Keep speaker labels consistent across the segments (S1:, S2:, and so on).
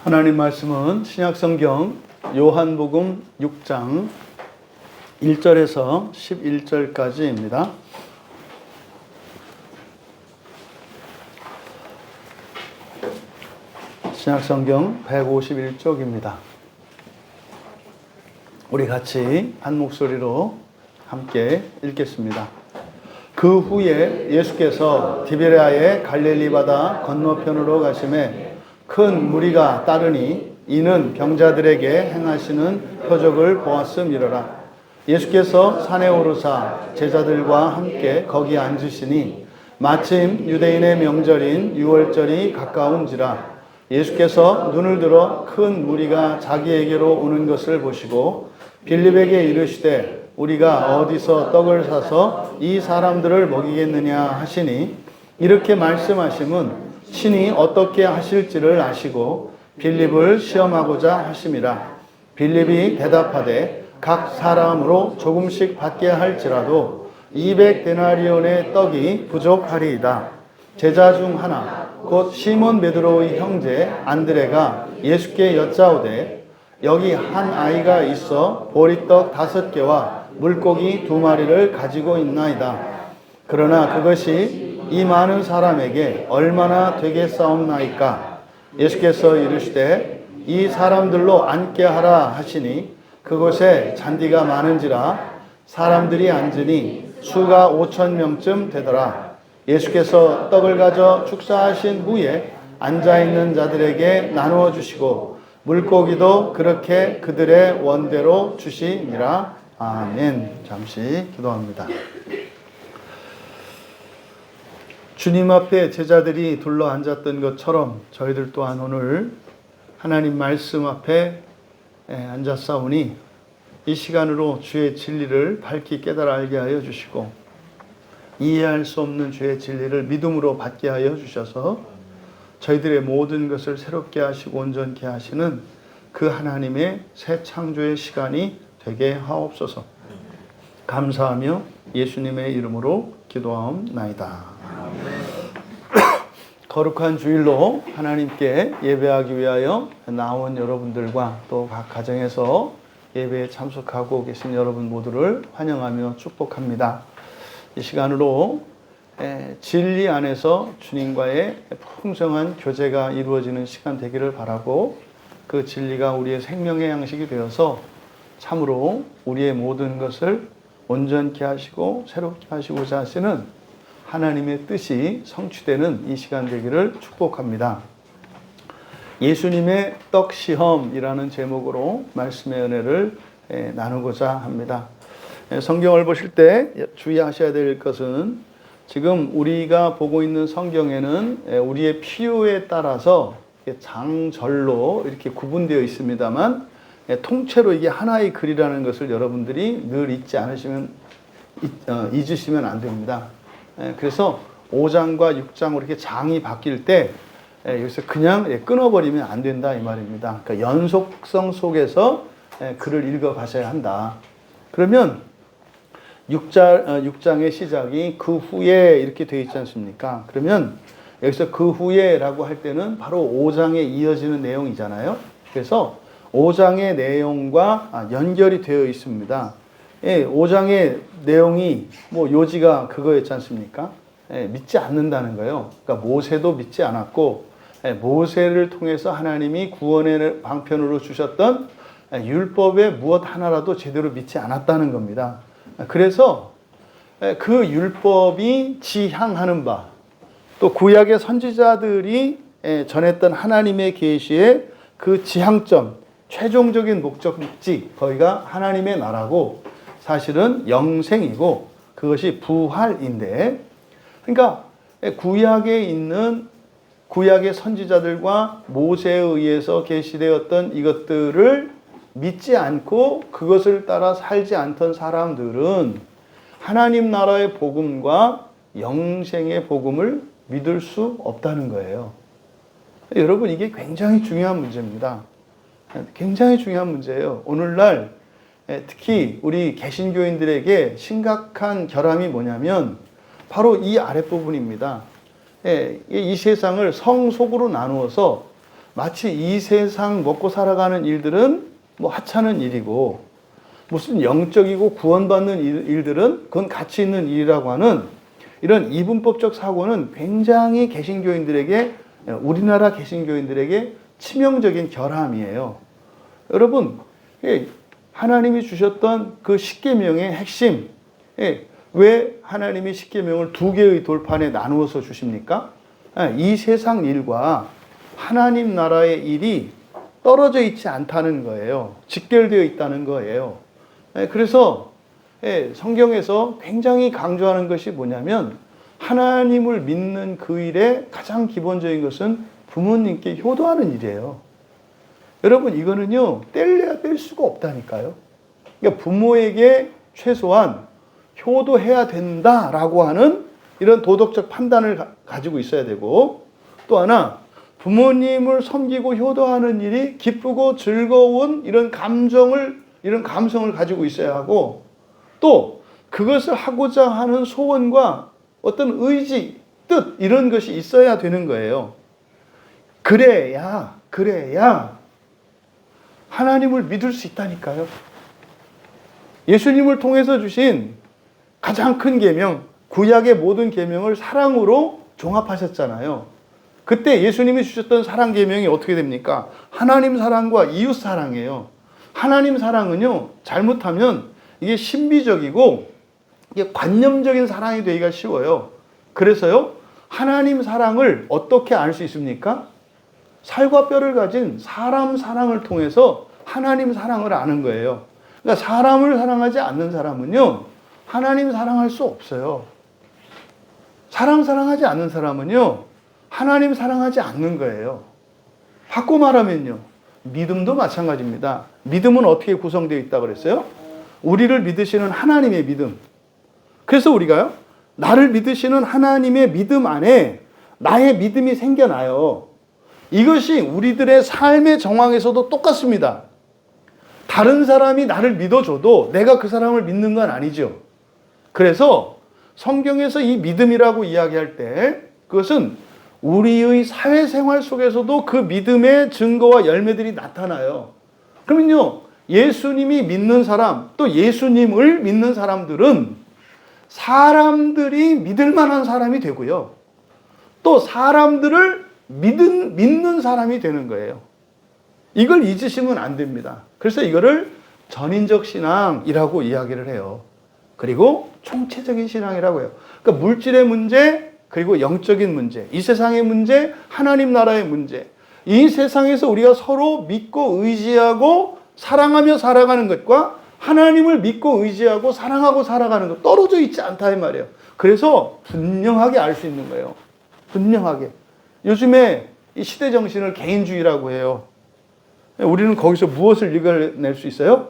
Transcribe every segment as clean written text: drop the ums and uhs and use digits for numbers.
S1: 하나님 말씀은 신약성경 요한복음 6장 1절에서 11절까지입니다. 신약성경 151쪽입니다. 우리 같이 한 목소리로 함께 읽겠습니다. 그 후에 예수께서 디베랴의 갈릴리 바다 건너편으로 가심에 큰 무리가 따르니 이는 병자들에게 행하시는 표적을 보았음이로라. 예수께서 산에 오르사 제자들과 함께 거기 앉으시니 마침 유대인의 명절인 유월절이 가까운지라. 예수께서 눈을 들어 큰 무리가 자기에게로 오는 것을 보시고 빌립에게 이르시되 우리가 어디서 떡을 사서 이 사람들을 먹이겠느냐 하시니 이렇게 말씀하심은 신이 어떻게 하실지를 아시고 빌립을 시험하고자 하심이라. 빌립이 대답하되 각 사람으로 조금씩 받게 할지라도 200데나리온의 떡이 부족하리이다. 제자 중 하나 곧 시몬 베드로의 형제 안드레가 예수께 여짜오되 여기 한 아이가 있어 보리떡 5개와 물고기 2마리를 가지고 있나이다. 그러나 그것이 이 많은 사람에게 얼마나 되겠사옵나이까. 예수께서 이르시되 이 사람들로 앉게 하라 하시니 그곳에 잔디가 많은지라 사람들이 앉으니 수가 5,000명쯤 되더라. 예수께서 떡을 가져 축사하신 후에 앉아있는 자들에게 나누어 주시고 물고기도 그렇게 그들의 원대로 주시니라. 아멘. 잠시 기도합니다. 주님 앞에 제자들이 둘러 앉았던 것처럼 저희들 또한 오늘 하나님 말씀 앞에 앉았사오니 이 시간으로 주의 진리를 밝히 깨달아 알게 하여 주시고 이해할 수 없는 주의 진리를 믿음으로 받게 하여 주셔서 저희들의 모든 것을 새롭게 하시고 온전케 하시는 그 하나님의 새 창조의 시간이 되게 하옵소서. 감사하며 예수님의 이름으로 기도하옵나이다. 거룩한 주일로 하나님께 예배하기 위하여 나온 여러분들과 또 각 가정에서 예배에 참석하고 계신 여러분 모두를 환영하며 축복합니다. 이 시간으로 진리 안에서 주님과의 풍성한 교제가 이루어지는 시간 되기를 바라고 그 진리가 우리의 생명의 양식이 되어서 참으로 우리의 모든 것을 온전케 하시고 새롭게 하시고자 하시는 하나님의 뜻이 성취되는 이 시간 되기를 축복합니다. 예수님의 떡시험이라는 제목으로 말씀의 은혜를 나누고자 합니다. 성경을 보실 때 주의하셔야 될 것은 지금 우리가 보고 있는 성경에는 우리의 필요에 따라서 장절로 이렇게 구분되어 있습니다만 통째로 이게 하나의 글이라는 것을 여러분들이 늘 잊으시면 안 됩니다. 그래서 5장과 6장으로 이렇게 장이 바뀔 때 여기서 그냥 끊어버리면 안 된다 이 말입니다. 그러니까 연속성 속에서 글을 읽어가셔야 한다. 그러면 6장의 시작이 그 후에 이렇게 되어 있지 않습니까? 그러면 여기서 그 후에라고 할 때는 바로 5장에 이어지는 내용이잖아요. 그래서 5장의 내용과 연결이 되어 있습니다. 5장의 내용이 요지가 그거였지 않습니까? 믿지 않는다는 거예요. 그러니까 모세도 믿지 않았고 모세를 통해서 하나님이 구원의 방편으로 주셨던 율법의 무엇 하나라도 제대로 믿지 않았다는 겁니다. 그래서 그 율법이 지향하는 바, 또 구약의 선지자들이 전했던 하나님의 계시의 그 지향점, 최종적인 목적지, 거기가 하나님의 나라고 사실은 영생이고 그것이 부활인데, 그러니까 구약에 있는 구약의 선지자들과 모세에 의해서 계시되었던 이것들을 믿지 않고 그것을 따라 살지 않던 사람들은 하나님 나라의 복음과 영생의 복음을 믿을 수 없다는 거예요. 여러분, 이게 굉장히 중요한 문제입니다. 굉장히 중요한 문제예요. 오늘날 특히 우리 개신교인들에게 심각한 결함이 뭐냐면 바로 이 아랫부분입니다. 이 세상을 성속으로 나누어서 마치 이 세상 먹고 살아가는 일들은 뭐 하찮은 일이고 무슨 영적이고 구원받는 일들은 그건 가치 있는 일이라고 하는 이런 이분법적 사고는 굉장히 개신교인들에게, 우리나라 개신교인들에게 치명적인 결함이에요. 여러분, 하나님이 주셨던 그 십계명의 핵심, 왜 하나님이 십계명을 두 개의 돌판에 나누어서 주십니까? 이 세상 일과 하나님 나라의 일이 떨어져 있지 않다는 거예요. 직결되어 있다는 거예요. 그래서 성경에서 굉장히 강조하는 것이 뭐냐면 하나님을 믿는 그 일의 가장 기본적인 것은 부모님께 효도하는 일이에요. 여러분, 이거는요, 뗄래야 뗄 수가 없다니까요. 그러니까 부모에게 최소한 효도해야 된다라고 하는 이런 도덕적 판단을 가지고 있어야 되고, 또 하나, 부모님을 섬기고 효도하는 일이 기쁘고 즐거운 이런 감성을 가지고 있어야 하고, 또 그것을 하고자 하는 소원과 어떤 의지, 뜻, 이런 것이 있어야 되는 거예요. 그래야 하나님을 믿을 수 있다니까요. 예수님을 통해서 주신 가장 큰 계명, 구약의 모든 계명을 사랑으로 종합하셨잖아요. 그때 예수님이 주셨던 사랑 계명이 어떻게 됩니까? 하나님 사랑과 이웃 사랑이에요. 하나님 사랑은요, 잘못하면 이게 신비적이고 이게 관념적인 사랑이 되기가 쉬워요. 그래서요, 하나님 사랑을 어떻게 알 수 있습니까? 살과 뼈를 가진 사람 사랑을 통해서 하나님 사랑을 아는 거예요. 그러니까 사람을 사랑하지 않는 사람은요, 하나님 사랑할 수 없어요. 사랑하지 않는 사람은요, 하나님 사랑하지 않는 거예요. 바꿔 말하면요, 믿음도 마찬가지입니다. 믿음은 어떻게 구성되어 있다고 그랬어요? 우리를 믿으시는 하나님의 믿음. 그래서 우리가요, 나를 믿으시는 하나님의 믿음 안에 나의 믿음이 생겨나요. 이것이 우리들의 삶의 정황에서도 똑같습니다. 다른 사람이 나를 믿어줘도 내가 그 사람을 믿는 건 아니죠. 그래서 성경에서 이 믿음이라고 이야기할 때 그것은 우리의 사회생활 속에서도 그 믿음의 증거와 열매들이 나타나요. 그러면요, 예수님이 믿는 사람, 또 예수님을 믿는 사람들은 사람들이 믿을 만한 사람이 되고요, 또 사람들을 믿는 사람이 되는 거예요. 이걸 잊으시면 안 됩니다. 그래서 이거를 전인적 신앙이라고 이야기를 해요. 그리고 총체적인 신앙이라고 해요. 그러니까 물질의 문제, 그리고 영적인 문제, 이 세상의 문제, 하나님 나라의 문제, 이 세상에서 우리가 서로 믿고 의지하고 사랑하며 살아가는 것과 하나님을 믿고 의지하고 사랑하고 살아가는 것 떨어져 있지 않다 이 말이에요. 그래서 분명하게 알 수 있는 거예요. 분명하게. 요즘에 이 시대 정신을 개인주의라고 해요. 우리는 거기서 무엇을 읽어낼 수 있어요?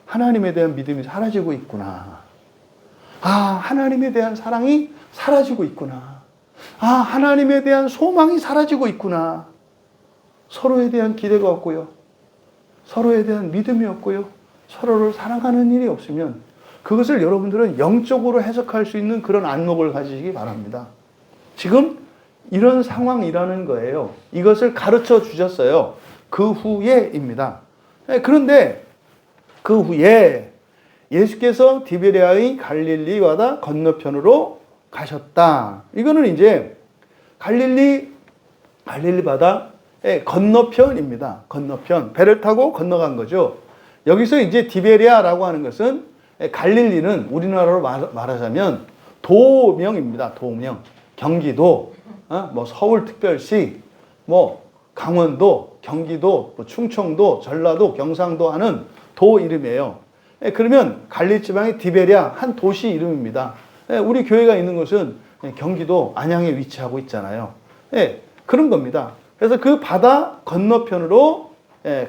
S1: 하나님에 대한 믿음이 사라지고 있구나. 하나님에 대한 사랑이 사라지고 있구나. 하나님에 대한 소망이 사라지고 있구나. 서로에 대한 기대가 없고요, 서로에 대한 믿음이 없고요, 서로를 사랑하는 일이 없으면 그것을 여러분들은 영적으로 해석할 수 있는 그런 안목을 가지시기 바랍니다. 지금 이런 상황이라는 거예요. 이것을 가르쳐 주셨어요. 그 후에입니다. 그런데 그 후에 예수께서 디베레아의 갈릴리 바다 건너편으로 가셨다. 이거는 이제 갈릴리 바다의 건너편입니다. 건너편. 배를 타고 건너간 거죠. 여기서 이제 디베레아라고 하는 것은, 갈릴리는 우리나라로 말하자면 도명입니다. 도명. 경기도, 뭐 서울특별시, 뭐 강원도, 경기도, 뭐 충청도, 전라도, 경상도 하는 도 이름이에요. 그러면 갈릴리 지방의 디베레아, 한 도시 이름입니다. 우리 교회가 있는 곳은 경기도 안양에 위치하고 있잖아요. 그런 겁니다. 그래서 그 바다 건너편으로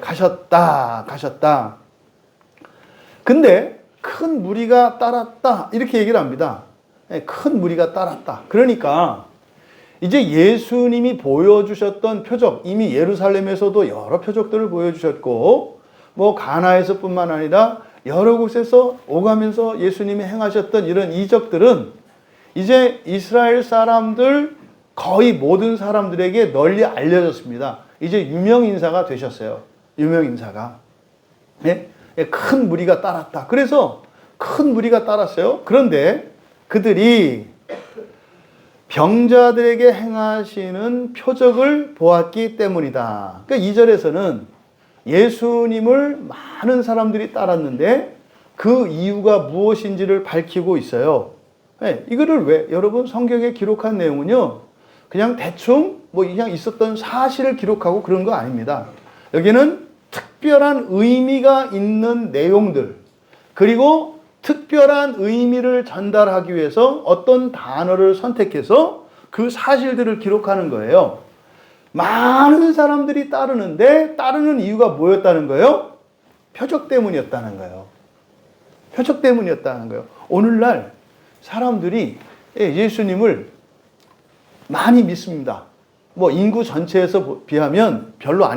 S1: 가셨다. 근데 큰 무리가 따랐다, 이렇게 얘기를 합니다. 큰 무리가 따랐다. 그러니까 이제 예수님이 보여주셨던 표적, 이미 예루살렘에서도 여러 표적들을 보여주셨고, 뭐 가나에서뿐만 아니라 여러 곳에서 오가면서 예수님이 행하셨던 이런 이적들은 이제 이스라엘 사람들 거의 모든 사람들에게 널리 알려졌습니다. 이제 유명 인사가 되셨어요. 유명 인사가. 예? 큰 무리가 따랐다. 그래서 큰 무리가 따랐어요. 그런데 그들이 병자들에게 행하시는 표적을 보았기 때문이다. 그러니까 2절에서는 예수님을 많은 사람들이 따랐는데 그 이유가 무엇인지를 밝히고 있어요. 네, 이거를 왜? 여러분 성경에 기록한 내용은요, 그냥 대충 그냥 있었던 사실을 기록하고 그런 거 아닙니다. 여기는 특별한 의미가 있는 내용들, 그리고 특별한 의미를 전달하기 위해서 어떤 단어를 선택해서 그 사실들을 기록하는 거예요. 많은 사람들이 따르는데 따르는 이유가 뭐였다는 거예요? 표적 때문이었다는 거예요. 표적 때문이었다는 거예요. 오늘날 사람들이 예수님을 많이 믿습니다. 인구 전체에서 비하면 별로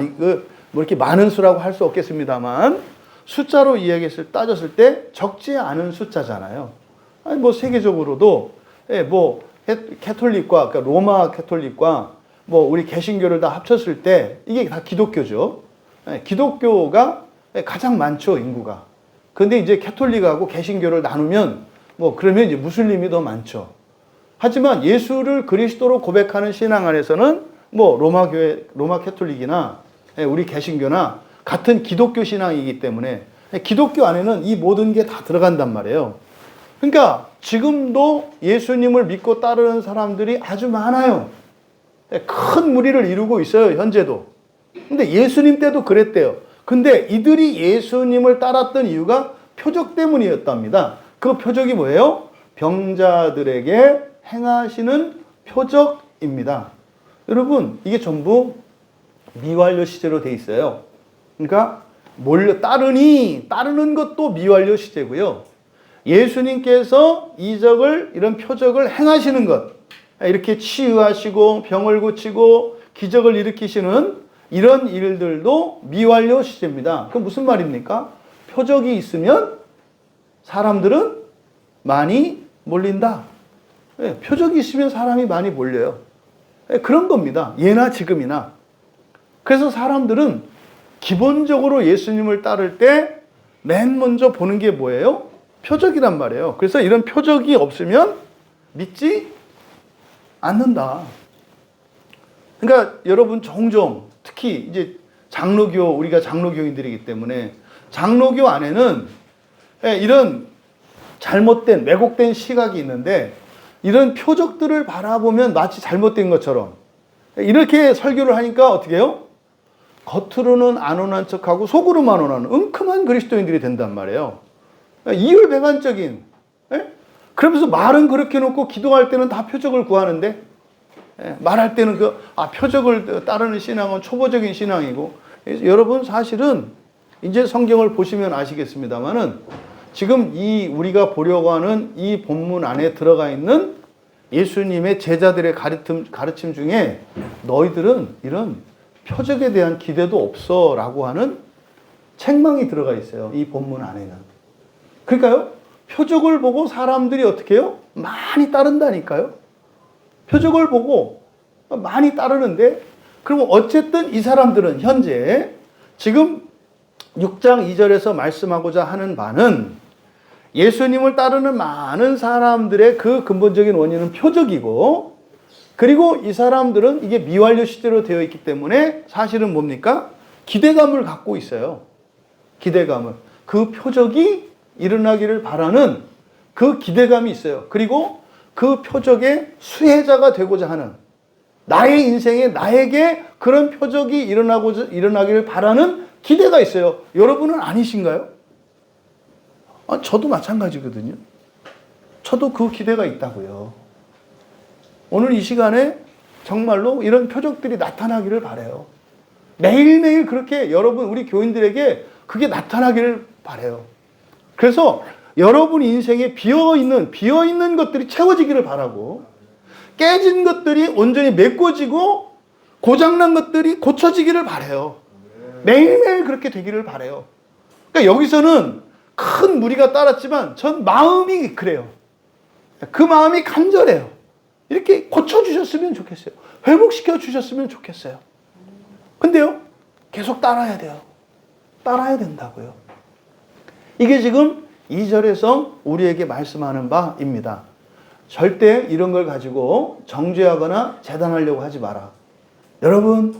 S1: 이렇게 많은 수라고 할 수 없겠습니다만, 숫자로 따졌을 때 적지 않은 숫자잖아요. 세계적으로도, 캐톨릭과, 그러니까 로마 캐톨릭과, 우리 개신교를 다 합쳤을 때, 이게 다 기독교죠. 기독교가 가장 많죠, 인구가. 근데 이제 캐톨릭하고 개신교를 나누면, 그러면 이제 무슬림이 더 많죠. 하지만 예수를 그리스도로 고백하는 신앙 안에서는, 로마 캐톨릭이나, 우리 개신교나, 같은 기독교 신앙이기 때문에 기독교 안에는 이 모든 게 다 들어간단 말이에요. 그러니까 지금도 예수님을 믿고 따르는 사람들이 아주 많아요. 큰 무리를 이루고 있어요, 현재도. 근데 예수님 때도 그랬대요. 근데 이들이 예수님을 따랐던 이유가 표적 때문이었답니다. 그 표적이 뭐예요? 병자들에게 행하시는 표적입니다. 여러분, 이게 전부 미완료 시제로 돼 있어요. 그러니까 따르는 것도 미완료 시제고요. 예수님께서 이런 표적을 행하시는 것, 이렇게 치유하시고 병을 고치고 기적을 일으키시는 이런 일들도 미완료 시제입니다. 그럼 무슨 말입니까? 표적이 있으면 사람들은 많이 몰린다. 표적이 있으면 사람이 많이 몰려요. 그런 겁니다. 예나 지금이나. 그래서 사람들은 기본적으로 예수님을 따를 때 맨 먼저 보는 게 뭐예요? 표적이란 말이에요. 그래서 이런 표적이 없으면 믿지 않는다. 그러니까 여러분 종종 특히 이제 우리가 장로교인들이기 때문에 장로교 안에는 이런 잘못된 왜곡된 시각이 있는데, 이런 표적들을 바라보면 마치 잘못된 것처럼 이렇게 설교를 하니까 어떻게 해요? 겉으로는 안 온한 척하고 속으로만 온한 은큼한 그리스도인들이 된단 말이에요. 이율배반적인. 그러면서 말은 그렇게 놓고 기도할 때는 다 표적을 구하는데, 말할 때는 표적을 따르는 신앙은 초보적인 신앙이고. 여러분 사실은 이제 성경을 보시면 아시겠습니다만은 지금 우리가 보려고 하는 이 본문 안에 들어가 있는 예수님의 제자들의 가르침 중에 너희들은 이런 표적에 대한 기대도 없어 라고 하는 책망이 들어가 있어요. 이 본문 안에는. 그러니까요, 표적을 보고 사람들이 어떻게 해요? 많이 따른다니까요. 표적을 보고 많이 따르는데, 그러면 어쨌든 이 사람들은 현재 지금 6장 2절에서 말씀하고자 하는 바는 예수님을 따르는 많은 사람들의 그 근본적인 원인은 표적이고, 그리고 이 사람들은 이게 미완료 시대로 되어 있기 때문에 사실은 뭡니까? 기대감을 갖고 있어요. 기대감을. 그 표적이 일어나기를 바라는 그 기대감이 있어요. 그리고 그 표적의 수혜자가 되고자 하는, 나의 인생에 나에게 그런 표적이 일어나기를 바라는 기대가 있어요. 여러분은 아니신가요? 저도 마찬가지거든요. 저도 그 기대가 있다고요. 오늘 이 시간에 정말로 이런 표적들이 나타나기를 바라요. 매일매일 그렇게 여러분, 우리 교인들에게 그게 나타나기를 바라요. 그래서 여러분 인생에 비어있는 것들이 채워지기를 바라고, 깨진 것들이 온전히 메꿔지고 고장난 것들이 고쳐지기를 바라요. 매일매일 그렇게 되기를 바라요. 그러니까 여기서는 큰 무리가 따랐지만 전 마음이 그래요. 그 마음이 간절해요. 이렇게 고쳐주셨으면 좋겠어요. 회복시켜 주셨으면 좋겠어요. 근데요, 계속 따라야 돼요. 따라야 된다고요. 이게 지금 2절에서 우리에게 말씀하는 바입니다. 절대 이런 걸 가지고 정죄하거나 재단하려고 하지 마라. 여러분,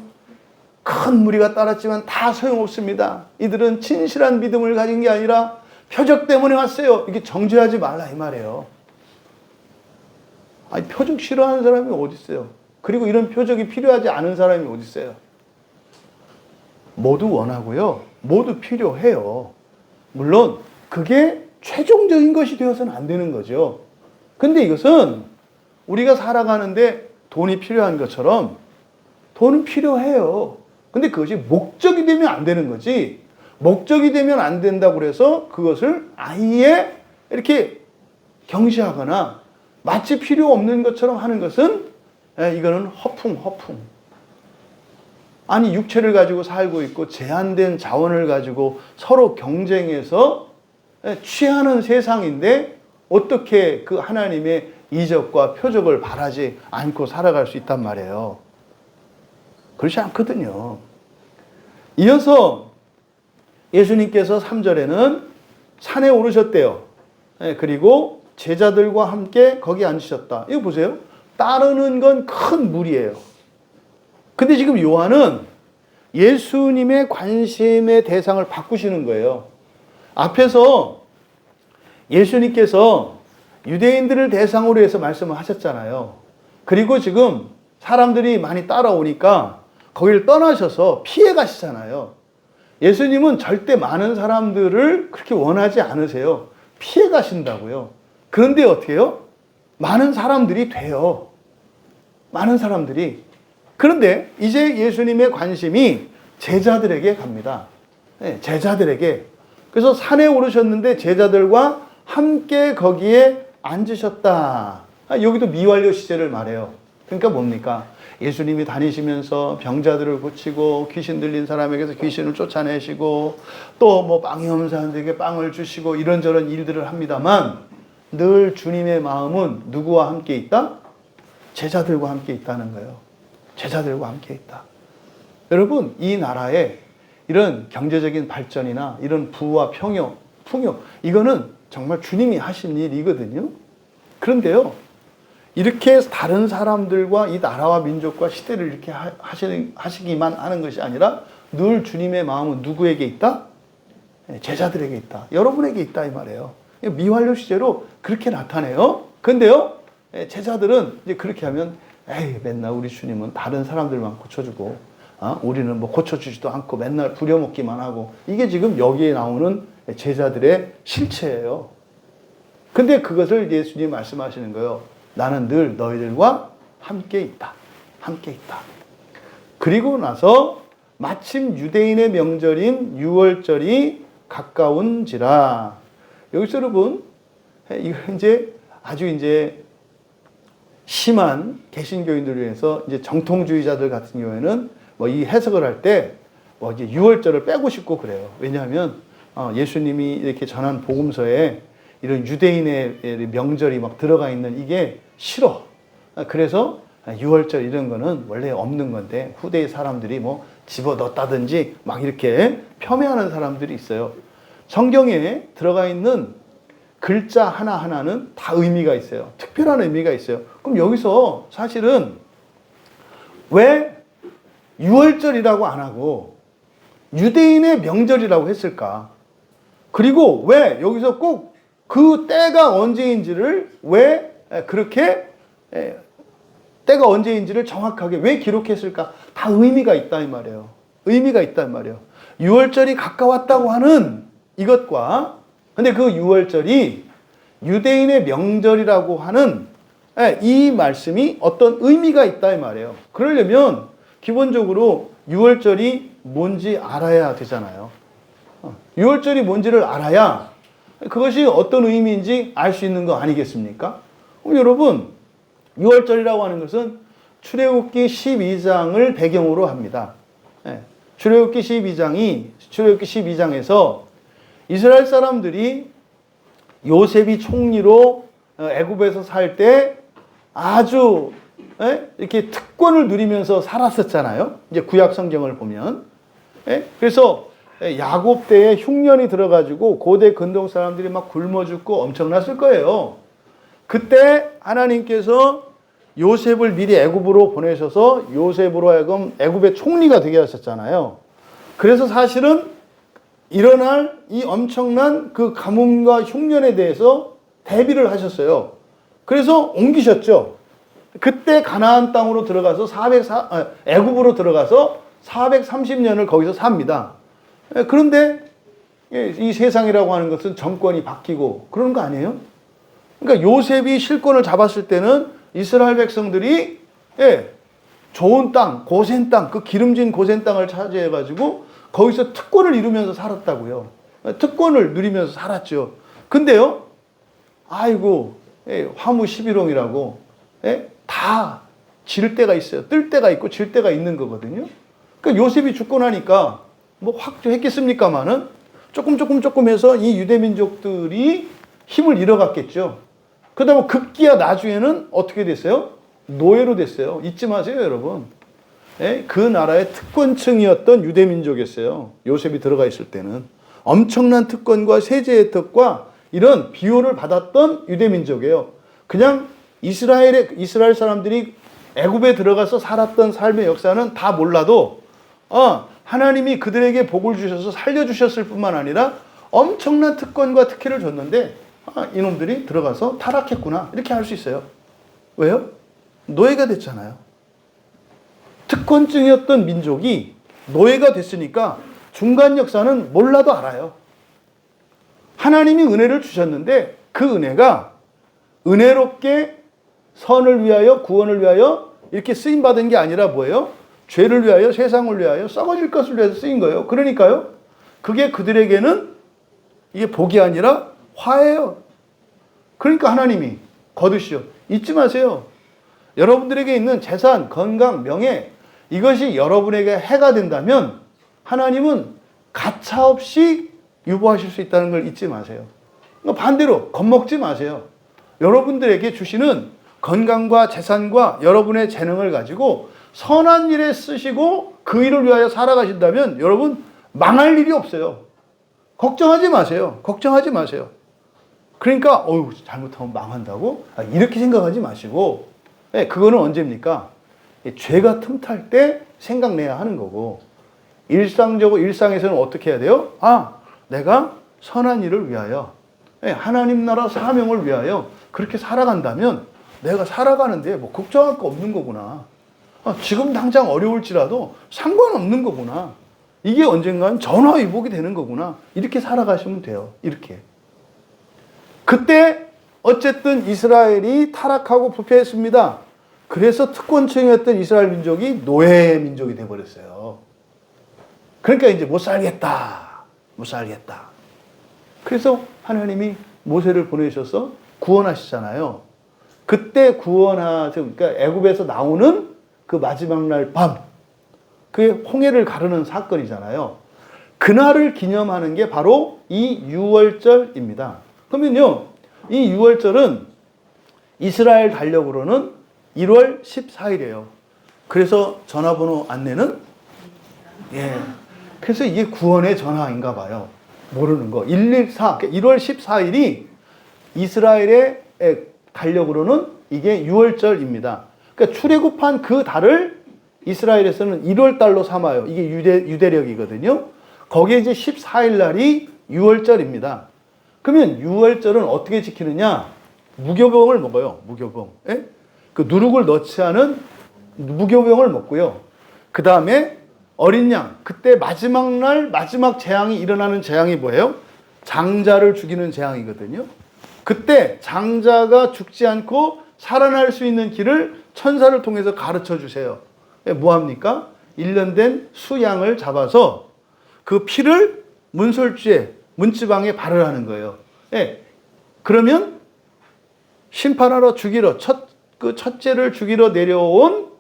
S1: 큰 무리가 따랐지만 다 소용없습니다. 이들은 진실한 믿음을 가진 게 아니라 표적 때문에 왔어요. 이게 정죄하지 말라 이 말이에요. 아니, 표적 싫어하는 사람이 어디 있어요? 그리고 이런 표적이 필요하지 않은 사람이 어디 있어요? 모두 원하고요. 모두 필요해요. 물론 그게 최종적인 것이 되어서는 안 되는 거죠. 근데 이것은 우리가 살아가는데 돈이 필요한 것처럼 돈은 필요해요. 근데 그것이 목적이 되면 안 되는 거지. 목적이 되면 안 된다고 해서 그것을 아예 이렇게 경시하거나 마치 필요 없는 것처럼 하는 것은 이거는 허풍. 아니, 육체를 가지고 살고 있고 제한된 자원을 가지고 서로 경쟁해서 취하는 세상인데 어떻게 그 하나님의 이적과 표적을 바라지 않고 살아갈 수 있단 말이에요. 그렇지 않거든요. 이어서 예수님께서 3절에는 산에 오르셨대요. 그리고 제자들과 함께 거기 앉으셨다. 이거 보세요. 따르는 건 큰 무리예요. 근데 지금 요한은 예수님의 관심의 대상을 바꾸시는 거예요. 앞에서 예수님께서 유대인들을 대상으로 해서 말씀을 하셨잖아요. 그리고 지금 사람들이 많이 따라오니까 거기를 떠나셔서 피해 가시잖아요. 예수님은 절대 많은 사람들을 그렇게 원하지 않으세요. 피해 가신다고요. 그런데 어떻게 해요? 많은 사람들이 돼요. 많은 사람들이. 그런데 이제 예수님의 관심이 제자들에게 갑니다. 제자들에게. 그래서 산에 오르셨는데 제자들과 함께 거기에 앉으셨다. 여기도 미완료 시제를 말해요. 그러니까 뭡니까? 예수님이 다니시면서 병자들을 고치고 귀신 들린 사람에게서 귀신을 쫓아내시고 또 뭐 빵이 없는 사람들에게 빵을 주시고 이런저런 일들을 합니다만 늘 주님의 마음은 누구와 함께 있다? 제자들과 함께 있다는 거예요. 제자들과 함께 있다. 여러분, 이 나라에 이런 경제적인 발전이나 이런 부와 풍요, 이거는 정말 주님이 하신 일이거든요. 그런데요, 이렇게 다른 사람들과 이 나라와 민족과 시대를 이렇게 하시기만 하는 것이 아니라 늘 주님의 마음은 누구에게 있다? 제자들에게 있다. 여러분에게 있다 이 말이에요. 미완료 시제로 그렇게 나타내요. 근데요, 제자들은 이제 그렇게 하면 맨날 우리 주님은 다른 사람들만 고쳐주고 우리는 뭐 고쳐주지도 않고 맨날 부려먹기만 하고, 이게 지금 여기에 나오는 제자들의 실체예요. 근데 그것을 예수님이 말씀하시는 거예요. 나는 늘 너희들과 함께 있다. 함께 있다. 그리고 나서 마침 유대인의 명절인 유월절이 가까운지라. 여기서 여러분, 이거 이제 아주 이제 심한 개신교인들을 위해서 이제 정통주의자들 같은 경우에는 뭐 이 해석을 할 때 뭐 이제 유월절을 빼고 싶고 그래요. 왜냐하면 예수님이 이렇게 전한 복음서에 이런 유대인의 명절이 막 들어가 있는 이게 싫어. 그래서 유월절 이런 거는 원래 없는 건데 후대의 사람들이 뭐 집어넣었다든지 막 이렇게 폄훼하는 사람들이 있어요. 성경에 들어가 있는 글자 하나하나는 다 의미가 있어요. 특별한 의미가 있어요. 그럼 여기서 사실은 왜 유월절이라고 안 하고 유대인의 명절이라고 했을까? 그리고 왜 여기서 꼭 그 때가 언제인지를 왜 그렇게 때가 언제인지를 정확하게 왜 기록했을까? 다 의미가 있다 이 말이에요. 의미가 있다 이 말이에요. 유월절이 가까웠다고 하는 이것과, 근데 그 유월절이 유대인의 명절이라고 하는 이 말씀이 어떤 의미가 있다 이 말이에요. 그러려면 기본적으로 유월절이 뭔지 알아야 되잖아요. 유월절이 뭔지를 알아야 그것이 어떤 의미인지 알 수 있는 거 아니겠습니까? 그럼 여러분, 유월절이라고 하는 것은 출애굽기 12장을 배경으로 합니다. 출애굽기 12장에서 이스라엘 사람들이 요셉이 총리로 애굽에서 살 때 아주 이렇게 특권을 누리면서 살았었잖아요. 이제 구약 성경을 보면. 그래서 야곱 때에 흉년이 들어가지고 고대 근동 사람들이 막 굶어 죽고 엄청났을 거예요. 그때 하나님께서 요셉을 미리 애굽으로 보내셔서 요셉으로 하여금 애굽의 총리가 되게 하셨잖아요. 그래서 사실은 일어날 이 엄청난 그 가뭄과 흉년에 대해서 대비를 하셨어요. 그래서 옮기셨죠. 그때 가나안 땅으로 들어가서 애굽으로 들어가서 430년을 거기서 삽니다. 그런데 이 세상이라고 하는 것은 정권이 바뀌고 그런 거 아니에요? 그러니까 요셉이 실권을 잡았을 때는 이스라엘 백성들이 좋은 땅, 고센 땅, 그 기름진 고센 땅을 차지해가지고 거기서 특권을 이루면서 살았다고요. 특권을 누리면서 살았죠. 근데요, 아이고, 화무 11홍이라고 다 질 때가 있어요. 뜰 때가 있고 질 때가 있는 거거든요. 그러니까 요셉이 죽고 나니까 뭐 확 했겠습니까마는 조금 해서 이 유대 민족들이 힘을 잃어갔겠죠. 그러다 급기야 나중에는 어떻게 됐어요? 노예로 됐어요. 잊지 마세요, 여러분. 그 나라의 특권층이었던 유대 민족이었어요. 요셉이 들어가 있을 때는 엄청난 특권과 세제 혜택과 이런 비호를 받았던 유대 민족이에요. 그냥 이스라엘 사람들이 애굽에 들어가서 살았던 삶의 역사는 다 몰라도 하나님이 그들에게 복을 주셔서 살려주셨을 뿐만 아니라 엄청난 특권과 특혜를 줬는데 이놈들이 들어가서 타락했구나 이렇게 할 수 있어요. 왜요? 노예가 됐잖아요. 특권층이었던 민족이 노예가 됐으니까 중간 역사는 몰라도 알아요. 하나님이 은혜를 주셨는데 그 은혜가 은혜롭게 선을 위하여 구원을 위하여 이렇게 쓰임받은 게 아니라 뭐예요? 죄를 위하여 세상을 위하여 썩어질 것을 위해서 쓰인 거예요. 그러니까요. 그게 그들에게는 이게 복이 아니라 화예요. 그러니까 하나님이 거두시오. 잊지 마세요. 여러분들에게 있는 재산, 건강, 명예 이것이 여러분에게 해가 된다면 하나님은 가차없이 유보하실 수 있다는 걸 잊지 마세요. 반대로 겁먹지 마세요. 여러분들에게 주시는 건강과 재산과 여러분의 재능을 가지고 선한 일에 쓰시고 그 일을 위하여 살아가신다면 여러분 망할 일이 없어요. 걱정하지 마세요. 걱정하지 마세요. 그러니까 잘못하면 망한다고? 이렇게 생각하지 마시고 그거는 언제입니까? 죄가 틈탈 때 생각내야 하는 거고 일상에서는 어떻게 해야 돼요? 내가 선한 일을 위하여 하나님 나라 사명을 위하여 그렇게 살아간다면 내가 살아가는데 뭐 걱정할 거 없는 거구나. 지금 당장 어려울지라도 상관없는 거구나. 이게 언젠간 전화위복이 되는 거구나. 이렇게 살아가시면 돼요. 이렇게. 그때 어쨌든 이스라엘이 타락하고 부패했습니다. 그래서 특권층이었던 이스라엘 민족이 노예 민족이 돼버렸어요. 그러니까 이제 못 살겠다. 그래서 하나님이 모세를 보내셔서 구원하시잖아요. 그때 그러니까 애굽에서 나오는 그 마지막 날 밤, 그게 홍해를 가르는 사건이잖아요. 그날을 기념하는 게 바로 이 유월절입니다. 그러면요, 이 유월절은 이스라엘 달력으로는 1월 14일이에요. 그래서 전화번호 안내는 그래서 이게 구원의 전화인가 봐요. 모르는 거. 114, 1월 14일이 이스라엘의 달력으로는 이게 유월절입니다. 그러니까 출애굽한 그 달을 이스라엘에서는 1월 달로 삼아요. 이게 유대력이거든요. 거기에 이제 14일 날이 유월절입니다. 그러면 유월절은 어떻게 지키느냐? 무교병을 먹어요. 무교병. 그 누룩을 넣지 않은 무교병을 먹고요. 그 다음에 어린 양, 그때 마지막 날 마지막 재앙이 일어나는 재앙이 뭐예요? 장자를 죽이는 재앙이거든요. 그때 장자가 죽지 않고 살아날 수 있는 길을 천사를 통해서 가르쳐 주세요. 뭐합니까? 1년 된 수양을 잡아서 그 피를 문설주에 문지방에 발을하는 거예요. 그러면 심판하러 죽이러 첫째를 죽이러 내려온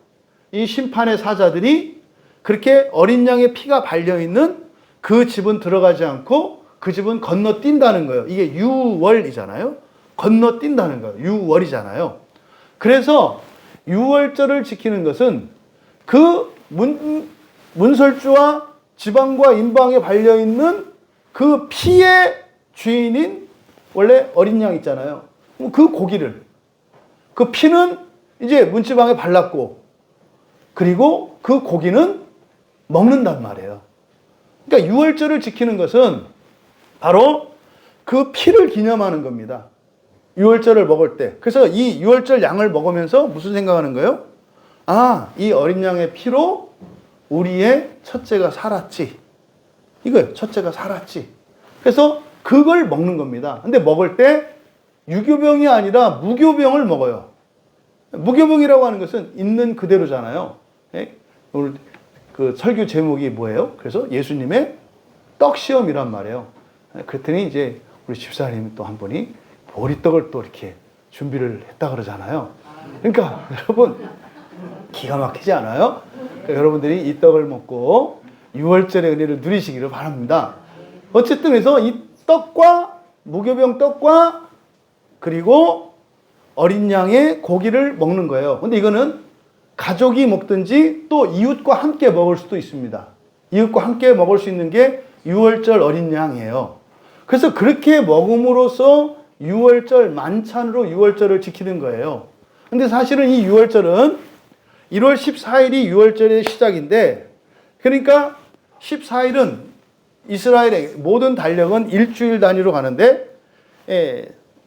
S1: 이 심판의 사자들이 그렇게 어린 양의 피가 발려있는 그 집은 들어가지 않고 그 집은 건너뛴다는 거예요. 이게 유월이잖아요. 건너뛴다는 거예요. 유월이잖아요. 그래서 유월절을 지키는 것은 그 문설주와 지방과 인방에 발려있는 그 피의 주인인 원래 어린 양 있잖아요. 그 고기를, 그 피는 이제 문지방에 발랐고, 그리고 그 고기는 먹는단 말이에요. 그러니까 유월절을 지키는 것은 바로 그 피를 기념하는 겁니다. 유월절을 먹을 때. 그래서 이 유월절 양을 먹으면서 무슨 생각하는 거예요? 아, 이 어린 양의 피로 우리의 첫째가 살았지. 이거예요. 첫째가 살았지. 그래서 그걸 먹는 겁니다. 근데 먹을 때 유교병이 아니라 무교병을 먹어요. 무교병이라고 하는 것은 있는 그대로잖아요. 오늘 그 설교 제목이 뭐예요? 그래서 예수님의 떡시험이란 말이에요. 그랬더니 이제 우리 집사님이 또 한 분이 보리떡을 또 이렇게 준비를 했다 그러잖아요. 그러니까 여러분 기가 막히지 않아요? 그러니까 여러분들이 이 떡을 먹고 유월절의 은혜를 누리시기를 바랍니다. 어쨌든 그래서 이 떡과 무교병 떡과 그리고 어린 양의 고기를 먹는 거예요. 근데 이거는 가족이 먹든지 또 이웃과 함께 먹을 수도 있습니다. 이웃과 함께 먹을 수 있는 게 유월절 어린 양이에요. 그래서 그렇게 먹음으로써 유월절 만찬으로 유월절을 지키는 거예요. 근데 사실은 이 유월절은 1월 14일이 유월절의 시작인데, 그러니까 14일은 이스라엘의 모든 달력은 일주일 단위로 가는데,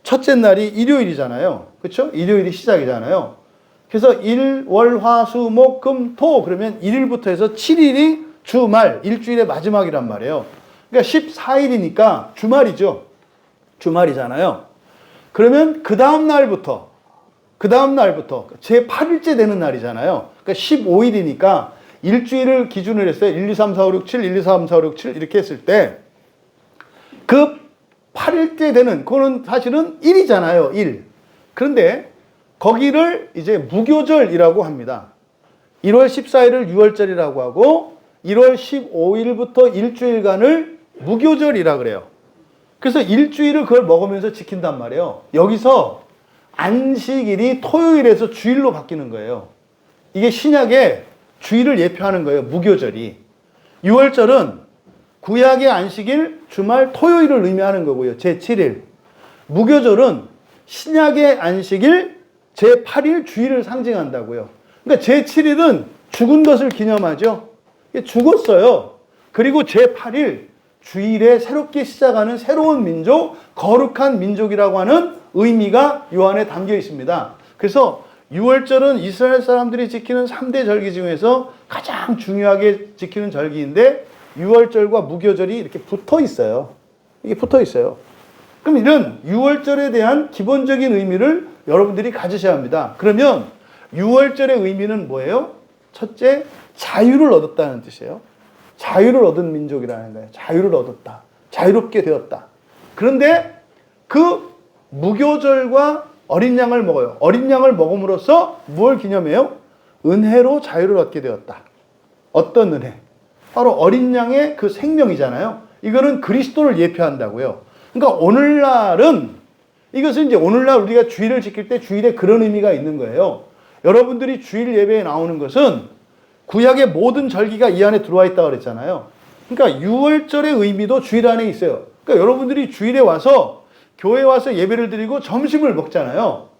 S1: 첫째 날이 일요일이잖아요. 그렇죠? 일요일이 시작이잖아요. 그래서 일, 월, 화, 수, 목, 금, 토 그러면 1일부터 해서 7일이 주말, 일주일의 마지막이란 말이에요. 그러니까 14일이니까 주말이죠. 주말이잖아요. 그러면 그 다음 날부터 제 8일째 되는 날이잖아요. 그러니까 15일이니까 일주일을 기준으로 했어요. 1, 2, 3, 4, 5, 6, 7, 1, 2, 3, 4, 5, 6, 7 이렇게 했을 때 그 8일째 되는 그거는 사실은 1이잖아요. 1. 그런데 거기를 이제 무교절이라고 합니다. 1월 14일을 유월절이라고 하고 1월 15일부터 일주일간을 무교절이라 그래요. 그래서 일주일을 그걸 먹으면서 지킨단 말이에요. 여기서 안식일이 토요일에서 주일로 바뀌는 거예요. 이게 신약의 주일을 예표하는 거예요. 무교절이. 유월절은 구약의 안식일, 주말, 토요일을 의미하는 거고요. 제7일. 무교절은 신약의 안식일, 제8일 주일을 상징한다고요. 그러니까 제7일은 죽은 것을 기념하죠. 죽었어요. 그리고 제8일 주일에 새롭게 시작하는 새로운 민족, 거룩한 민족이라고 하는 의미가 요 안에 담겨 있습니다. 그래서 유월절은 이스라엘 사람들이 지키는 3대 절기 중에서 가장 중요하게 지키는 절기인데 유월절과 무교절이 이렇게 붙어 있어요. 이게 붙어 있어요. 그럼 이런 유월절에 대한 기본적인 의미를 여러분들이 가지셔야 합니다. 그러면 유월절의 의미는 뭐예요? 첫째, 자유를 얻었다는 뜻이에요. 자유를 얻은 민족이라는 거예요. 자유를 얻었다. 자유롭게 되었다. 그런데 그 무교절과 어린 양을 먹어요. 어린 양을 먹음으로써 무엇을 기념해요? 은혜로 자유를 얻게 되었다. 어떤 은혜? 바로 어린 양의 그 생명이잖아요. 이거는 그리스도를 예표한다고요. 그러니까 오늘날은 이것은 이제 오늘날 우리가 주일을 지킬 때 주일에 그런 의미가 있는 거예요. 여러분들이 주일 예배에 나오는 것은 구약의 모든 절기가 이 안에 들어와 있다고 그랬잖아요. 그러니까 유월절의 의미도 주일 안에 있어요. 그러니까 여러분들이 주일에 와서 교회에 와서 예배를 드리고 점심을 먹잖아요.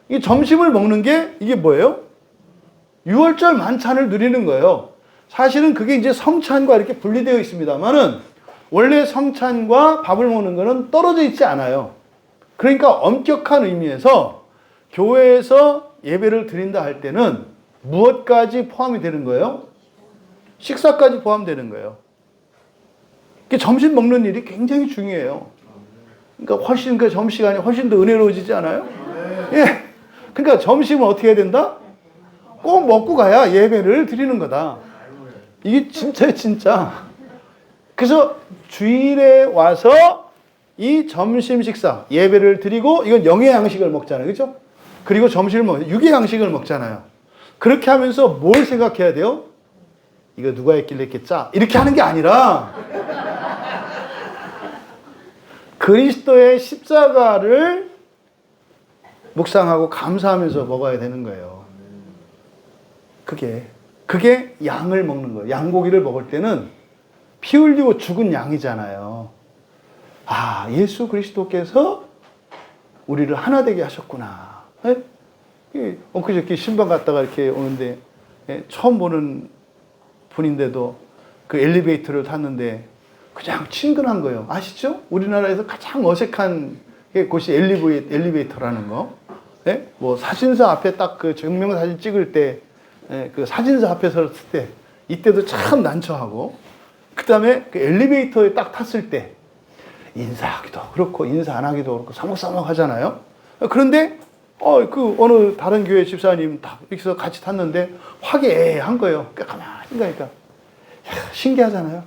S1: 이 점심을 먹는 게 이게 뭐예요? 유월절 만찬을 누리는 거예요. 사실은 그게 이제 성찬과 이렇게 분리되어 있습니다만은 원래 성찬과 밥을 먹는 거는 떨어져 있지 않아요. 그러니까 엄격한 의미에서 교회에서 예배를 드린다 할 때는 무엇까지 포함이 되는 거예요? 식사까지 포함되는 거예요. 점심 먹는 일이 굉장히 중요해요. 그러니까 훨씬 그 점심시간이 훨씬 더 은혜로워지지 않아요? 예. 그러니까 점심은 어떻게 해야 된다? 꼭 먹고 가야 예배를 드리는 거다. 이게 진짜예요, 진짜. 그래서 주일에 와서 이 점심 식사, 예배를 드리고 이건 영의 양식을 먹잖아요. 그렇죠? 그리고 점심을 먹어요. 육의 양식을 먹잖아요. 그렇게 하면서 뭘 생각해야 돼요? 이거 누가 했길래 이렇게 짜? 이렇게 하는 게 아니라 그리스도의 십자가를 묵상하고 감사하면서 먹어야 되는 거예요. 그게 양을 먹는 거예요. 양고기를 먹을 때는 피 흘리고 죽은 양이잖아요. 아, 예수 그리스도께서 우리를 하나 되게 하셨구나. 엊그저께 신방 갔다가 이렇게 오는데 처음 보는 분인데도 그 엘리베이터를 탔는데 그냥 친근한 거예요. 아시죠? 우리나라에서 가장 어색한 곳이 엘리베이터라는 거. 뭐 사진사 앞에 딱 그 증명사진 찍을 때 그 사진사 앞에 섰을 때 이때도 참 난처하고, 그 다음에 그 엘리베이터에 딱 탔을 때 인사하기도 그렇고 인사 안 하기도 그렇고 서먹서먹 하잖아요. 그런데 그 어느 다른 교회 집사님 다 이렇게 같이 탔는데 화기애애한 거예요. 가만히 생각하니까 신기하잖아요.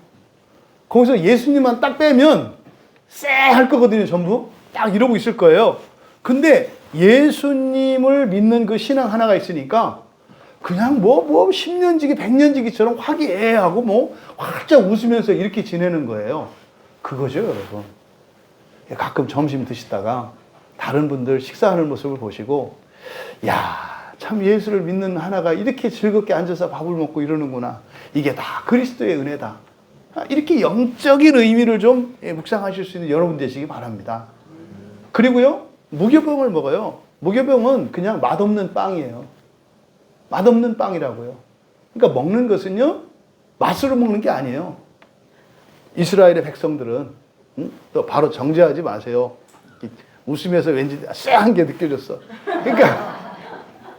S1: 거기서 예수님만 딱 빼면 쎄할 거거든요. 전부 딱 이러고 있을 거예요. 근데 예수님을 믿는 그 신앙 하나가 있으니까 그냥 뭐 10년지기 100년지기처럼 화기애애하고 뭐 활짝 웃으면서 이렇게 지내는 거예요. 그거죠, 여러분. 가끔 점심 드시다가 다른 분들 식사하는 모습을 보시고, 야, 참 예수를 믿는 하나가 이렇게 즐겁게 앉아서 밥을 먹고 이러는구나. 이게 다 그리스도의 은혜다. 이렇게 영적인 의미를 좀 묵상하실 수 있는 여러분 되시기 바랍니다. 그리고요, 무교병을 먹어요. 무교병은 그냥 맛없는 빵이에요. 맛없는 빵이라고요. 그러니까 먹는 것은요, 맛으로 먹는 게 아니에요. 이스라엘의 백성들은 또 바로 정죄하지 마세요. 웃으면서 왠지 쎄한 게 느껴졌어. 그러니까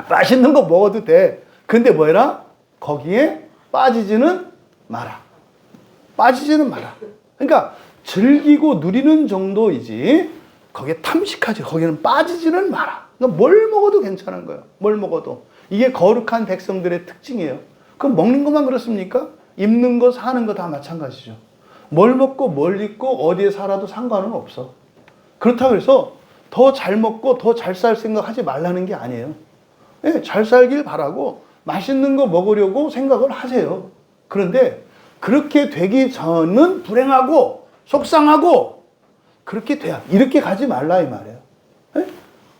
S1: 맛있는 거 먹어도 돼. 근데 뭐라? 거기에 빠지지는 마라. 빠지지는 마라. 그러니까 즐기고 누리는 정도이지 거기에 탐식하지, 거기는 빠지지는 마라. 그러니까 뭘 먹어도 괜찮은 거예요. 뭘 먹어도. 이게 거룩한 백성들의 특징이에요. 그럼 먹는 것만 그렇습니까? 입는 거, 사는 거 다 마찬가지죠. 뭘 먹고 뭘 입고 어디에 살아도 상관은 없어. 그렇다고 해서 더 잘 먹고 더 잘 살 생각하지 말라는 게 아니에요. 잘 살길 바라고 맛있는 거 먹으려고 생각을 하세요. 그런데 그렇게 되기 전은 불행하고 속상하고 그렇게 돼야, 이렇게 가지 말라 이 말이에요.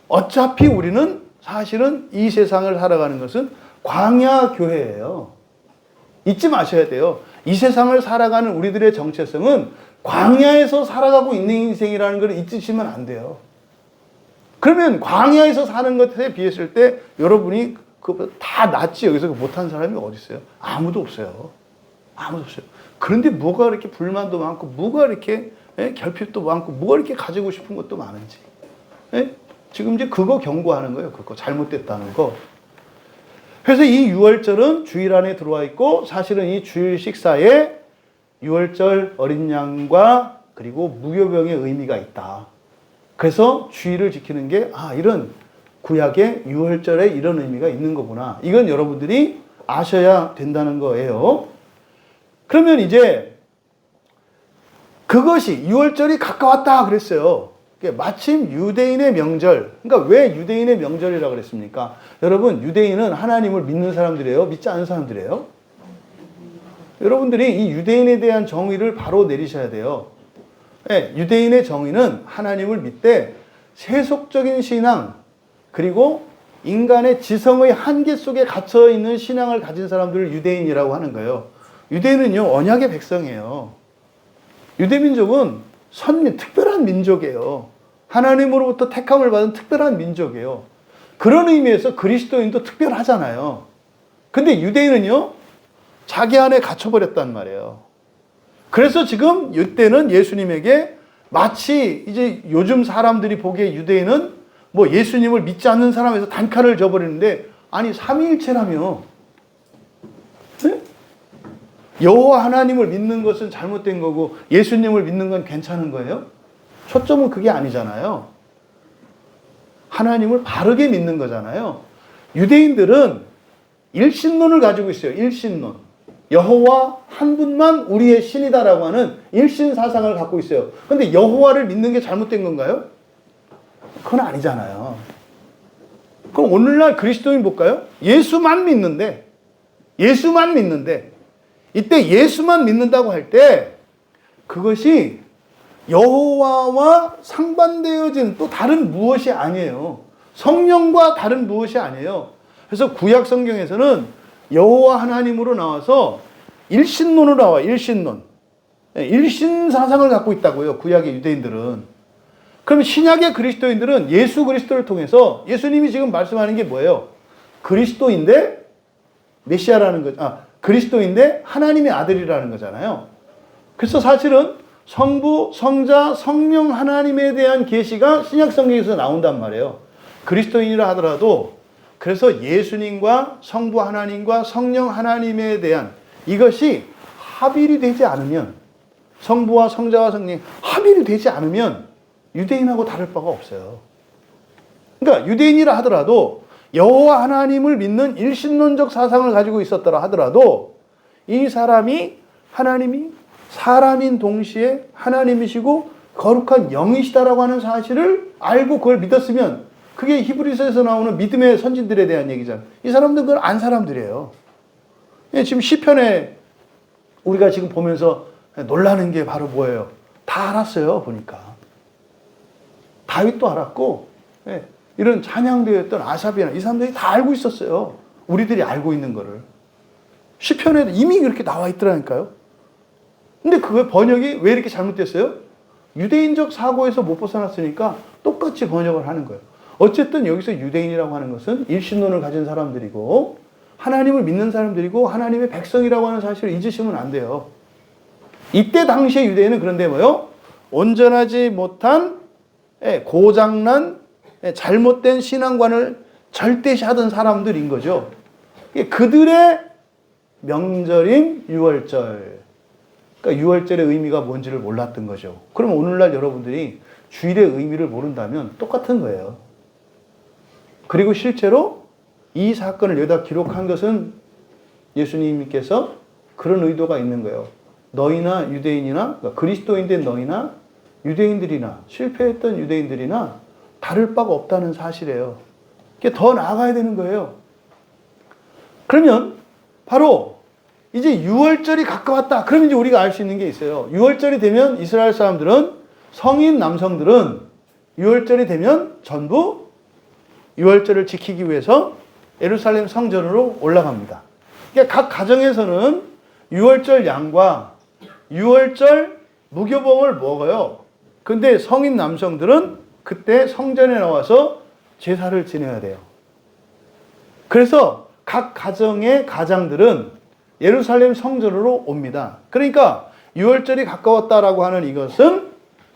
S1: 어차피 우리는 사실은 이 세상을 살아가는 것은 광야 교회예요. 잊지 마셔야 돼요. 이 세상을 살아가는 우리들의 정체성은 광야에서 살아가고 있는 인생이라는 걸 잊으시면 안 돼요. 그러면 광야에서 사는 것에 비했을 때 여러분이 다 낫지 여기서 못한 사람이 어디 있어요? 아무도 없어요. 아무도 없어요. 그런데 뭐가 이렇게 불만도 많고 뭐가 이렇게 결핍도 많고 뭐가 이렇게 가지고 싶은 것도 많은지. 지금 이제 그거 경고하는 거예요. 그거 잘못됐다는 거. 그래서 이 유월절은 주일 안에 들어와 있고, 사실은 이 주일 식사에 유월절 어린 양과 그리고 무교병의 의미가 있다. 그래서 주일을 지키는 게 이런 구약의 유월절에 이런 의미가 있는 거구나. 이건 여러분들이 아셔야 된다는 거예요. 그러면 이제 그것이 유월절이 가까웠다 그랬어요. 마침 유대인의 명절, 그러니까 왜 유대인의 명절이라고 그랬습니까? 여러분, 유대인은 하나님을 믿는 사람들이에요? 믿지 않는 사람들이에요? 여러분들이 이 유대인에 대한 정의를 바로 내리셔야 돼요. 유대인의 정의는 하나님을 믿되 세속적인 신앙, 그리고 인간의 지성의 한계 속에 갇혀 있는 신앙을 가진 사람들을 유대인이라고 하는 거예요. 유대인은요, 언약의 백성이에요. 유대민족은 특별한 민족이에요. 하나님으로부터 택함을 받은 특별한 민족이에요. 그런 의미에서 그리스도인도 특별하잖아요. 근데 유대인은요, 자기 안에 갇혀버렸단 말이에요. 그래서 지금 이때는 예수님에게 마치 이제 요즘 사람들이 보기에 유대인은 뭐 예수님을 믿지 않는 사람에서 단칼을 줘버리는데, 아니 삼위일체라며. 네? 여호와 하나님을 믿는 것은 잘못된 거고 예수님을 믿는 건 괜찮은 거예요? 초점은 그게 아니잖아요. 하나님을 바르게 믿는 거잖아요. 유대인들은 일신론을 가지고 있어요. 일신론. 여호와 한 분만 우리의 신이다라고 하는 일신 사상을 갖고 있어요. 근데 여호와를 믿는 게 잘못된 건가요? 그건 아니잖아요. 그럼 오늘날 그리스도인 볼까요? 예수만 믿는데 이때 예수만 믿는다고 할 때 그것이 여호와와 상반되어진 또 다른 무엇이 아니에요. 성령과 다른 무엇이 아니에요. 그래서 구약 성경에서는 여호와 하나님으로 나와서 일신론으로 나와. 일신론. 일신 사상을 갖고 있다고요. 구약의 유대인들은. 그러면 신약의 그리스도인들은 예수 그리스도를 통해서 예수님이 지금 말씀하는 게 뭐예요? 그리스도인데 메시아라는 거, 그리스도인데 하나님의 아들이라는 거잖아요. 그래서 사실은 성부, 성자, 성령 하나님에 대한 계시가 신약 성경에서 나온단 말이에요. 그리스도인이라 하더라도 그래서 예수님과 성부 하나님과 성령 하나님에 대한 이것이 합일이 되지 않으면 성부와 성자와 성령 합일이 되지 않으면 유대인하고 다를 바가 없어요. 그러니까 유대인이라 하더라도 여호와 하나님을 믿는 일신론적 사상을 가지고 있었더라 하더라도 이 사람이 하나님이 사람인 동시에 하나님이시고 거룩한 영이시다라고 하는 사실을 알고 그걸 믿었으면 그게 히브리서에서 나오는 믿음의 선진들에 대한 얘기잖아요. 이 사람들은 그걸 안 사람들이에요. 지금 시편에 우리가 지금 보면서 놀라는 게 바로 뭐예요? 다 알았어요. 보니까 다윗도 알았고 이런 찬양되었던 아삽이나 이 사람들이 다 알고 있었어요. 우리들이 알고 있는 거를. 시편에도 이미 그렇게 나와 있더라니까요. 근데 그 번역이 왜 이렇게 잘못됐어요? 유대인적 사고에서 못 벗어났으니까 똑같이 번역을 하는 거예요. 어쨌든 여기서 유대인이라고 하는 것은 일신론을 가진 사람들이고 하나님을 믿는 사람들이고 하나님의 백성이라고 하는 사실을 잊으시면 안 돼요. 이때 당시의 유대인은 그런데 뭐요? 온전하지 못한 고장난 잘못된 신앙관을 절대시하던 사람들인 거죠. 그들의 명절인 유월절. 그러니까 유월절의 의미가 뭔지를 몰랐던 거죠. 그럼 오늘날 여러분들이 주일의 의미를 모른다면 똑같은 거예요. 그리고 실제로 이 사건을 여기다 기록한 것은 예수님께서 그런 의도가 있는 거예요. 너희나 유대인이나 그러니까 그리스도인된 너희나 유대인들이나 실패했던 유대인들이나 다를 바가 없다는 사실이에요. 이게 더 나아가야 되는 거예요. 그러면 바로 이제 유월절이 가까웠다. 그럼 이제 우리가 알 수 있는 게 있어요. 유월절이 되면 이스라엘 사람들은 성인 남성들은 유월절이 되면 전부 유월절을 지키기 위해서 예루살렘 성전으로 올라갑니다. 그러니까 각 가정에서는 유월절 양과 유월절 무교봉을 먹어요. 근데 성인 남성들은 그때 성전에 나와서 제사를 지내야 돼요. 그래서 각 가정의 가장들은 예루살렘 성전으로 옵니다. 그러니까 유월절이 가까웠다라고 하는 이것은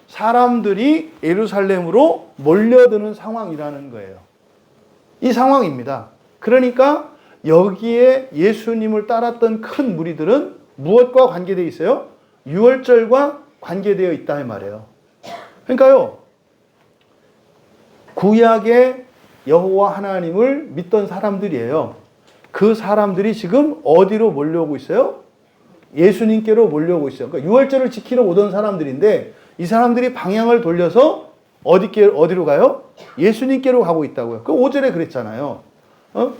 S1: 사람들이 예루살렘으로 몰려드는 상황이라는 거예요. 이 상황입니다. 그러니까 여기에 예수님을 따랐던 큰 무리들은 무엇과 관계되어 있어요? 유월절과 관계되어 있다 이 말이에요. 그러니까요. 구약의 여호와 하나님을 믿던 사람들이에요. 그 사람들이 지금 어디로 몰려오고 있어요? 예수님께로 몰려오고 있어요. 그러니까 유월절을 지키러 오던 사람들인데 이 사람들이 방향을 돌려서 어디로 가요? 예수님께로 가고 있다고요. 그 5절에 그랬잖아요.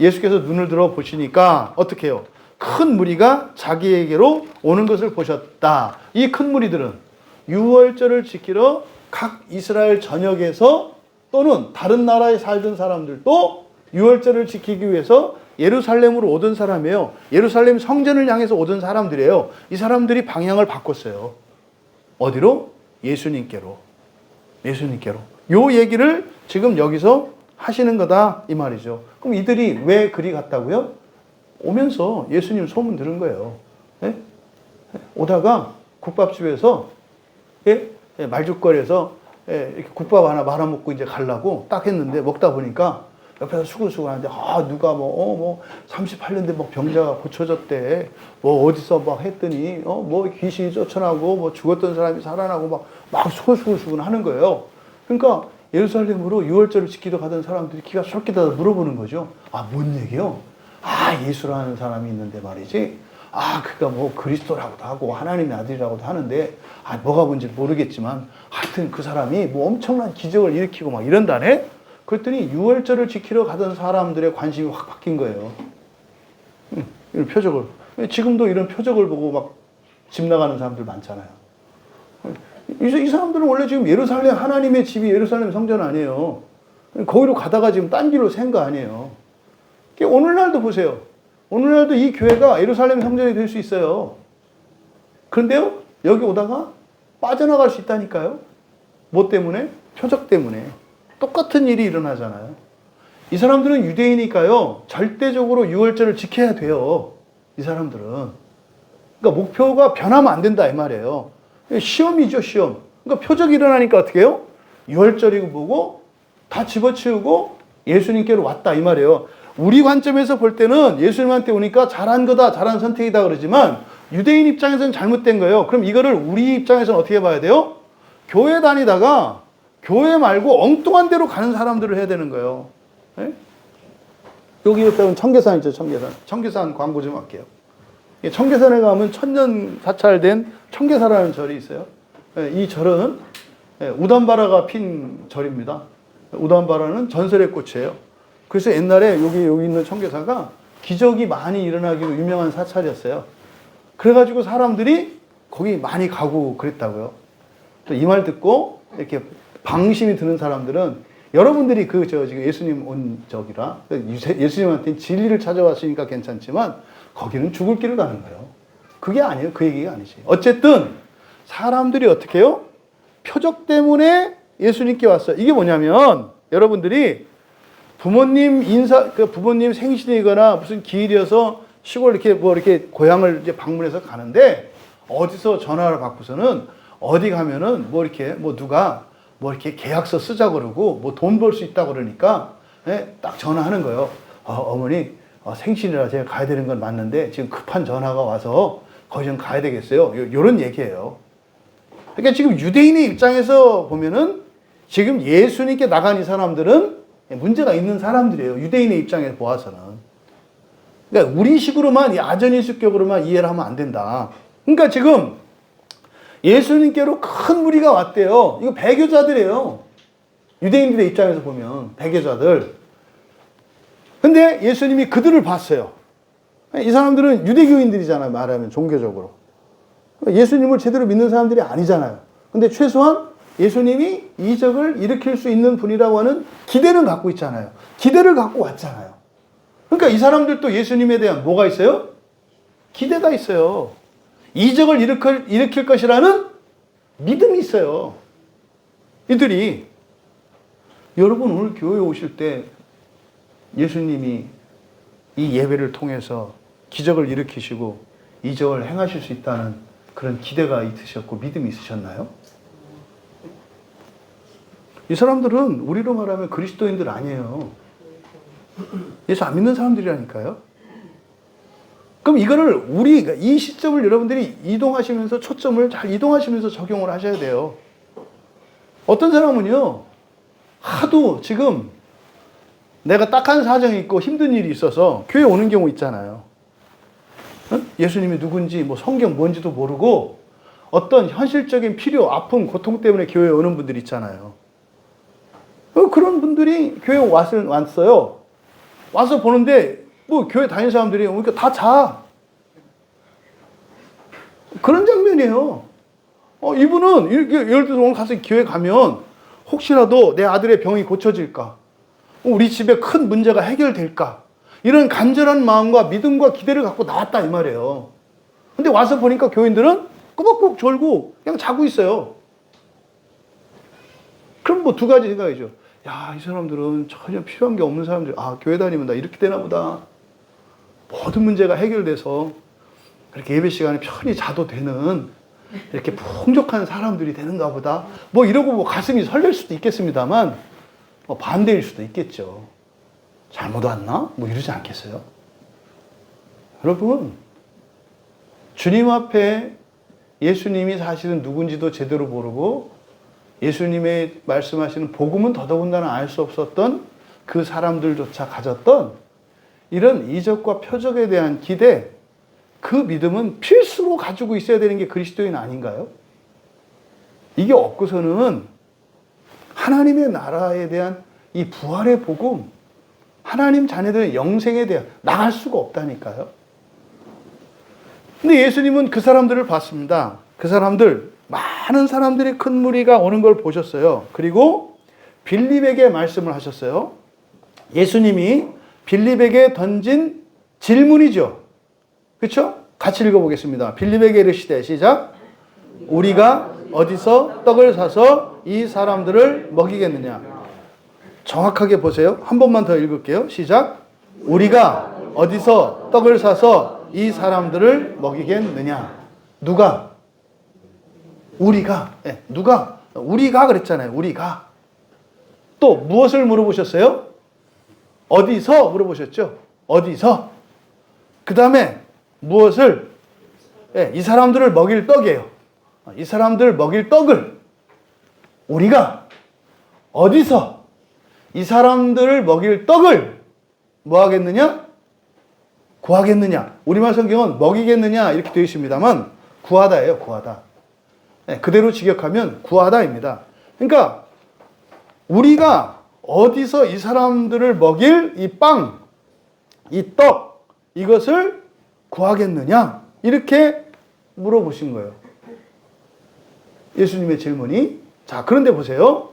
S1: 예수께서 눈을 들어 보시니까 어떻게 해요? 큰 무리가 자기에게로 오는 것을 보셨다. 이 큰 무리들은 유월절을 지키러 각 이스라엘 전역에서 또는 다른 나라에 살던 사람들도 유월절을 지키기 위해서 예루살렘으로 오던 사람이에요. 예루살렘 성전을 향해서 오던 사람들이에요. 이 사람들이 방향을 바꿨어요. 어디로? 예수님께로. 예수님께로. 요 얘기를 지금 여기서 하시는 거다 이 말이죠. 그럼 이들이 왜 그리 갔다고요? 오면서 예수님 소문 들은 거예요. 예? 오다가 국밥집에서 말죽거리에서 이렇게 국밥 하나 말아먹고 이제 가려고 딱 했는데 먹다 보니까 옆에서 수근수근 하는데 누가 38년 된 병자가 고쳐졌대. 어디서 막 했더니 귀신이 쫓아나고 죽었던 사람이 살아나고 막 수근수근 하는 거예요. 그러니까 예루살렘으로 유월절을 지키러 가던 사람들이 기가 쏠게 다 물어보는 거죠. 뭔 얘기요? 예수라는 사람이 있는데 말이지. 그가 그리스도라고도 하고 하나님의 아들이라고도 하는데 뭐가 뭔지 모르겠지만 하여튼 그 사람이 엄청난 기적을 일으키고 막 이런다네. 그랬더니 유월절을 지키러 가던 사람들의 관심이 확 바뀐 거예요. 이런 표적을. 지금도 이런 표적을 보고 막 집 나가는 사람들 많잖아요. 이 사람들은 원래 지금 예루살렘 하나님의 집이 예루살렘 성전 아니에요. 거기로 가다가 지금 딴 길로 샌 거 아니에요. 오늘날도 보세요. 오늘날도 이 교회가 예루살렘 성전이 될 수 있어요. 그런데요, 여기 오다가 빠져나갈 수 있다니까요. 뭐 때문에? 표적 때문에. 똑같은 일이 일어나잖아요. 이 사람들은 유대인이니까요, 절대적으로 유월절을 지켜야 돼요. 이 사람들은. 그러니까 목표가 변하면 안 된다, 이 말이에요. 시험이죠, 시험. 그러니까 표적이 일어나니까 어떻게 해요? 유월절이고 뭐고 다 집어치우고 예수님께로 왔다, 이 말이에요. 우리 관점에서 볼 때는 예수님한테 오니까 잘한 거다, 잘한 선택이다 그러지만 유대인 입장에서는 잘못된 거예요. 그럼 이거를 우리 입장에서는 어떻게 봐야 돼요? 교회 다니다가 교회 말고 엉뚱한 데로 가는 사람들을 해야 되는 거예요. 네? 여기 옆에 청계산 있죠, 청계산. 청계산 광고 좀 할게요. 청계산에 가면 천년 사찰된 청계사라는 절이 있어요. 이 절은 우담바라가 핀 절입니다. 우담바라는 전설의 꽃이에요. 그래서 옛날에 여기 있는 청계사가 기적이 많이 일어나기로 유명한 사찰이었어요. 그래가지고 사람들이 거기 많이 가고 그랬다고요. 또 이 말 듣고 이렇게 방심이 드는 사람들은 여러분들이 지금 예수님 온 적이라 예수님한테 진리를 찾아왔으니까 괜찮지만 거기는 죽을 길을 가는 거예요. 그게 아니에요. 그 얘기가 아니지. 어쨌든 사람들이 어떻게 해요? 표적 때문에 예수님께 왔어요. 이게 뭐냐면 여러분들이 부모님 부모님 생신이거나 무슨 기일이어서 시골 이렇게 고향을 이제 방문해서 가는데 어디서 전화를 받고서는 어디 가면은 누가 이렇게 계약서 쓰자 그러고 돈 벌 수 있다 그러니까 딱 전화하는 거예요. 어머니 생신이라 제가 가야 되는 건 맞는데 지금 급한 전화가 와서 거기 좀 가야 되겠어요. 요런 얘기예요. 그러니까 지금 유대인의 입장에서 보면은 지금 예수님께 나간 이 사람들은 문제가 있는 사람들이에요. 유대인의 입장에서 보아서는. 그러니까 우리식으로만 야전인수격으로만 이해를 하면 안 된다. 그러니까 지금 예수님께로 큰 무리가 왔대요. 이거 배교자들이에요. 유대인들의 입장에서 보면 배교자들. 근데 예수님이 그들을 봤어요. 이 사람들은 유대교인들이잖아요. 말하면 종교적으로. 예수님을 제대로 믿는 사람들이 아니잖아요. 근데 최소한 예수님이 이적을 일으킬 수 있는 분이라고 하는 기대는 갖고 있잖아요. 기대를 갖고 왔잖아요. 그러니까 이 사람들도 예수님에 대한 뭐가 있어요? 기대가 있어요. 이적을 일으킬 것이라는 믿음이 있어요. 이들이 여러분 오늘 교회에 오실 때 예수님이 이 예배를 통해서 기적을 일으키시고 이적을 행하실 수 있다는 그런 기대가 있으셨고 믿음이 있으셨나요? 이 사람들은 우리로 말하면 그리스도인들 아니에요. 예수 안 믿는 사람들이라니까요. 그럼 이거를 이 시점을 여러분들이 이동하시면서 초점을 잘 이동하시면서 적용을 하셔야 돼요. 어떤 사람은요, 하도 지금 내가 딱한 사정이 있고 힘든 일이 있어서 교회 오는 경우 있잖아요. 예수님이 누군지 성경 뭔지도 모르고 어떤 현실적인 필요, 아픔, 고통 때문에 교회에 오는 분들 있잖아요. 그런 분들이 교회에 왔어요. 와서 보는데 교회 다니는 사람들이 오니까 다 자. 그런 장면이에요. 이분은 예를 들어서 오늘 가서 교회 가면 혹시라도 내 아들의 병이 고쳐질까? 우리 집에 큰 문제가 해결될까? 이런 간절한 마음과 믿음과 기대를 갖고 나왔다 이 말이에요. 근데 와서 보니까 교인들은 꾸벅꾸벅 졸고 그냥 자고 있어요. 그럼 두 가지 생각이죠. 야, 이 사람들은 전혀 필요한 게 없는 사람들. 교회 다니면 나 이렇게 되나 보다. 모든 문제가 해결돼서 그렇게 예배 시간에 편히 자도 되는 이렇게 풍족한 사람들이 되는가 보다. 이러고 가슴이 설렐 수도 있겠습니다만 반대일 수도 있겠죠. 잘못 왔나? 이러지 않겠어요? 여러분, 주님 앞에 예수님이 사실은 누군지도 제대로 모르고 예수님의 말씀하시는 복음은 더더군다나 알 수 없었던 그 사람들조차 가졌던 이런 이적과 표적에 대한 기대, 그 믿음은 필수로 가지고 있어야 되는 게 그리스도인 아닌가요? 이게 없고서는 하나님의 나라에 대한 이 부활의 복음, 하나님 자녀들의 영생에 대한 나갈 수가 없다니까요. 근데 예수님은 그 사람들을 봤습니다. 그 사람들, 많은 사람들이 큰 무리가 오는 걸 보셨어요. 그리고 빌립에게 말씀을 하셨어요. 예수님이 빌립에게 던진 질문이죠. 그렇죠? 같이 읽어보겠습니다. 빌립에게 이르시되 시작. 우리가 어디서 떡을 사서 이 사람들을 먹이겠느냐. 정확하게 보세요. 한 번만 더 읽을게요. 시작. 우리가 어디서 떡을 사서 이 사람들을 먹이겠느냐. 누가? 우리가. 네, 누가? 우리가 그랬잖아요. 우리가. 또 무엇을 물어보셨어요? 어디서 물어보셨죠? 어디서? 그 다음에 무엇을? 네, 이 사람들을 먹일 떡이에요. 이 사람들 먹일 떡을 우리가 어디서 이 사람들을 먹일 떡을 뭐 하겠느냐? 구하겠느냐. 우리말 성경은 먹이겠느냐 이렇게 되어 있습니다만 구하다예요. 구하다. 네, 그대로 직역하면 구하다입니다. 그러니까 우리가 어디서 이 사람들을 먹일 이 빵, 이 떡, 이것을 구하겠느냐? 이렇게 물어보신 거예요. 예수님의 질문이. 자, 그런데 보세요.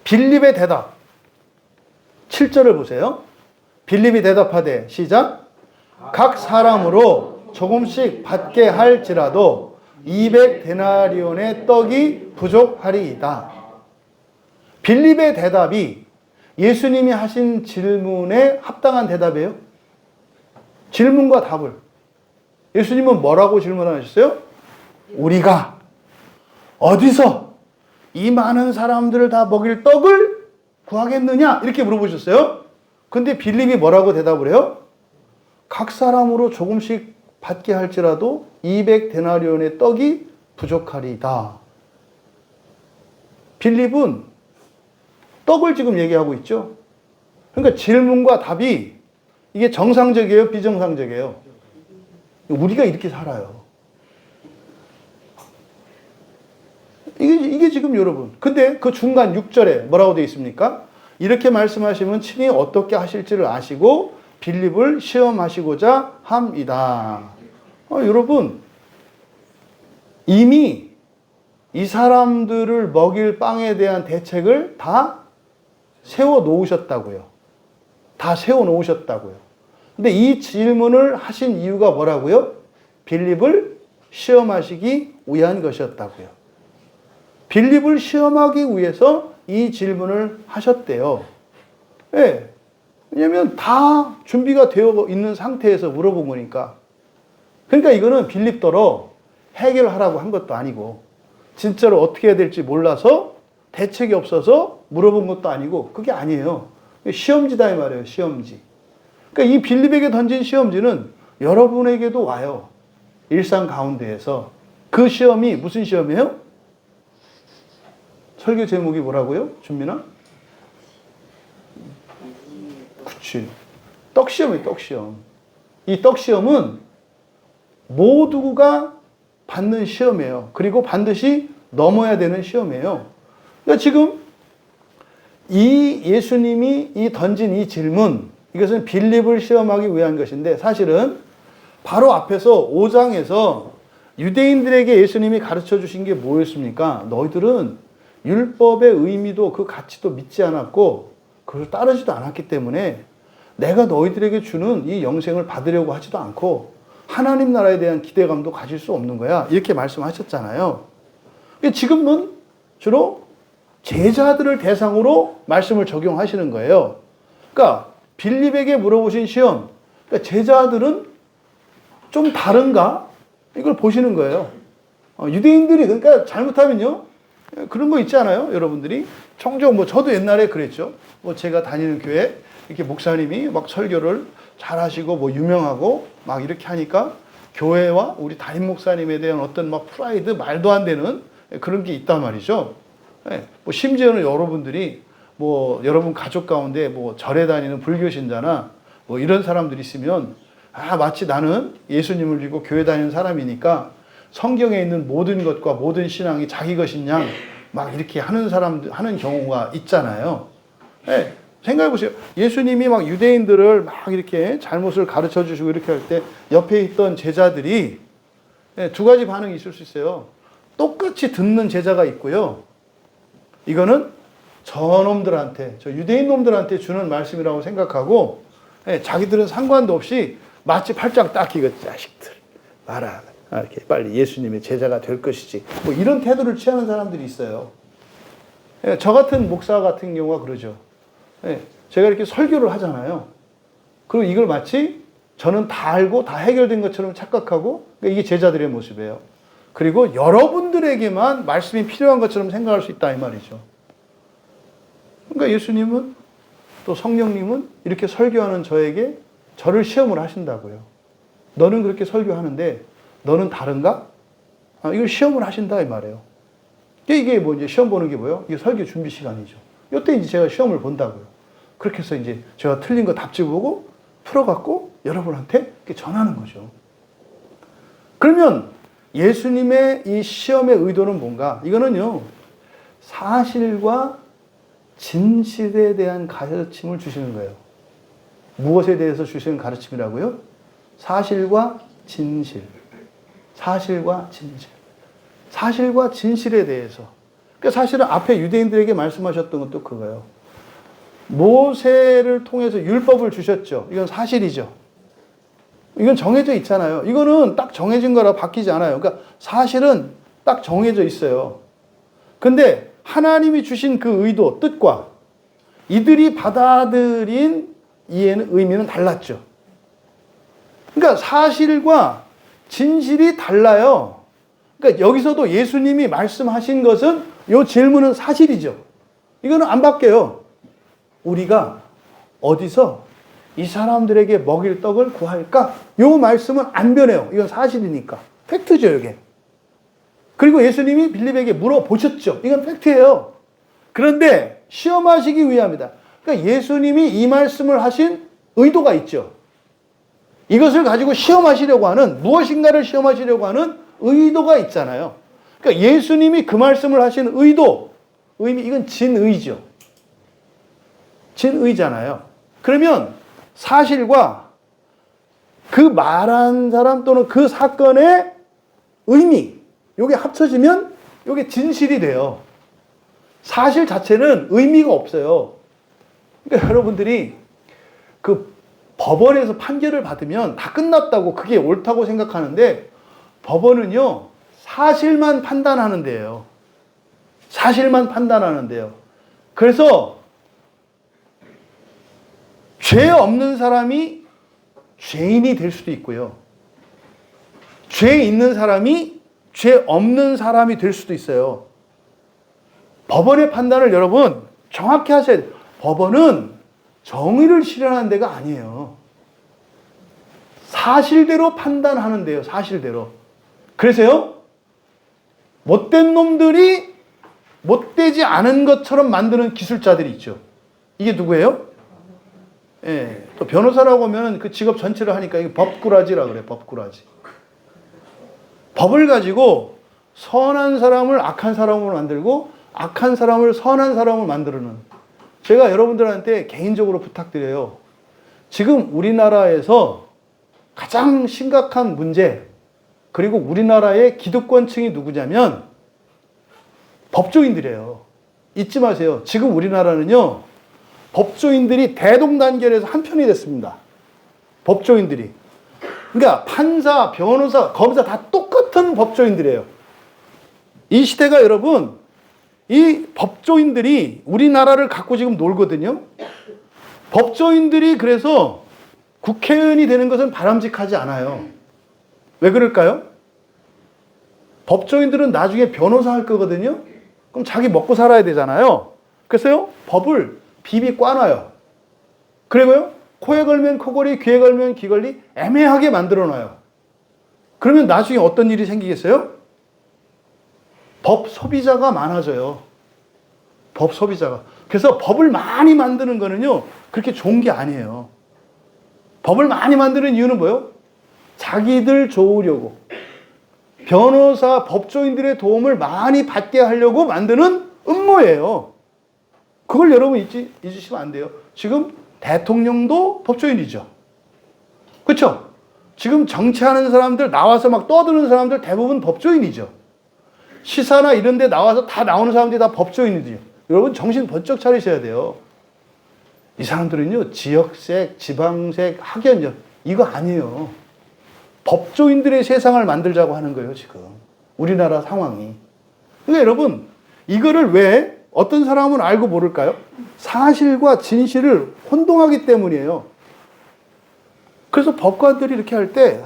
S1: 빌립의 대답. 7절을 보세요. 빌립이 대답하되 시작. 각 사람으로 조금씩 받게 할지라도 200데나리온의 떡이 부족하리이다. 빌립의 대답이 예수님이 하신 질문에 합당한 대답이에요. 질문과 답을. 예수님은 뭐라고 질문하셨어요? 우리가 어디서 이 많은 사람들을 다 먹일 떡을 구하겠느냐? 이렇게 물어보셨어요. 근데 빌립이 뭐라고 대답을 해요? 각 사람으로 조금씩 받게 할지라도 200데나리온의 떡이 부족하리이다. 빌립은 떡을 지금 얘기하고 있죠. 그러니까 질문과 답이 이게 정상적이에요? 비정상적이에요? 우리가 이렇게 살아요. 이게 지금 여러분. 근데 그 중간 6절에 뭐라고 되어 있습니까? 이렇게 말씀하시면 친히 어떻게 하실지를 아시고 빌립을 시험하시고자 함이다. 여러분, 이미 이 사람들을 먹일 빵에 대한 대책을 다 세워 놓으셨다고요. 다 세워 놓으셨다고요. 근데 이 질문을 하신 이유가 뭐라고요? 빌립을 시험하시기 위한 것이었다고요. 빌립을 시험하기 위해서 이 질문을 하셨대요. 네. 왜냐하면 다 준비가 되어 있는 상태에서 물어본 거니까. 그러니까 이거는 빌립더러 해결하라고 한 것도 아니고 진짜로 어떻게 해야 될지 몰라서 대책이 없어서 물어본 것도 아니고 그게 아니에요. 시험지다 이 말이에요. 시험지. 그러니까 이 빌립에게 던진 시험지는 여러분에게도 와요. 일상 가운데에서. 그 시험이 무슨 시험이에요? 설교 제목이 뭐라고요? 준민아? 그치. 떡시험이에요. 떡시험. 이 떡시험은 모두가 받는 시험이에요. 그리고 반드시 넘어야 되는 시험이에요. 그러니까 지금 이 예수님이 던진 이 질문, 이것은 빌립을 시험하기 위한 것인데 사실은 바로 앞에서 5장에서 유대인들에게 예수님이 가르쳐 주신 게 뭐였습니까? 너희들은 율법의 의미도 그 가치도 믿지 않았고 그걸 따르지도 않았기 때문에 내가 너희들에게 주는 이 영생을 받으려고 하지도 않고 하나님 나라에 대한 기대감도 가질 수 없는 거야. 이렇게 말씀하셨잖아요. 지금은 주로 제자들을 대상으로 말씀을 적용하시는 거예요. 그러니까 빌립에게 물어보신 시험, 그러니까 제자들은 좀 다른가? 이걸 보시는 거예요. 유대인들이 그러니까 잘못하면요. 그런 거 있지 않아요? 여러분들이 종종 저도 옛날에 그랬죠. 제가 다니는 교회 이렇게 목사님이 막 설교를 잘하시고 유명하고 막 이렇게 하니까 교회와 우리 담임 목사님에 대한 어떤 막 프라이드 말도 안 되는 그런 게 있단 말이죠. 심지어는 여러분들이 여러분 가족 가운데 절에 다니는 불교 신자나 이런 사람들이 있으면 마치 나는 예수님을 믿고 교회 다니는 사람이니까 성경에 있는 모든 것과 모든 신앙이 자기 것인 양 막 이렇게 하는 사람들 하는 경우가 있잖아요. 생각해 보세요. 예수님이 막 유대인들을 막 이렇게 잘못을 가르쳐 주시고 이렇게 할 때 옆에 있던 제자들이 두 가지 반응이 있을 수 있어요. 똑같이 듣는 제자가 있고요. 이거는 저놈들한테, 저 유대인 놈들한테 주는 말씀이라고 생각하고, 예, 자기들은 상관도 없이 마치 팔짱 딱 끼고 자식들 봐라, 이렇게 빨리 예수님의 제자가 될 것이지, 뭐 이런 태도를 취하는 사람들이 있어요. 예, 저 같은 목사 같은 경우가 그러죠. 예, 제가 이렇게 설교를 하잖아요. 그리고 이걸 마치 저는 다 알고 다 해결된 것처럼 착각하고, 그러니까 이게 제자들의 모습이에요. 그리고 여러분들에게만 말씀이 필요한 것처럼 생각할 수 있다 이 말이죠. 그러니까 예수님은 또 성령님은 이렇게 설교하는 저에게 저를 시험을 하신다고요. 너는 그렇게 설교하는데 너는 다른가? 이걸 시험을 하신다 이 말이에요. 이게 뭐 이제 시험 보는 게 뭐예요? 이게 설교 준비 시간이죠. 이때 이제 제가 시험을 본다고요. 그렇게 해서 이제 제가 틀린 거 답지 보고 풀어갖고 여러분한테 이렇게 전하는 거죠. 그러면 예수님의 이 시험의 의도는 뭔가? 이거는요, 사실과 진실에 대한 가르침을 주시는 거예요. 무엇에 대해서 주시는 가르침이라고요? 사실과 진실. 사실과 진실. 사실과 진실에 대해서. 그러니까 사실은 앞에 유대인들에게 말씀하셨던 것도 그거예요. 모세를 통해서 율법을 주셨죠. 이건 사실이죠. 이건 정해져 있잖아요. 이거는 딱 정해진 거라 바뀌지 않아요. 그러니까 사실은 딱 정해져 있어요. 근데 하나님이 주신 그 의도, 뜻과 이들이 받아들인 이해는, 의미는 달랐죠. 그러니까 사실과 진실이 달라요. 그러니까 여기서도 예수님이 말씀하신 것은, 이 질문은 사실이죠. 이거는 안 바뀌어요. 우리가 어디서 이 사람들에게 먹일 떡을 구할까? 요 말씀은 안 변해요. 이건 사실이니까. 팩트죠, 이게. 그리고 예수님이 빌립에게 물어보셨죠. 이건 팩트예요. 그런데 시험하시기 위함이다. 그러니까 예수님이 이 말씀을 하신 의도가 있죠. 이것을 가지고 시험하시려고 하는, 무엇인가를 시험하시려고 하는 의도가 있잖아요. 그러니까 예수님이 그 말씀을 하신 의도, 의미, 이건 진의죠. 진의잖아요. 그러면 사실과 그 말한 사람 또는 그 사건의 의미, 요게 합쳐지면 요게 진실이 돼요. 사실 자체는 의미가 없어요. 그러니까 여러분들이 그 법원에서 판결을 받으면 다 끝났다고, 그게 옳다고 생각하는데, 법원은요, 사실만 판단하는 데예요. 사실만 판단하는 데요. 그래서 죄 없는 사람이 죄인이 될 수도 있고요. 죄 있는 사람이 죄 없는 사람이 될 수도 있어요. 법원의 판단을 여러분 정확히 하셔야 돼요. 법원은 정의를 실현하는 데가 아니에요. 사실대로 판단하는 데요. 사실대로. 그래서요, 못된 놈들이 못되지 않은 것처럼 만드는 기술자들이 있죠. 이게 누구예요? 예, 또 변호사라고 하면 그 직업 전체를 하니까 이게 법꾸라지라 그래. 법꾸라지. 법을 가지고 선한 사람을 악한 사람으로 만들고 악한 사람을 선한 사람으로 만드는, 제가 여러분들한테 개인적으로 부탁드려요. 지금 우리나라에서 가장 심각한 문제, 그리고 우리나라의 기득권층이 누구냐면 법조인들이에요. 잊지 마세요. 지금 우리나라는요, 법조인들이 대동단결해서 한편이 됐습니다. 법조인들이. 그러니까 판사, 변호사, 검사 다 똑같은 법조인들이에요. 이 시대가 여러분, 이 법조인들이 우리나라를 갖고 지금 놀거든요. 법조인들이 그래서 국회의원이 되는 것은 바람직하지 않아요. 왜 그럴까요? 법조인들은 나중에 변호사 할 거거든요. 그럼 자기 먹고 살아야 되잖아요. 그래서요, 법을 비비 꽈놔요. 그리고요, 코에 걸면 코걸이, 귀에 걸면 귀걸이 애매하게 만들어놔요. 그러면 나중에 어떤 일이 생기겠어요? 법 소비자가 많아져요. 법 소비자가. 그래서 법을 많이 만드는 거는요, 그렇게 좋은 게 아니에요. 법을 많이 만드는 이유는 뭐예요? 자기들 좋으려고. 변호사, 법조인들의 도움을 많이 받게 하려고 만드는 음모예요. 그걸 여러분 잊으시면 안 돼요. 지금 대통령도 법조인이죠. 그렇죠? 지금 정치하는 사람들, 나와서 막 떠드는 사람들 대부분 법조인이죠. 시사나 이런 데 나와서 다 나오는 사람들이 다 법조인이죠. 여러분 정신 번쩍 차리셔야 돼요. 이 사람들은요, 지역색, 지방색, 학연적, 이거 아니에요. 법조인들의 세상을 만들자고 하는 거예요, 지금. 우리나라 상황이. 그러니까 여러분, 이거를 왜 어떤 사람은 알고 모를까요? 사실과 진실을 혼동하기 때문이에요. 그래서 법관들이 이렇게 할 때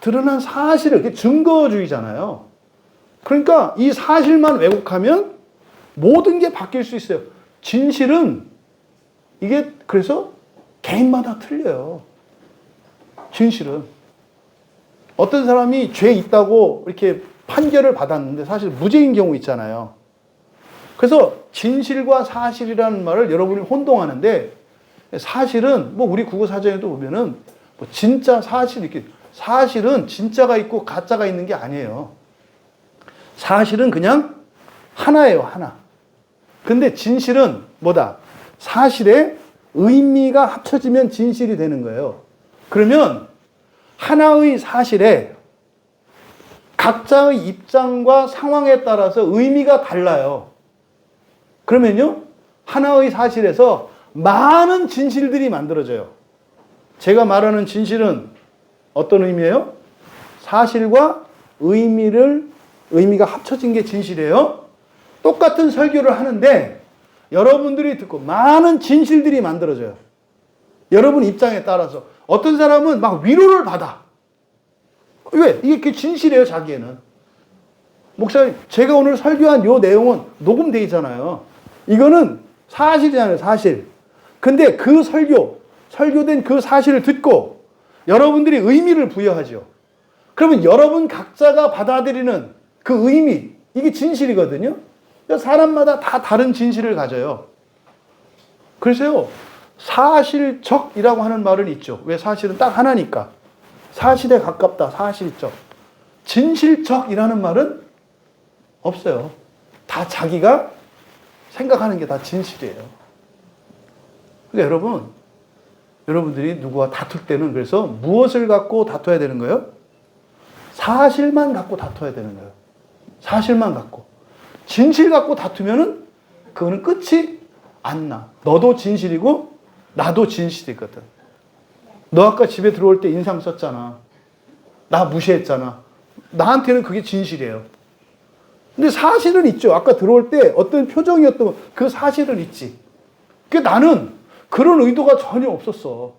S1: 드러난 사실을, 이게 증거주의잖아요. 그러니까 이 사실만 왜곡하면 모든 게 바뀔 수 있어요. 진실은 이게 그래서 개인마다 틀려요. 진실은. 어떤 사람이 죄 있다고 이렇게 판결을 받았는데 사실 무죄인 경우 있잖아요. 그래서 진실과 사실이라는 말을 여러분이 혼동하는데, 사실은 뭐 우리 국어사전에도 보면은 뭐 진짜 사실 이렇게, 사실은 진짜가 있고 가짜가 있는 게 아니에요. 사실은 그냥 하나예요, 하나. 근데 진실은 뭐다? 사실의 의미가 합쳐지면 진실이 되는 거예요. 그러면 하나의 사실에 각자의 입장과 상황에 따라서 의미가 달라요. 그러면요, 하나의 사실에서 많은 진실들이 만들어져요. 제가 말하는 진실은 어떤 의미예요? 사실과 의미가 합쳐진 게 진실이에요. 똑같은 설교를 하는데 여러분들이 듣고 많은 진실들이 만들어져요. 여러분 입장에 따라서. 어떤 사람은 막 위로를 받아. 왜? 이게 진실이에요, 자기에는. 목사님, 제가 오늘 설교한 요 내용은 녹음되어 있잖아요. 이거는 사실이잖아요, 사실. 근데 그 설교된 그 사실을 듣고 여러분들이 의미를 부여하죠. 그러면 여러분 각자가 받아들이는 그 의미, 이게 진실이거든요. 사람마다 다 다른 진실을 가져요. 그래서요, 사실적이라고 하는 말은 있죠. 왜? 사실은 딱 하나니까. 사실에 가깝다, 사실적. 진실적이라는 말은 없어요. 다 자기가 생각하는 게 다 진실이에요. 그러니까 여러분들이 누구와 다툴 때는 그래서 무엇을 갖고 다퉈야 되는 거예요? 사실만 갖고 다퉈야 되는 거예요. 사실만 갖고. 진실 갖고 다투면은 그거는 끝이 안 나. 너도 진실이고 나도 진실이거든. 너 아까 집에 들어올 때 인상 썼잖아. 나 무시했잖아. 나한테는 그게 진실이에요. 근데 사실은 있죠. 아까 들어올 때 어떤 표정이었던 그 사실은 있지. 그러니까 나는 그런 의도가 전혀 없었어.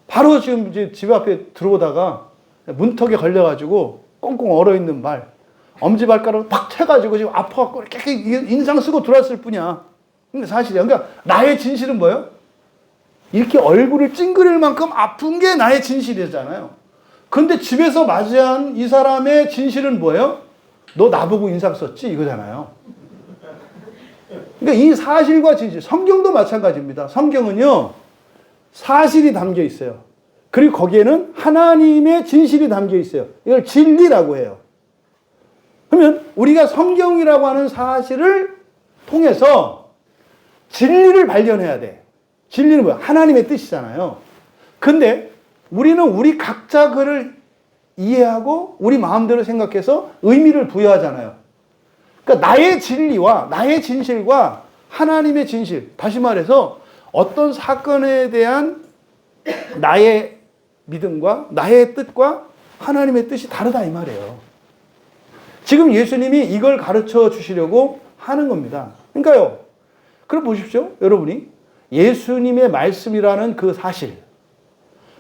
S1: 바로 지금 이제 집 앞에 들어오다가 문턱에 걸려가지고 꽁꽁 얼어있는 발, 엄지발가락을 팍 채가지고 지금 아파갖고 이렇게 인상 쓰고 들어왔을 뿐이야. 근데 사실이야. 그러니까 나의 진실은 뭐예요? 이렇게 얼굴을 찡그릴 만큼 아픈 게 나의 진실이잖아요. 근데 집에서 맞이한 이 사람의 진실은 뭐예요? 너 나보고 인상 썼지? 이거잖아요. 그러니까 이 사실과 진실, 성경도 마찬가지입니다. 성경은요, 사실이 담겨 있어요. 그리고 거기에는 하나님의 진실이 담겨 있어요. 이걸 진리라고 해요. 그러면 우리가 성경이라고 하는 사실을 통해서 진리를 발견해야 돼. 진리는 뭐야? 하나님의 뜻이잖아요. 근데 우리는 우리 각자 그를 이해하고 우리 마음대로 생각해서 의미를 부여하잖아요. 그러니까 나의 진리와 나의 진실과 하나님의 진실, 다시 말해서 어떤 사건에 대한 나의 믿음과 나의 뜻과 하나님의 뜻이 다르다 이 말이에요. 지금 예수님이 이걸 가르쳐 주시려고 하는 겁니다. 그러니까요, 그럼 보십시오. 여러분이 예수님의 말씀이라는 그 사실,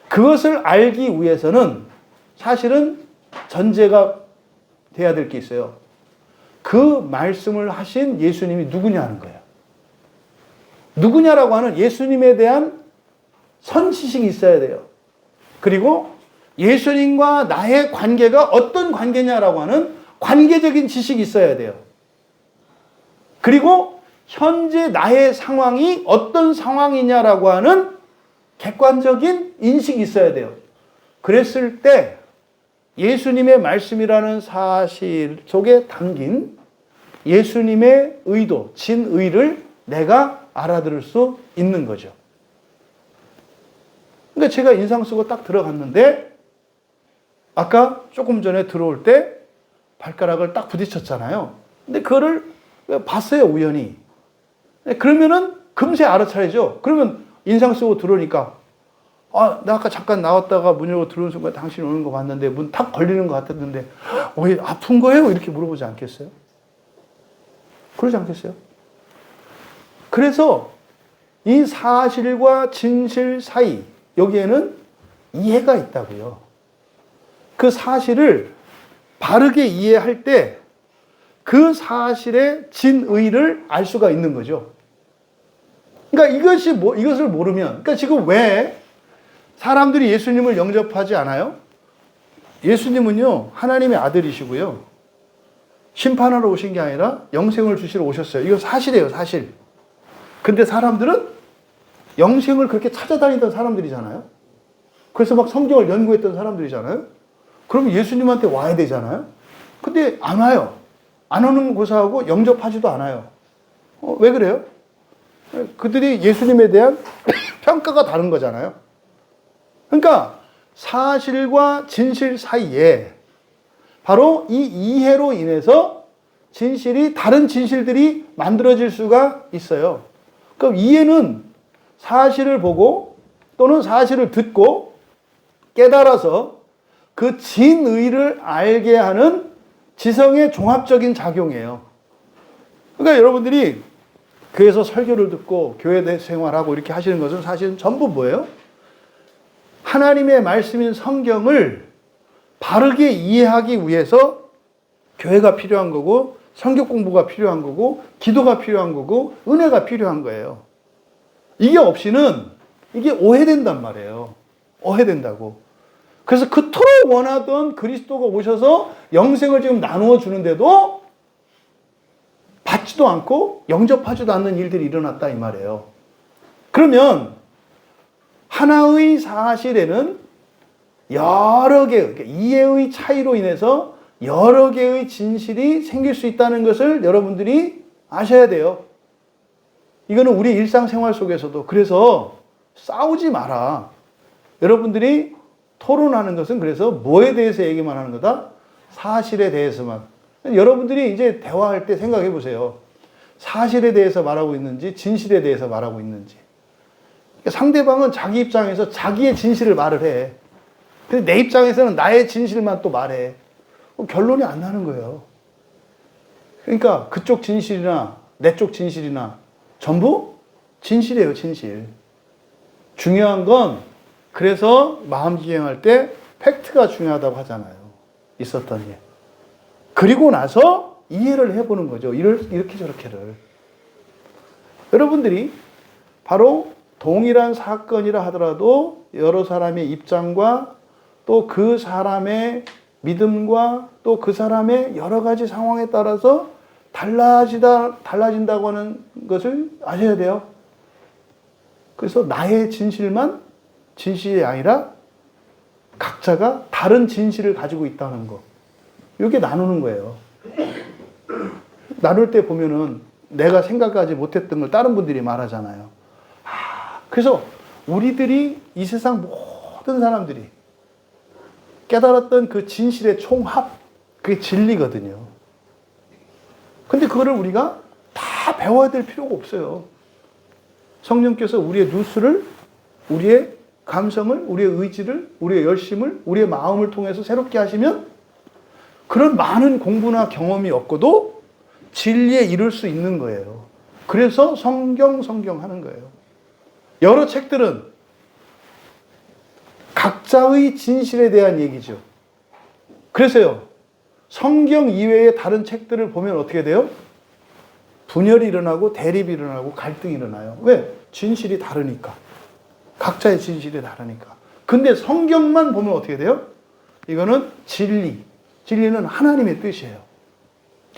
S1: 그것을 알기 위해서는 사실은 전제가 돼야 될 게 있어요. 그 말씀을 하신 예수님이 누구냐는 거예요. 누구냐라고 하는 예수님에 대한 선지식이 있어야 돼요. 그리고 예수님과 나의 관계가 어떤 관계냐라고 하는 관계적인 지식이 있어야 돼요. 그리고 현재 나의 상황이 어떤 상황이냐라고 하는 객관적인 인식이 있어야 돼요. 그랬을 때 예수님의 말씀이라는 사실 속에 담긴 예수님의 의도, 진의를 내가 알아들을 수 있는 거죠. 그러니까 제가 인상 쓰고 딱 들어갔는데 아까 조금 전에 들어올 때 발가락을 딱 부딪혔잖아요. 근데 그거를 봤어요, 우연히. 그러면은 금세 알아차리죠. 그러면 인상 쓰고 들어오니까, 아, 나 아까 잠깐 나왔다가 문 열고 들어오는 순간 당신 오는 거 봤는데 문 탁 걸리는 것 같았는데, 왜 아픈 거예요? 이렇게 물어보지 않겠어요? 그러지 않겠어요? 그래서 이 사실과 진실 사이, 여기에는 이해가 있다고요. 그 사실을 바르게 이해할 때 그 사실의 진의를 알 수가 있는 거죠. 그러니까 이것을 모르면, 그러니까 지금 왜 사람들이 예수님을 영접하지 않아요? 예수님은요, 하나님의 아들이시고요, 심판하러 오신 게 아니라 영생을 주시러 오셨어요. 이거 사실이에요, 사실. 근데 사람들은 영생을 그렇게 찾아다니던 사람들이잖아요. 그래서 막 성경을 연구했던 사람들이잖아요. 그럼 예수님한테 와야 되잖아요. 근데 안 와요. 안 오는 고사하고 영접하지도 않아요. 왜 그래요? 그들이 예수님에 대한 평가가 다른 거잖아요. 그러니까 사실과 진실 사이에 바로 이 이해로 인해서 진실이, 다른 진실들이 만들어질 수가 있어요. 그럼 이해는 사실을 보고 또는 사실을 듣고 깨달아서 그 진의를 알게 하는 지성의 종합적인 작용이에요. 그러니까 여러분들이 교회에서 설교를 듣고 교회 생활하고 이렇게 하시는 것은 사실은 전부 뭐예요? 하나님의 말씀인 성경을 바르게 이해하기 위해서 교회가 필요한 거고, 성경 공부가 필요한 거고, 기도가 필요한 거고, 은혜가 필요한 거예요. 이게 없이는 이게 오해된단 말이에요. 오해된다고. 그래서 그토록 원하던 그리스도가 오셔서 영생을 지금 나누어 주는데도 받지도 않고 영접하지도 않는 일들이 일어났다, 이 말이에요. 그러면 하나의 사실에는 여러 개, 그러니까 이해의 차이로 인해서 여러 개의 진실이 생길 수 있다는 것을 여러분들이 아셔야 돼요. 이거는 우리 일상생활 속에서도. 그래서 싸우지 마라. 여러분들이 토론하는 것은 그래서 뭐에 대해서 얘기만 하는 거다? 사실에 대해서만. 여러분들이 이제 대화할 때 생각해 보세요. 사실에 대해서 말하고 있는지 진실에 대해서 말하고 있는지. 상대방은 자기 입장에서 자기의 진실을 말을 해. 근데 내 입장에서는 나의 진실만 또 말해. 결론이 안 나는 거예요. 그러니까 그쪽 진실이나 내 쪽 진실이나 전부 진실이에요, 진실. 중요한 건, 그래서 마음기행할 때 팩트가 중요하다고 하잖아요. 있었던 일. 그리고 나서 이해를 해보는 거죠. 이렇게 저렇게를. 여러분들이 바로 동일한 사건이라 하더라도 여러 사람의 입장과 또 그 사람의 믿음과 또 그 사람의 여러 가지 상황에 따라서 달라진다고 하는 것을 아셔야 돼요. 그래서 나의 진실만 진실이 아니라 각자가 다른 진실을 가지고 있다는 거. 이렇게 나누는 거예요. 나눌 때 보면은 내가 생각하지 못했던 걸 다른 분들이 말하잖아요. 그래서 우리들이 이 세상 모든 사람들이 깨달았던 그 진실의 총합, 그게 진리거든요. 근데 그거를 우리가 다 배워야 될 필요가 없어요. 성령께서 우리의 누수를, 우리의 감성을, 우리의 의지를, 우리의 열심을, 우리의 마음을 통해서 새롭게 하시면 그런 많은 공부나 경험이 없고도 진리에 이룰 수 있는 거예요. 그래서 성경 하는 거예요. 여러 책들은 각자의 진실에 대한 얘기죠. 그래서요, 성경 이외의 다른 책들을 보면 어떻게 돼요? 분열이 일어나고 대립이 일어나고 갈등이 일어나요. 왜? 진실이 다르니까. 각자의 진실이 다르니까. 근데 성경만 보면 어떻게 돼요? 이거는 진리. 진리는 하나님의 뜻이에요.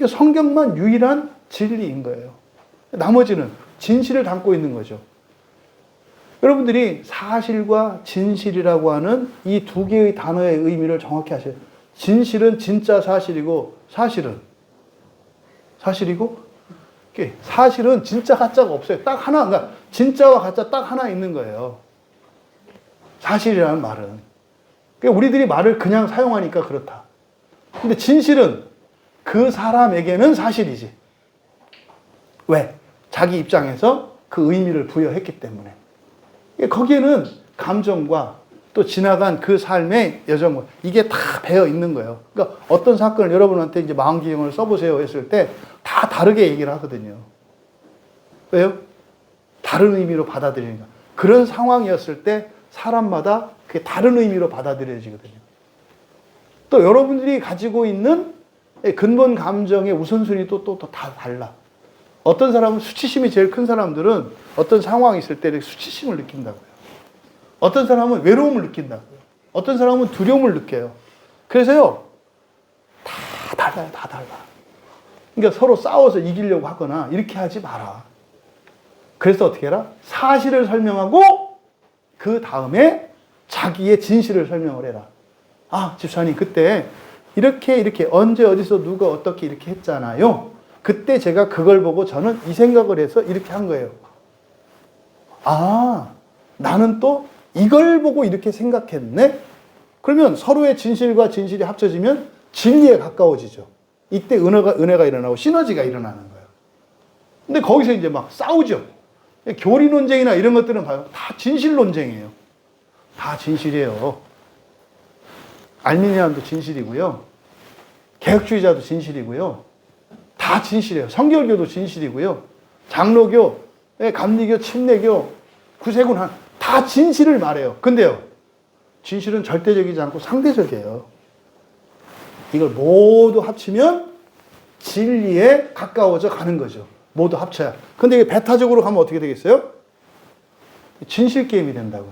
S1: 성경만 유일한 진리인 거예요. 나머지는 진실을 담고 있는 거죠. 여러분들이 사실과 진실이라고 하는 이 두 개의 단어의 의미를 정확히 아셔야 돼요. 진실은 진짜 사실이고, 사실은 진짜 가짜가 없어요. 딱 하나, 그러니까 진짜와 가짜 딱 하나 있는 거예요. 사실이라는 말은. 그러니까 우리들이 말을 그냥 사용하니까 그렇다. 근데 진실은 그 사람에게는 사실이지. 왜? 자기 입장에서 그 의미를 부여했기 때문에. 거기에는 감정과 또 지나간 그 삶의 여정, 이게 다 배어 있는 거예요. 그러니까 어떤 사건을 여러분한테 이제 마음기형을 써보세요 했을 때 다 다르게 얘기를 하거든요. 왜요? 다른 의미로 받아들이니까. 그런 상황이었을 때 사람마다 그게 다른 의미로 받아들여지거든요. 또 여러분들이 가지고 있는 근본 감정의 우선순위도 또 다 달라. 어떤 사람은 수치심이 제일 큰 사람들은 어떤 상황이 있을 때 수치심을 느낀다고요. 어떤 사람은 외로움을 느낀다고요. 어떤 사람은 두려움을 느껴요. 그래서요, 다 달라요. 다 달라. 그러니까 서로 싸워서 이기려고 하거나 이렇게 하지 마라. 그래서 어떻게 해라? 사실을 설명하고 그 다음에 자기의 진실을 설명을 해라. 아, 집사님 그때 이렇게 언제 어디서 누가 어떻게 이렇게 했잖아요. 그때 제가 그걸 보고 저는 이 생각을 해서 이렇게 한 거예요. 아, 나는 또 이걸 보고 이렇게 생각했네? 그러면 서로의 진실과 진실이 합쳐지면 진리에 가까워지죠. 이때 은혜가 일어나고 시너지가 일어나는 거예요. 근데 거기서 이제 막 싸우죠. 교리 논쟁이나 이런 것들은 봐요. 다 진실 논쟁이에요. 다 진실이에요. 알미니안도 진실이고요. 개혁주의자도 진실이고요. 다 진실이에요. 성결교도 진실이고요. 장로교, 감리교, 침례교, 구세군 다 진실을 말해요. 근데요, 진실은 절대적이지 않고 상대적이에요. 이걸 모두 합치면 진리에 가까워져 가는 거죠. 모두 합쳐야. 근데 이게 배타적으로 가면 어떻게 되겠어요? 진실 게임이 된다고.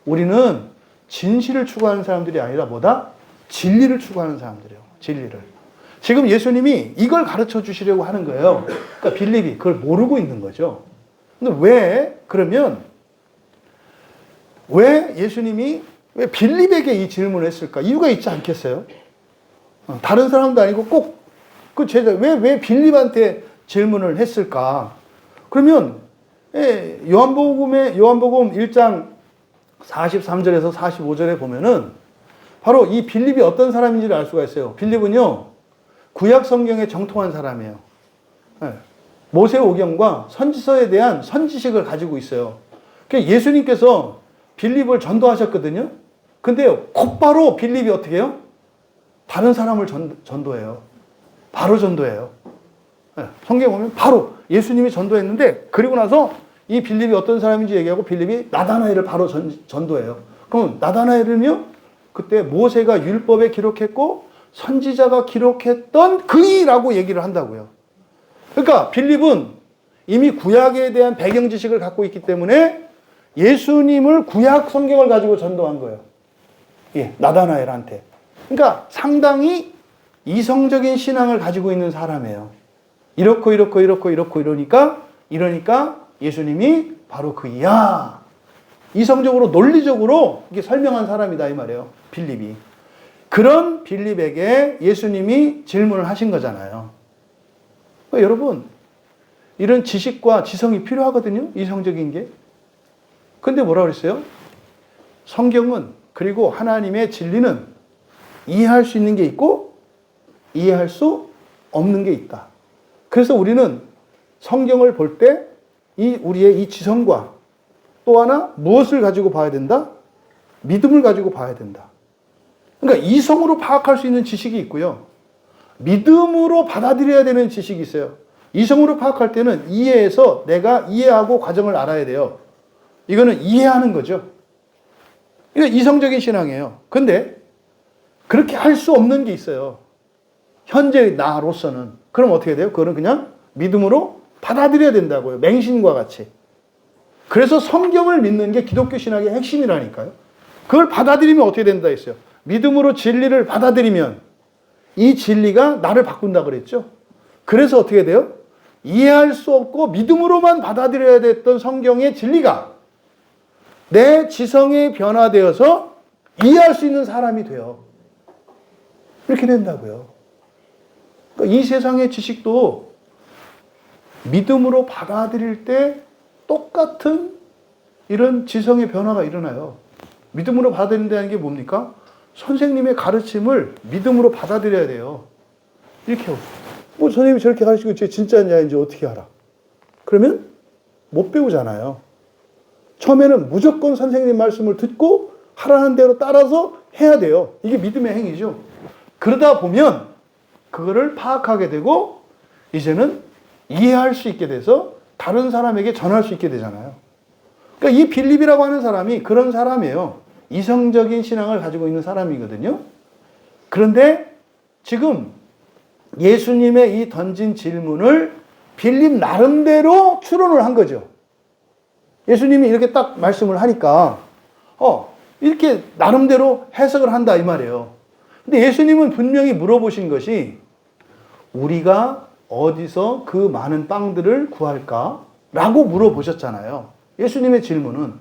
S1: 우리는 진실을 추구하는 사람들이 아니라 뭐다? 진리를 추구하는 사람들이에요. 진리를. 지금 예수님이 이걸 가르쳐 주시려고 하는 거예요. 그러니까 빌립이 그걸 모르고 있는 거죠. 근데 왜 예수님이 왜 빌립에게 이 질문을 했을까? 이유가 있지 않겠어요? 다른 사람도 아니고 꼭 그 제자 왜 빌립한테 질문을 했을까? 그러면 요한복음 1장 43절에서 45절에 보면은 바로 이 빌립이 어떤 사람인지를 알 수가 있어요. 빌립은요, 구약 성경에 정통한 사람이에요. 모세오경과 선지서에 대한 선지식을 가지고 있어요. 예수님께서 빌립을 전도하셨거든요. 근데요, 곧바로 빌립이 어떻게 해요? 다른 사람을 전도해요. 바로 전도해요. 성경에 보면 바로 예수님이 전도했는데, 그리고 나서 이 빌립이 어떤 사람인지 얘기하고 빌립이 나다나엘을 바로 전도해요. 그럼 나다나엘은요, 그때 모세가 율법에 기록했고 선지자가 기록했던 그이라고 얘기를 한다고요. 그러니까 빌립은 이미 구약에 대한 배경 지식을 갖고 있기 때문에 예수님을 구약 성경을 가지고 전도한 거예요. 나다나엘한테. 그러니까 상당히 이성적인 신앙을 가지고 있는 사람이에요. 이러니까 예수님이 바로 그이야. 이성적으로 논리적으로 이렇게 설명한 사람이다 이 말이에요. 빌립이. 그런 빌립에게 예수님이 질문을 하신 거잖아요. 그러니까 여러분, 이런 지식과 지성이 필요하거든요. 이성적인 게. 근데 뭐라 그랬어요? 성경은, 그리고 하나님의 진리는 이해할 수 있는 게 있고 이해할 수 없는 게 있다. 그래서 우리는 성경을 볼 때 우리의 이 지성과 또 하나 무엇을 가지고 봐야 된다? 믿음을 가지고 봐야 된다. 그러니까 이성으로 파악할 수 있는 지식이 있고요. 믿음으로 받아들여야 되는 지식이 있어요. 이성으로 파악할 때는 이해해서 내가 이해하고 과정을 알아야 돼요. 이거는 이해하는 거죠. 이거 이성적인 신앙이에요. 근데 그렇게 할 수 없는 게 있어요. 현재 나로서는. 그럼 어떻게 돼요? 그거는 그냥 믿음으로 받아들여야 된다고요. 맹신과 같이. 그래서 성경을 믿는 게 기독교 신학의 핵심이라니까요. 그걸 받아들이면 어떻게 된다 했어요? 믿음으로 진리를 받아들이면 이 진리가 나를 바꾼다 그랬죠. 그래서 어떻게 돼요? 이해할 수 없고 믿음으로만 받아들여야 됐던 성경의 진리가 내 지성에 변화되어서 이해할 수 있는 사람이 돼요. 이렇게 된다고요. 그러니까 이 세상의 지식도 믿음으로 받아들일 때 똑같은 이런 지성의 변화가 일어나요. 믿음으로 받아들인다는 게 뭡니까? 선생님의 가르침을 믿음으로 받아들여야 돼요. 이렇게. 선생님이 저렇게 가르치고 진짜냐, 이제 어떻게 알아? 그러면 못 배우잖아요. 처음에는 무조건 선생님 말씀을 듣고 하라는 대로 따라서 해야 돼요. 이게 믿음의 행위죠. 그러다 보면 그거를 파악하게 되고 이제는 이해할 수 있게 돼서 다른 사람에게 전할 수 있게 되잖아요. 그러니까 이 빌립이라고 하는 사람이 그런 사람이에요. 이성적인 신앙을 가지고 있는 사람이거든요. 그런데 지금 예수님의 이 던진 질문을 빌립 나름대로 추론을 한 거죠. 예수님이 이렇게 딱 말씀을 하니까 이렇게 나름대로 해석을 한다 이 말이에요. 근데 예수님은 분명히 물어보신 것이 우리가 어디서 그 많은 빵들을 구할까? 라고 물어보셨잖아요. 예수님의 질문은.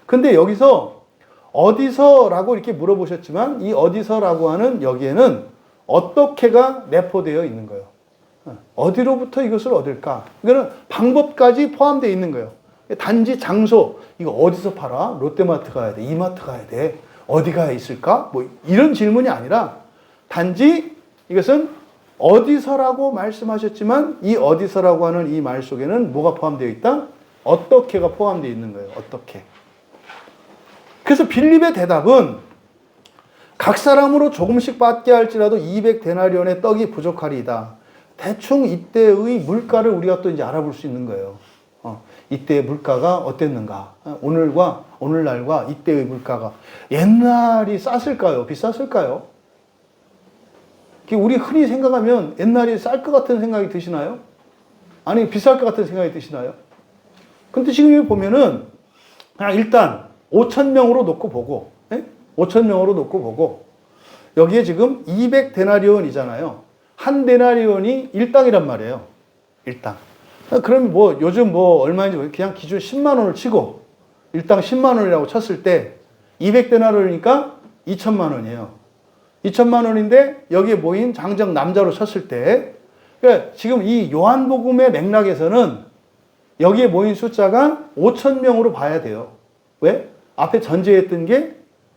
S1: 근데 여기서 어디서라고 이렇게 물어보셨지만 이 어디서라고 하는 여기에는 어떻게가 내포되어 있는 거예요. 어디로부터 이것을 얻을까? 이거는 방법까지 포함되어 있는 거예요. 단지 장소, 이거 어디서 팔아? 롯데마트 가야 돼, 이마트 가야 돼, 어디 가야 있을까? 뭐 이런 질문이 아니라 단지 이것은 어디서라고 말씀하셨지만 이 어디서라고 하는 이 말 속에는 뭐가 포함되어 있다? 어떻게가 포함되어 있는 거예요. 어떻게. 그래서 빌립의 대답은 각 사람으로 조금씩 받게 할지라도 200데나리온의 떡이 부족하리이다. 대충 이때의 물가를 우리가 또 이제 알아볼 수 있는 거예요. 이때의 물가가 어땠는가? 오늘날과 이때의 물가가 옛날이 쌌을까요? 비쌌을까요? 우리 흔히 생각하면 옛날이 쌀 것 같은 생각이 드시나요? 아니 비쌀 것 같은 생각이 드시나요? 근데 지금 여기 보면은 그냥 일단 5,000명으로 놓고 보고 5,000명으로 놓고 보고 여기에 지금 200데나리온이잖아요. 한 데나리온이 1당이란 말이에요. 1당. 그럼 뭐 요즘 뭐 얼마인지 그냥 기준 10만 원을 치고 1당 10만 원이라고 쳤을 때 200데나리온이니까 2천만 원이에요. 2천만 원인데 여기에 모인 장정 남자로 쳤을 때 그러니까 지금 이 요한복음의 맥락에서는 여기에 모인 숫자가 5,000명으로 봐야 돼요. 왜? 앞에 전제했던 게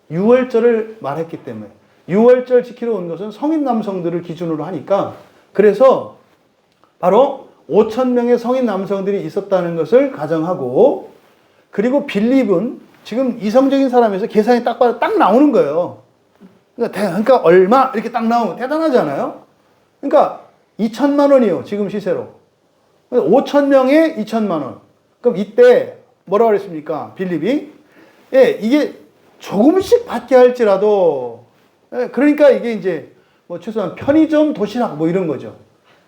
S1: 유월절을 말했기 때문에 유월절 지키러 온 것은 성인 남성들을 기준으로 하니까 그래서 바로 5,000명의 성인 남성들이 있었다는 것을 가정하고 그리고 빌립은 지금 이성적인 사람에서 계산이 딱 봐도 딱 나오는 거예요. 그러니까 얼마 이렇게 딱 나오면 대단하잖아요. 그러니까 2천만 원이요. 지금 시세로. 5,000명에 2천만 원. 그럼 이때 뭐라고 그랬습니까? 빌립이. 예, 이게 조금씩 받게 할지라도 그러니까 이게 이제 뭐 최소한 편의점 도시락 뭐 이런 거죠.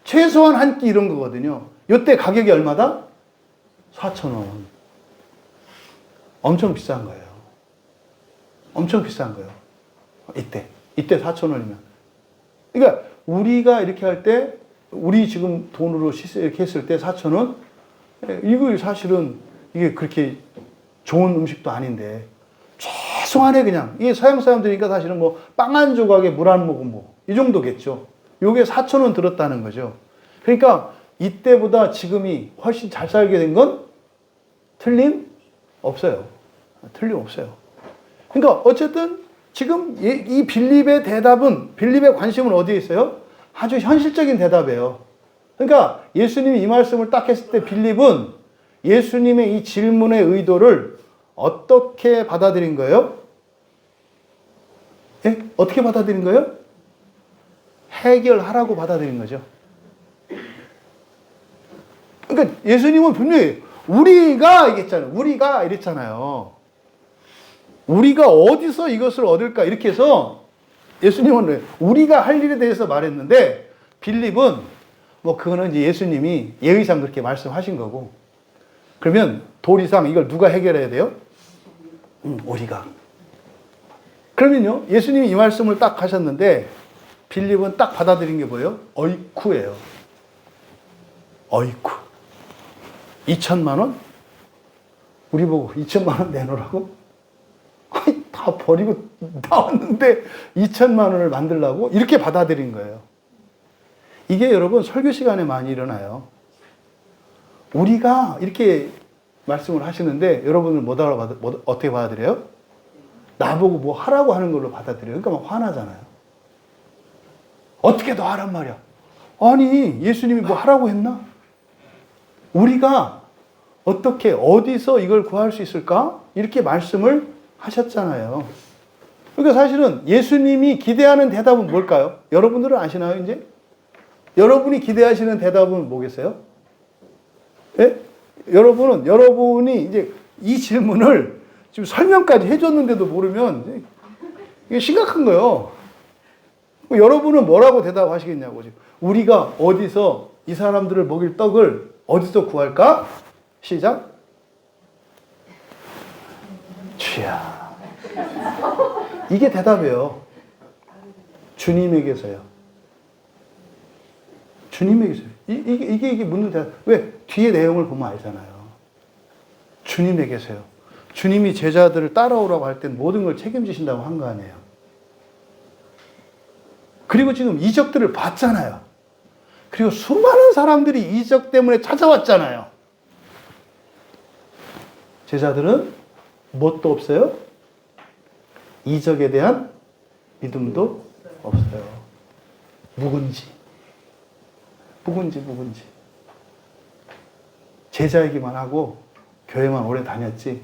S1: 최소한 한 끼 이런 거거든요. 이때 가격이 얼마다? 4,000원. 엄청 비싼 거예요. 엄청 비싼 거예요. 이때 4,000원이면. 그러니까 우리가 이렇게 할 때 우리 지금 돈으로 이렇게 했을 때 4,000원? 이거 사실은 이게 그렇게 좋은 음식도 아닌데 최소한의 그냥 이게 서양 사람들이니까 사실은 뭐 빵 한 조각에 물 한 모금 뭐 이 정도겠죠. 요게 4,000원 들었다는 거죠. 그러니까 이때보다 지금이 훨씬 잘 살게 된 건 틀림없어요. 틀림없어요. 그러니까 어쨌든 지금 이 빌립의 대답은 빌립의 관심은 어디에 있어요? 아주 현실적인 대답이에요. 그러니까 예수님이 이 말씀을 딱 했을 때 빌립은 예수님의 이 질문의 의도를 어떻게 받아들인 거예요? 예? 어떻게 받아들인 거예요? 해결하라고 받아들인 거죠. 그러니까 예수님은 분명히 우리가 이랬잖아요. 우리가 이랬잖아요. 우리가 어디서 이것을 얻을까 이렇게 해서 예수님은 우리가 할 일에 대해서 말했는데 빌립은 뭐 그거는 이제 예수님이 예의상 그렇게 말씀하신 거고 그러면 도리상 이걸 누가 해결해야 돼요? 우리가. 그러면요 예수님이 이 말씀을 딱 하셨는데 빌립은 딱 받아들인 게 뭐예요? 어이쿠예요. 어이쿠. 2천만 원? 우리 보고 2천만 원 내놓으라고? 다 버리고 나왔는데 2천만 원을 만들라고? 이렇게 받아들인 거예요. 이게 여러분 설교 시간에 많이 일어나요. 우리가 이렇게 말씀을 하시는데 여러분은 어떻게 받아들여요? 나보고 뭐 하라고 하는 걸로 받아들여요. 그러니까 막 화나잖아요. 어떻게 너 하란 말이야. 아니 예수님이 뭐 하라고 했나? 우리가 어떻게 어디서 이걸 구할 수 있을까? 이렇게 말씀을 하셨잖아요. 그러니까 사실은 예수님이 기대하는 대답은 뭘까요? 여러분들은 아시나요, 이제? 여러분이 기대하시는 대답은 뭐겠어요? 예? 여러분이 이제 이 질문을 지금 설명까지 해줬는데도 모르면 이게 심각한 거예요. 여러분은 뭐라고 대답하시겠냐고. 지금. 우리가 어디서 이 사람들을 먹일 떡을 어디서 구할까? 시작. 주야. 이게 대답이에요. 주님에게서요. 주님에게서요. 이게 묻는 대답. 왜? 뒤에 내용을 보면 알잖아요. 주님에게서요. 주님이 제자들을 따라오라고 할 땐 모든 걸 책임지신다고 한 거 아니에요. 그리고 지금 이적들을 봤잖아요. 그리고 수많은 사람들이 이적 때문에 찾아왔잖아요. 제자들은 뭣도 없어요? 이적에 대한 믿음도 없어요. 묵은지. 제자이기만 하고 교회만 오래 다녔지.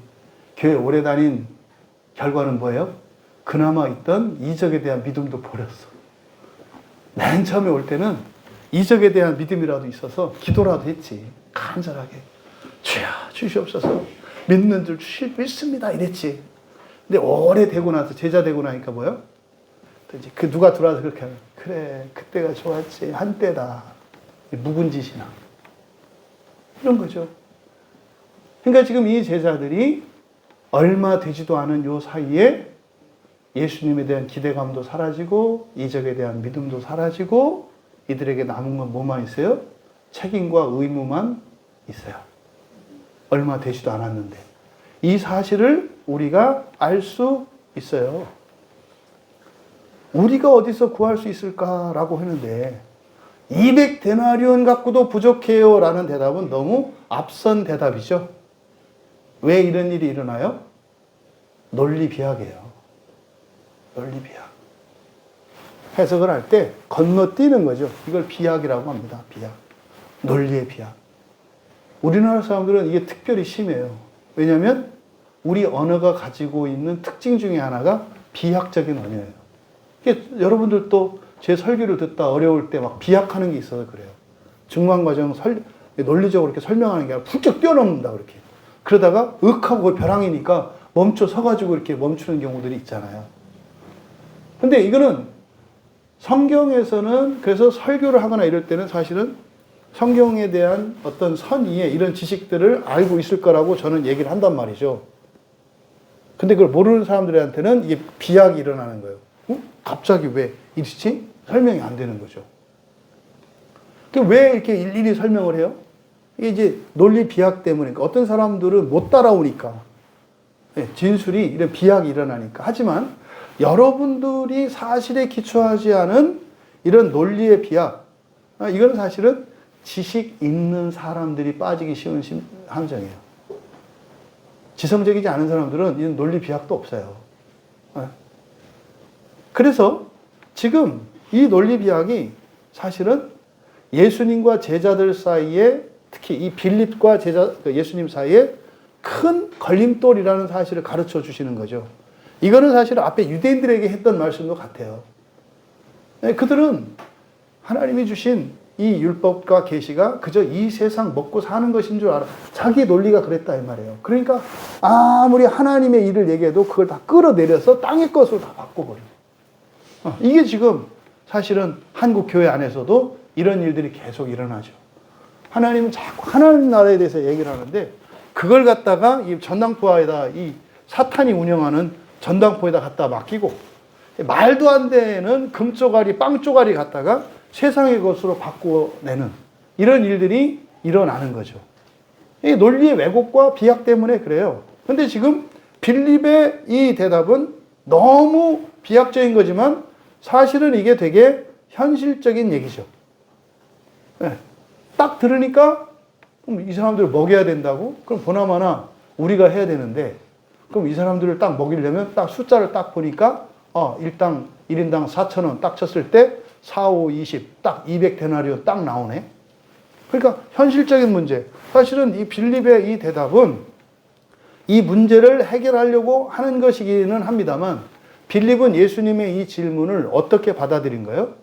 S1: 교회 오래 다닌 결과는 뭐예요? 그나마 있던 이적에 대한 믿음도 버렸어. 맨 처음에 올 때는 이적에 대한 믿음이라도 있어서 기도라도 했지. 간절하게. 주야 주시옵소서. 믿는 줄 믿습니다 이랬지. 근데 오래 되고 나서 제자 되고 나니까 뭐예요? 또 이제 그 누가 들어와서 그렇게 하면 그래 그때가 좋았지 한때다. 묵은지시나 이런 거죠. 그러니까 지금 이 제자들이 얼마 되지도 않은 요 사이에 예수님에 대한 기대감도 사라지고 이적에 대한 믿음도 사라지고 이들에게 남은 건 뭐만 있어요? 책임과 의무만 있어요. 얼마 되지도 않았는데. 이 사실을 우리가 알 수 있어요. 우리가 어디서 구할 수 있을까라고 하는데 200데나리온 갖고도 부족해요 라는 대답은 너무 앞선 대답이죠. 왜 이런 일이 일어나요? 논리비약이에요. 논리비약. 해석을 할 때 건너뛰는 거죠. 이걸 비약이라고 합니다. 비약. 논리의 비약. 우리나라 사람들은 이게 특별히 심해요. 왜냐하면 우리 언어가 가지고 있는 특징 중에 하나가 비약적인 언어예요. 이게 여러분들도 제 설교를 듣다 어려울 때 막 비약하는 게 있어서 그래요. 중간과정 논리적으로 이렇게 설명하는 게 아니라 훌쩍 뛰어넘는다 그렇게. 그러다가 하고 벼랑이니까 멈춰 서가지고 이렇게 멈추는 경우들이 있잖아요. 근데 이거는 성경에서는 그래서 설교를 하거나 이럴 때는 사실은 성경에 대한 어떤 선의의 이런 지식들을 알고 있을 거라고 저는 얘기를 한단 말이죠. 근데 그걸 모르는 사람들한테는 이게 비약이 일어나는 거예요. 갑자기 왜 이렇지? 설명이 안 되는 거죠. 왜 이렇게 일일이 설명을 해요? 이게 이제 논리 비약 때문에 어떤 사람들은 못 따라오니까 진술이 이런 비약이 일어나니까. 하지만 여러분들이 사실에 기초하지 않은 이런 논리의 비약, 이건 사실은 지식 있는 사람들이 빠지기 쉬운 함정이에요. 지성적이지 않은 사람들은 이런 논리 비약도 없어요. 그래서 지금 이 논리 비약이 사실은 예수님과 제자들 사이에 특히 이 빌립과 예수님 사이에 큰 걸림돌이라는 사실을 가르쳐 주시는 거죠. 이거는 사실 앞에 유대인들에게 했던 말씀도 같아요. 그들은 하나님이 주신 이 율법과 계시가 그저 이 세상 먹고 사는 것인 줄 알아. 자기 논리가 그랬다 이 말이에요. 그러니까 아무리 하나님의 일을 얘기해도 그걸 다 끌어내려서 땅의 것으로 다 바꿔버려요. 이게 지금 사실은 한국 교회 안에서도 이런 일들이 계속 일어나죠. 하나님은 자꾸 하나님 나라에 대해서 얘기를 하는데 그걸 갖다가 이 전당포에다 이 사탄이 운영하는 전당포에다 갖다 맡기고 말도 안 되는 금쪼가리, 빵쪼가리 갖다가 세상의 것으로 바꿔내는 이런 일들이 일어나는 거죠. 이 논리의 왜곡과 비약 때문에 그래요. 근데 지금 빌립의 이 대답은 너무 비약적인 거지만 사실은 이게 되게 현실적인 얘기죠. 네. 딱 들으니까 그럼 이 사람들을 먹여야 된다고? 그럼 보나마나 우리가 해야 되는데 그럼 이 사람들을 딱 먹이려면 딱 숫자를 딱 보니까 1인당 4,000원 딱 쳤을 때 4, 5, 20 딱 200데나리온 딱 나오네. 그러니까 현실적인 문제. 사실은 이 빌립의 이 대답은 이 문제를 해결하려고 하는 것이기는 합니다만 빌립은 예수님의 이 질문을 어떻게 받아들인가요?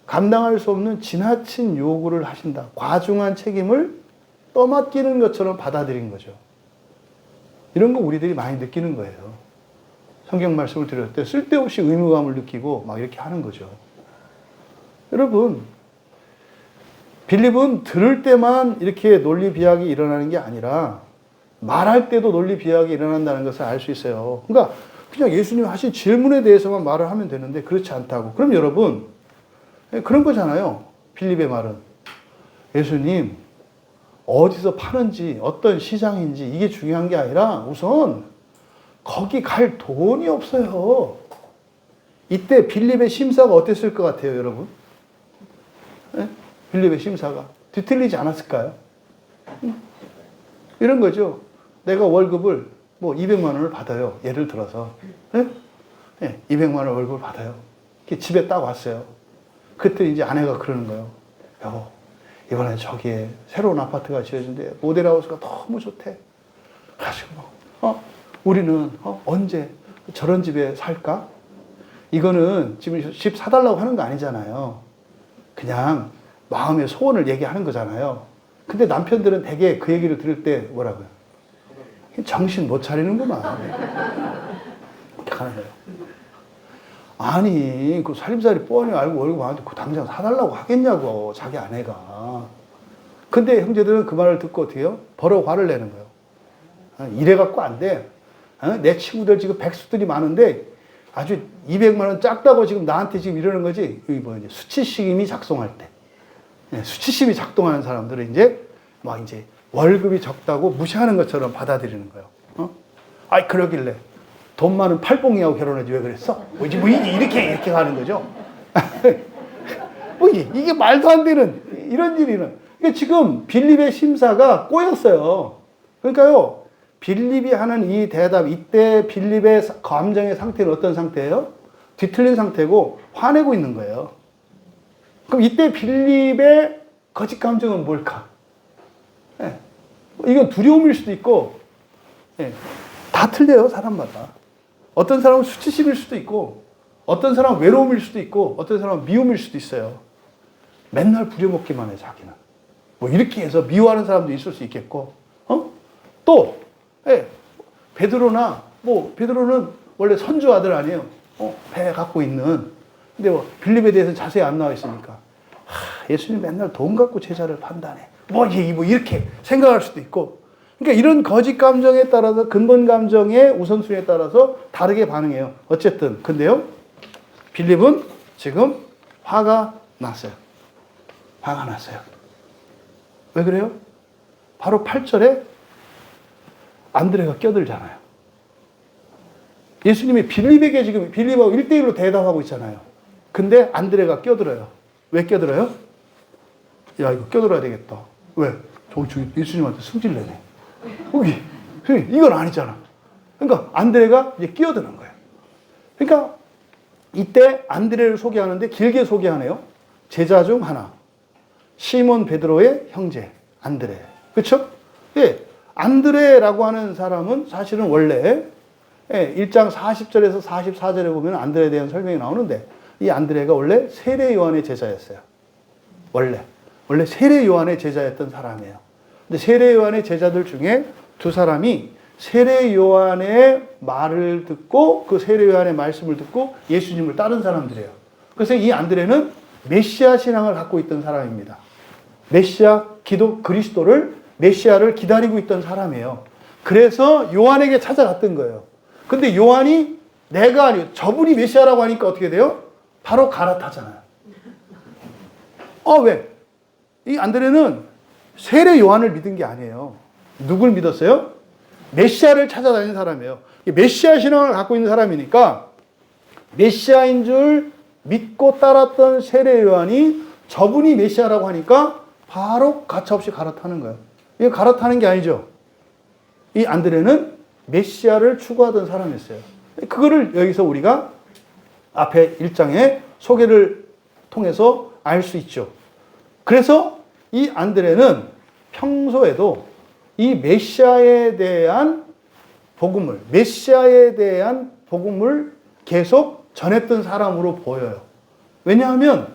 S1: 감당할 수 없는 지나친 요구를 하신다. 과중한 책임을 떠맡기는 것처럼 받아들인 거죠. 이런 거 우리들이 많이 느끼는 거예요. 성경 말씀을 들을 때 쓸데없이 의무감을 느끼고 막 이렇게 하는 거죠. 여러분, 빌립은 들을 때만 이렇게 논리 비약이 일어나는 게 아니라 말할 때도 논리 비약이 일어난다는 것을 알 수 있어요. 그러니까 그냥 예수님이 하신 질문에 대해서만 말을 하면 되는데 그렇지 않다고. 그럼 여러분, 그런 거잖아요. 빌립의 말은. 예수님, 어디서 파는지, 어떤 시장인지 이게 중요한 게 아니라 우선 거기 갈 돈이 없어요. 이때 빌립의 심사가 어땠을 것 같아요, 여러분? 네? 빌립의 심사가 뒤틀리지 않았을까요? 이런 거죠. 내가 월급을 뭐 200만 원을 받아요. 예를 들어서. 네? 네, 200만 원 월급을 받아요. 집에 딱 왔어요. 그때 이제 아내가 그러는 거예요. 여보, 이번에 저기에 새로운 아파트가 지어진대. 모델하우스가 너무 좋대. 그래가지고 우리는 언제 저런 집에 살까? 이거는 지금 집 사달라고 하는 거 아니잖아요. 그냥 마음의 소원을 얘기하는 거잖아요. 근데 남편들은 대개 그 얘기를 들을 때 뭐라고요? 정신 못 차리는구만. 이렇게 하는 거예요. 아니, 그 살림살이 뻔히 알고 월급 많은데 그 당장 사달라고 하겠냐고, 자기 아내가. 근데 형제들은 그 말을 듣고 어떻게 해요? 버럭 화를 내는 거예요. 이래갖고 안 돼. 내 친구들 지금 백수들이 많은데 아주 200만 원 작다고 지금 나한테 지금 이러는 거지. 여기 뭐 이제 수치심이 작동할 때. 수치심이 작동하는 사람들은 이제 막 이제 월급이 적다고 무시하는 것처럼 받아들이는 거예요. 아이, 그러길래 돈 많은 팔봉이하고 결혼하지 왜 그랬어? 뭐 이렇게 가는 거죠. 뭐 이게 말도 안 되는 이런 일이는. 그러니까 지금 빌립의 심사가 꼬였어요. 그러니까요, 빌립이 하는 이 대답, 이때 빌립의 감정의 상태는 어떤 상태예요? 뒤틀린 상태고 화내고 있는 거예요. 그럼 이때 빌립의 거짓 감정은 뭘까? 예. 이건 두려움일 수도 있고, 예. 다 틀려요, 사람마다. 어떤 사람은 수치심일 수도 있고, 어떤 사람은 외로움일 수도 있고, 어떤 사람은 미움일 수도 있어요. 맨날 부려먹기만 해, 자기는. 뭐 이렇게 해서 미워하는 사람도 있을 수 있겠고, 또, 예. 베드로는 원래 선주 아들 아니에요. 배 갖고 있는. 근데 뭐 빌립에 대해서는 자세히 안 나와 있으니까. 예수님 맨날 돈 갖고 제자를 판단해. 뭐 이렇게 생각할 수도 있고. 그러니까 이런 거짓 감정에 따라서 근본 감정의 우선순위에 따라서 다르게 반응해요. 어쨌든 근데요, 빌립은 지금 화가 났어요. 화가 났어요. 왜 그래요? 바로 8절에 안드레가 껴들잖아요. 예수님이 빌립에게 지금 빌립하고 1대1로 대답하고 있잖아요. 근데 안드레가 껴들어요. 왜 껴들어요? 야, 이거 껴들어야 되겠다. 왜? 저기 예수님한테 승질내네. 이건 아니잖아. 그러니까 안드레가 이제 끼어드는 거예요. 그러니까 이때 안드레를 소개하는데 길게 소개하네요. 제자 중 하나. 시몬 베드로의 형제 안드레. 그렇죠? 예. 안드레라고 하는 사람은 사실은 원래 1장 40절에서 44절에 보면 안드레에 대한 설명이 나오는데 이 안드레가 원래 세례 요한의 제자였어요. 원래 세례 요한의 제자였던 사람이에요. 근데 세례 요한의 제자들 중에 두 사람이 세례 요한의 말을 듣고 그 세례 요한의 말씀을 듣고 예수님을 따른 사람들이에요. 그래서 이 안드레는 메시아 신앙을 갖고 있던 사람입니다. 메시아 그리스도를 메시아를 기다리고 있던 사람이에요. 그래서 요한에게 찾아갔던 거예요. 근데 요한이 내가 아니요, 저분이 메시아라고 하니까 어떻게 돼요? 바로 갈아타잖아요. 왜? 이 안드레는 세례 요한을 믿은 게 아니에요. 누굴 믿었어요? 메시아를 찾아다니는 사람이에요. 메시아 신앙을 갖고 있는 사람이니까 메시아인 줄 믿고 따랐던 세례 요한이 저분이 메시아라고 하니까 바로 가차없이 갈아타는 거예요. 이게 갈아타는 게 아니죠. 이 안드레는 메시아를 추구하던 사람이었어요. 그거를 여기서 우리가 앞에 1장의 소개를 통해서 알 수 있죠. 그래서 이 안드레는 평소에도 이 메시아에 대한 메시아에 대한 복음을 계속 전했던 사람으로 보여요. 왜냐하면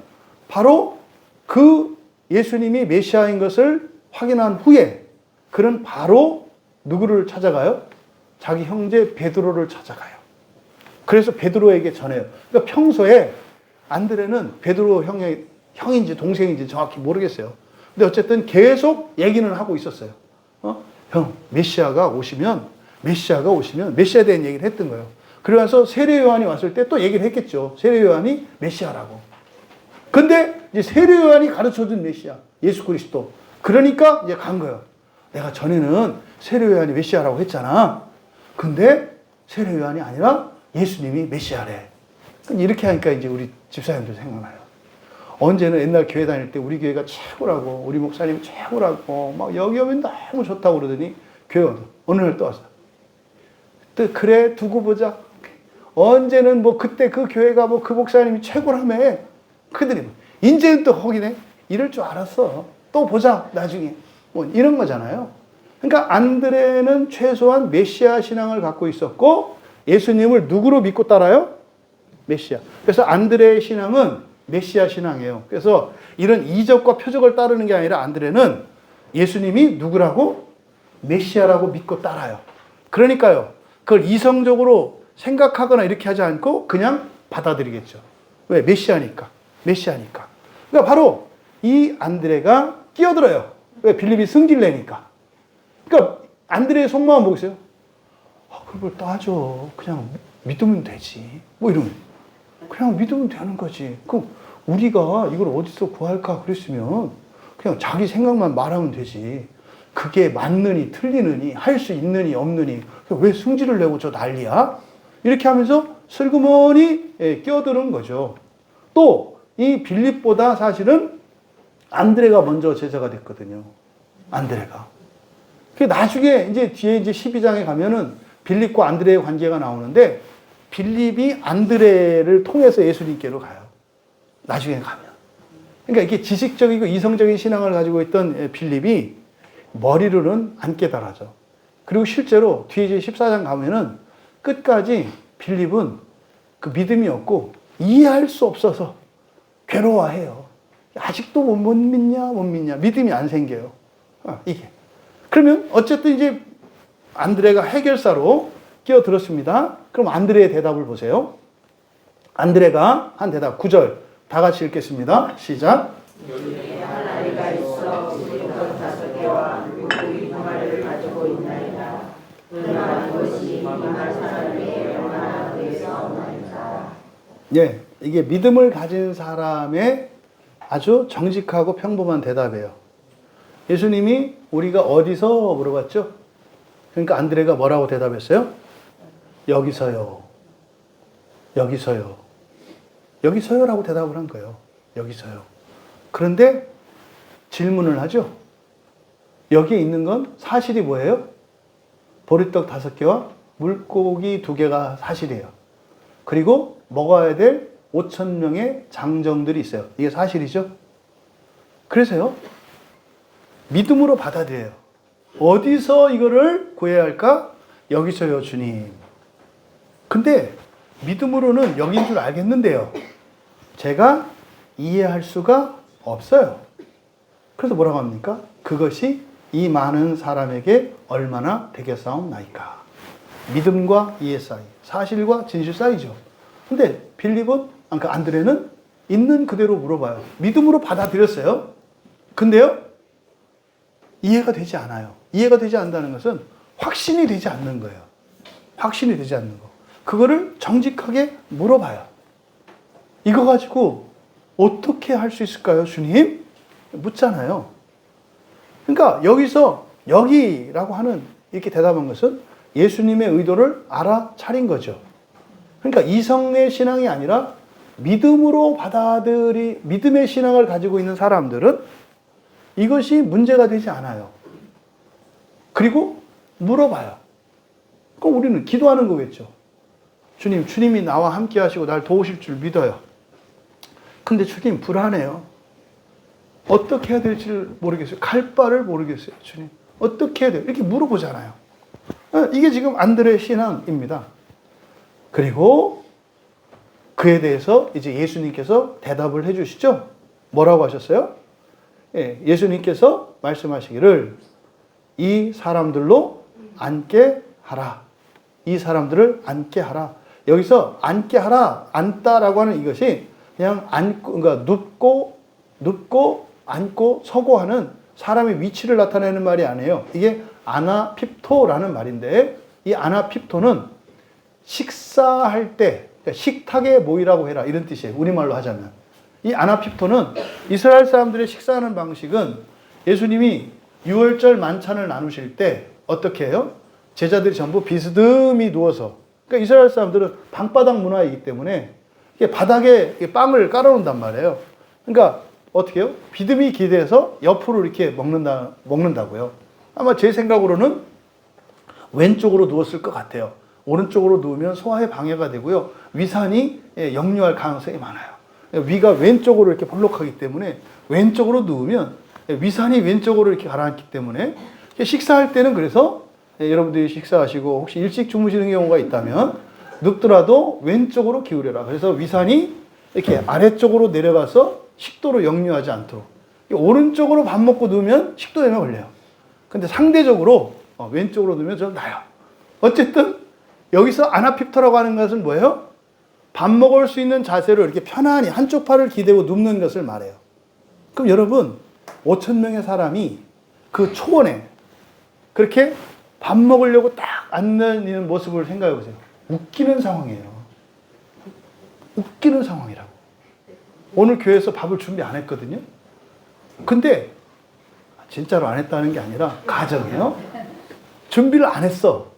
S1: 바로 그 예수님이 메시아인 것을 확인한 후에 그는 바로 누구를 찾아가요? 자기 형제 베드로를 찾아가요. 그래서 베드로에게 전해요. 그러니까 평소에 안드레는 베드로 형인지 동생인지 정확히 모르겠어요. 근데 어쨌든 계속 얘기는 하고 있었어요. 형, 메시아가 오시면 메시아에 대한 얘기를 했던 거예요. 그러면서 세례 요한이 왔을 때 또 얘기를 했겠죠. 세례 요한이 메시아라고. 근데 이제 세례 요한이 가르쳐준 메시아, 예수 그리스도. 그러니까 이제 간 거예요. 내가 전에는 세례 요한이 메시아라고 했잖아. 근데 세례 요한이 아니라 예수님이 메시아래. 이렇게 하니까 이제 우리 집사님들 생각나요. 언제는 옛날 교회 다닐 때 우리 교회가 최고라고, 우리 목사님 최고라고, 막 여기 오면 너무 좋다고 그러더니 교회 어느 날 또 왔어. 또 그래, 두고 보자. 언제는 뭐 그때 그 교회가 뭐 그 목사님이 최고라며. 그들이 이제는 또 거기네. 이럴 줄 알았어. 또 보자, 나중에. 뭐 이런 거잖아요. 그러니까 안드레는 최소한 메시아 신앙을 갖고 있었고 예수님을 누구로 믿고 따라요? 메시아. 그래서 안드레의 신앙은 메시아 신앙이에요. 그래서 이런 이적과 표적을 따르는 게 아니라 안드레는 예수님이 누구라고? 메시아라고 믿고 따라요. 그러니까요. 그걸 이성적으로 생각하거나 이렇게 하지 않고 그냥 받아들이겠죠. 왜? 메시아니까. 그러니까 바로 이 안드레가 끼어들어요. 왜? 빌립이 승질 내니까. 그러니까 안드레의 속마음 보겠어요. 그걸 따져. 그냥 믿으면 되지. 뭐 이러면. 그냥 믿으면 되는 거지. 그럼 우리가 이걸 어디서 구할까 그랬으면 그냥 자기 생각만 말하면 되지. 그게 맞느니 틀리느니 할 수 있느니 없느니 왜 승질을 내고 저 난리야? 이렇게 하면서 슬그머니 끼어드는 거죠. 또 이 빌립보다 사실은 안드레가 먼저 제자가 됐거든요. 안드레가. 나중에 이제 뒤에 이제 12장에 가면은 빌립과 안드레의 관계가 나오는데 빌립이 안드레를 통해서 예수님께로 가요. 나중에 가면. 그러니까 이게 지식적이고 이성적인 신앙을 가지고 있던 빌립이 머리로는 안 깨달아져. 그리고 실제로 뒤에 이제 14장 가면은 끝까지 빌립은 그 믿음이 없고 이해할 수 없어서 괴로워해요. 아직도 못 믿냐? 믿음이 안 생겨요. 이게. 그러면 어쨌든 이제 안드레가 해결사로 끼어들었습니다. 그럼 안드레의 대답을 보세요. 안드레가 한 대답 9절 다 같이 읽겠습니다. 시작.
S2: 하나리가 있어 우리 것 5개와 물고기 2마리를 가지고 있나이다. 그러나 그것이 임할 사람에게 얼마나 되겠사오나이까.
S1: 예, 이게 믿음을 가진 사람의 아주 정직하고 평범한 대답이에요. 예수님이 우리가 어디서 물어봤죠? 그러니까 안드레가 뭐라고 대답했어요? 여기서요. 여기서요라고 대답을 한 거예요. 여기서요. 그런데 질문을 하죠. 여기에 있는 건 사실이 뭐예요? 보리떡 5개와 물고기 2개가 사실이에요. 그리고 먹어야 될 5,000명의 장정들이 있어요. 이게 사실이죠? 그래서요. 믿음으로 받아들여요. 어디서 이거를 구해야 할까? 여기서요, 주님. 근데 믿음으로는 여긴 줄 알겠는데요. 제가 이해할 수가 없어요. 그래서 뭐라고 합니까? 그것이 이 많은 사람에게 얼마나 되겠사옵나이까. 믿음과 이해 사이, 사실과 진실 사이죠. 근데 빌립은, 그러니까 안드레는 있는 그대로 물어봐요. 믿음으로 받아들였어요. 근데요, 이해가 되지 않아요. 이해가 되지 않는다는 것은 확신이 되지 않는 거예요. 확신이 되지 않는 거. 그거를 정직하게 물어봐요. 이거 가지고 어떻게 할 수 있을까요, 주님? 묻잖아요. 그러니까 여기서 여기라고 하는 이렇게 대답한 것은 예수님의 의도를 알아차린 거죠. 그러니까 이성의 신앙이 아니라 믿음으로 믿음의 신앙을 가지고 있는 사람들은 이것이 문제가 되지 않아요. 그리고 물어봐요. 그럼 우리는 기도하는 거겠죠. 주님이 나와 함께 하시고 날 도우실 줄 믿어요. 근데 주님 불안해요. 어떻게 해야 될지를 모르겠어요. 갈 바를 모르겠어요. 주님, 어떻게 해야 돼요? 이렇게 물어보잖아요. 이게 지금 안드레 신앙입니다. 그리고 그에 대해서 이제 예수님께서 대답을 해주시죠. 뭐라고 하셨어요? 예수님께서 말씀하시기를 이 사람들로 앉게 하라. 이 사람들을 앉게 하라. 여기서 앉게 하라, 앉다라고 하는 이것이 그냥 앉고, 그러니까 눕고, 앉고, 서고 하는 사람의 위치를 나타내는 말이 아니에요. 이게 아나핍토라는 말인데, 이 아나핍토는 식사할 때, 그러니까 식탁에 모이라고 해라, 이런 뜻이에요. 우리말로 하자면. 이 아나핍토는 이스라엘 사람들의 식사하는 방식은 예수님이 유월절 만찬을 나누실 때 어떻게 해요? 제자들이 전부 비스듬히 누워서, 그러니까 이스라엘 사람들은 방바닥 문화이기 때문에 바닥에 빵을 깔아놓는단 말이에요. 그러니까 어떻게 해요? 비듬히 기대서 옆으로 이렇게 먹는다고요. 아마 제 생각으로는 왼쪽으로 누웠을 것 같아요. 오른쪽으로 누우면 소화에 방해가 되고요. 위산이 역류할 가능성이 많아요. 위가 왼쪽으로 이렇게 볼록하기 때문에 왼쪽으로 누우면 위산이 왼쪽으로 이렇게 가라앉기 때문에 식사할 때는 그래서 여러분들이 식사하시고 혹시 일찍 주무시는 경우가 있다면 눕더라도 왼쪽으로 기울여라. 그래서 위산이 이렇게 아래쪽으로 내려가서 식도로 역류하지 않도록. 오른쪽으로 밥 먹고 누우면 식도염에 걸려요. 근데 상대적으로 왼쪽으로 누우면 좀 나아요. 어쨌든 여기서 아나핍토라고 하는 것은 뭐예요? 밥 먹을 수 있는 자세로 이렇게 편안히 한쪽 팔을 기대고 눕는 것을 말해요. 그럼 여러분 5천 명의 사람이 그 초원에 그렇게 밥 먹으려고 딱 앉는 모습을 생각해 보세요. 웃기는 상황이에요. 웃기는 상황이라고. 오늘 교회에서 밥을 준비 안 했거든요. 근데 진짜로 안 했다는 게 아니라 가정이에요. 준비를 안 했어.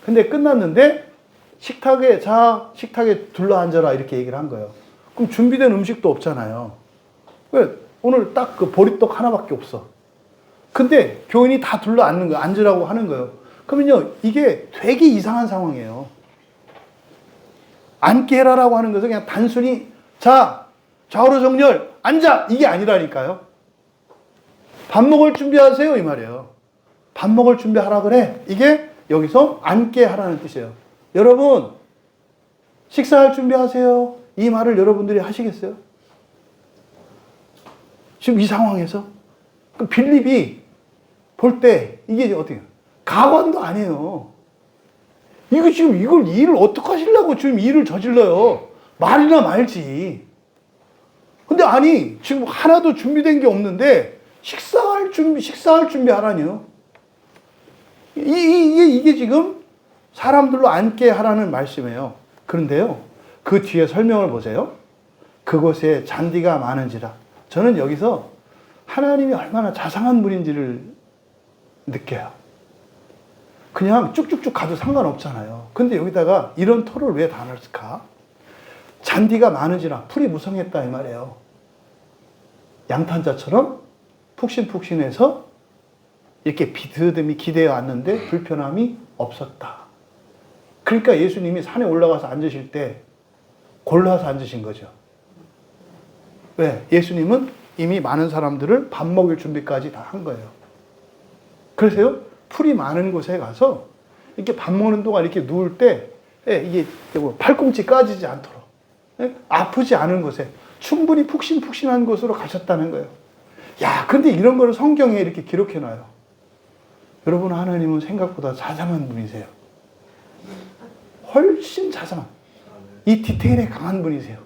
S1: 근데 끝났는데 식탁에 둘러 앉아라 이렇게 얘기를 한 거예요. 그럼 준비된 음식도 없잖아요. 왜? 오늘 딱 그 보리떡 하나밖에 없어. 근데 교인이 다 둘러 앉는 거예요. 앉으라고 하는 거예요. 그러면요, 이게 되게 이상한 상황이에요. 앉게 해라라고 하는 것은 그냥 단순히 좌우로 정렬, 앉아! 이게 아니라니까요. 밥 먹을 준비하세요 이 말이에요. 밥 먹을 준비하라 그래. 이게 여기서 앉게 하라는 뜻이에요. 여러분 식사할 준비하세요. 이 말을 여러분들이 하시겠어요? 지금 이 상황에서 그 빌립이 볼 때 이게 어떻게 가관도 아니에요. 이거 지금 이걸 일을 어떻게 하시려고 지금 일을 저질러요. 말이나 말지. 근데 아니 지금 하나도 준비된 게 없는데 식사할 준비 하라니요. 이게 지금 사람들로 앉게 하라는 말씀이에요. 그런데요, 그 뒤에 설명을 보세요. 그곳에 잔디가 많은지라. 저는 여기서 하나님이 얼마나 자상한 분인지를 느껴요. 그냥 쭉쭉쭉 가도 상관없잖아요. 근데 여기다가 이런 토를 왜 다 넣을까? 잔디가 많은지라, 풀이 무성했다 이 말이에요. 양탄자처럼 푹신푹신해서 이렇게 비스듬히 기대어 왔는데 불편함이 없었다. 그러니까 예수님이 산에 올라가서 앉으실 때 골라서 앉으신 거죠. 왜? 예수님은 이미 많은 사람들을 밥 먹일 준비까지 다 한 거예요. 그래서요, 풀이 많은 곳에 가서 이렇게 밥 먹는 동안 이렇게 누울 때 이게 팔꿈치 까지지 않도록 아프지 않은 곳에 충분히 푹신푹신한 곳으로 가셨다는 거예요. 야, 근데 이런 거를 성경에 이렇게 기록해놔요. 여러분, 하나님은 생각보다 자상한 분이세요. 훨씬 자상한, 이 디테일에 강한 분이세요.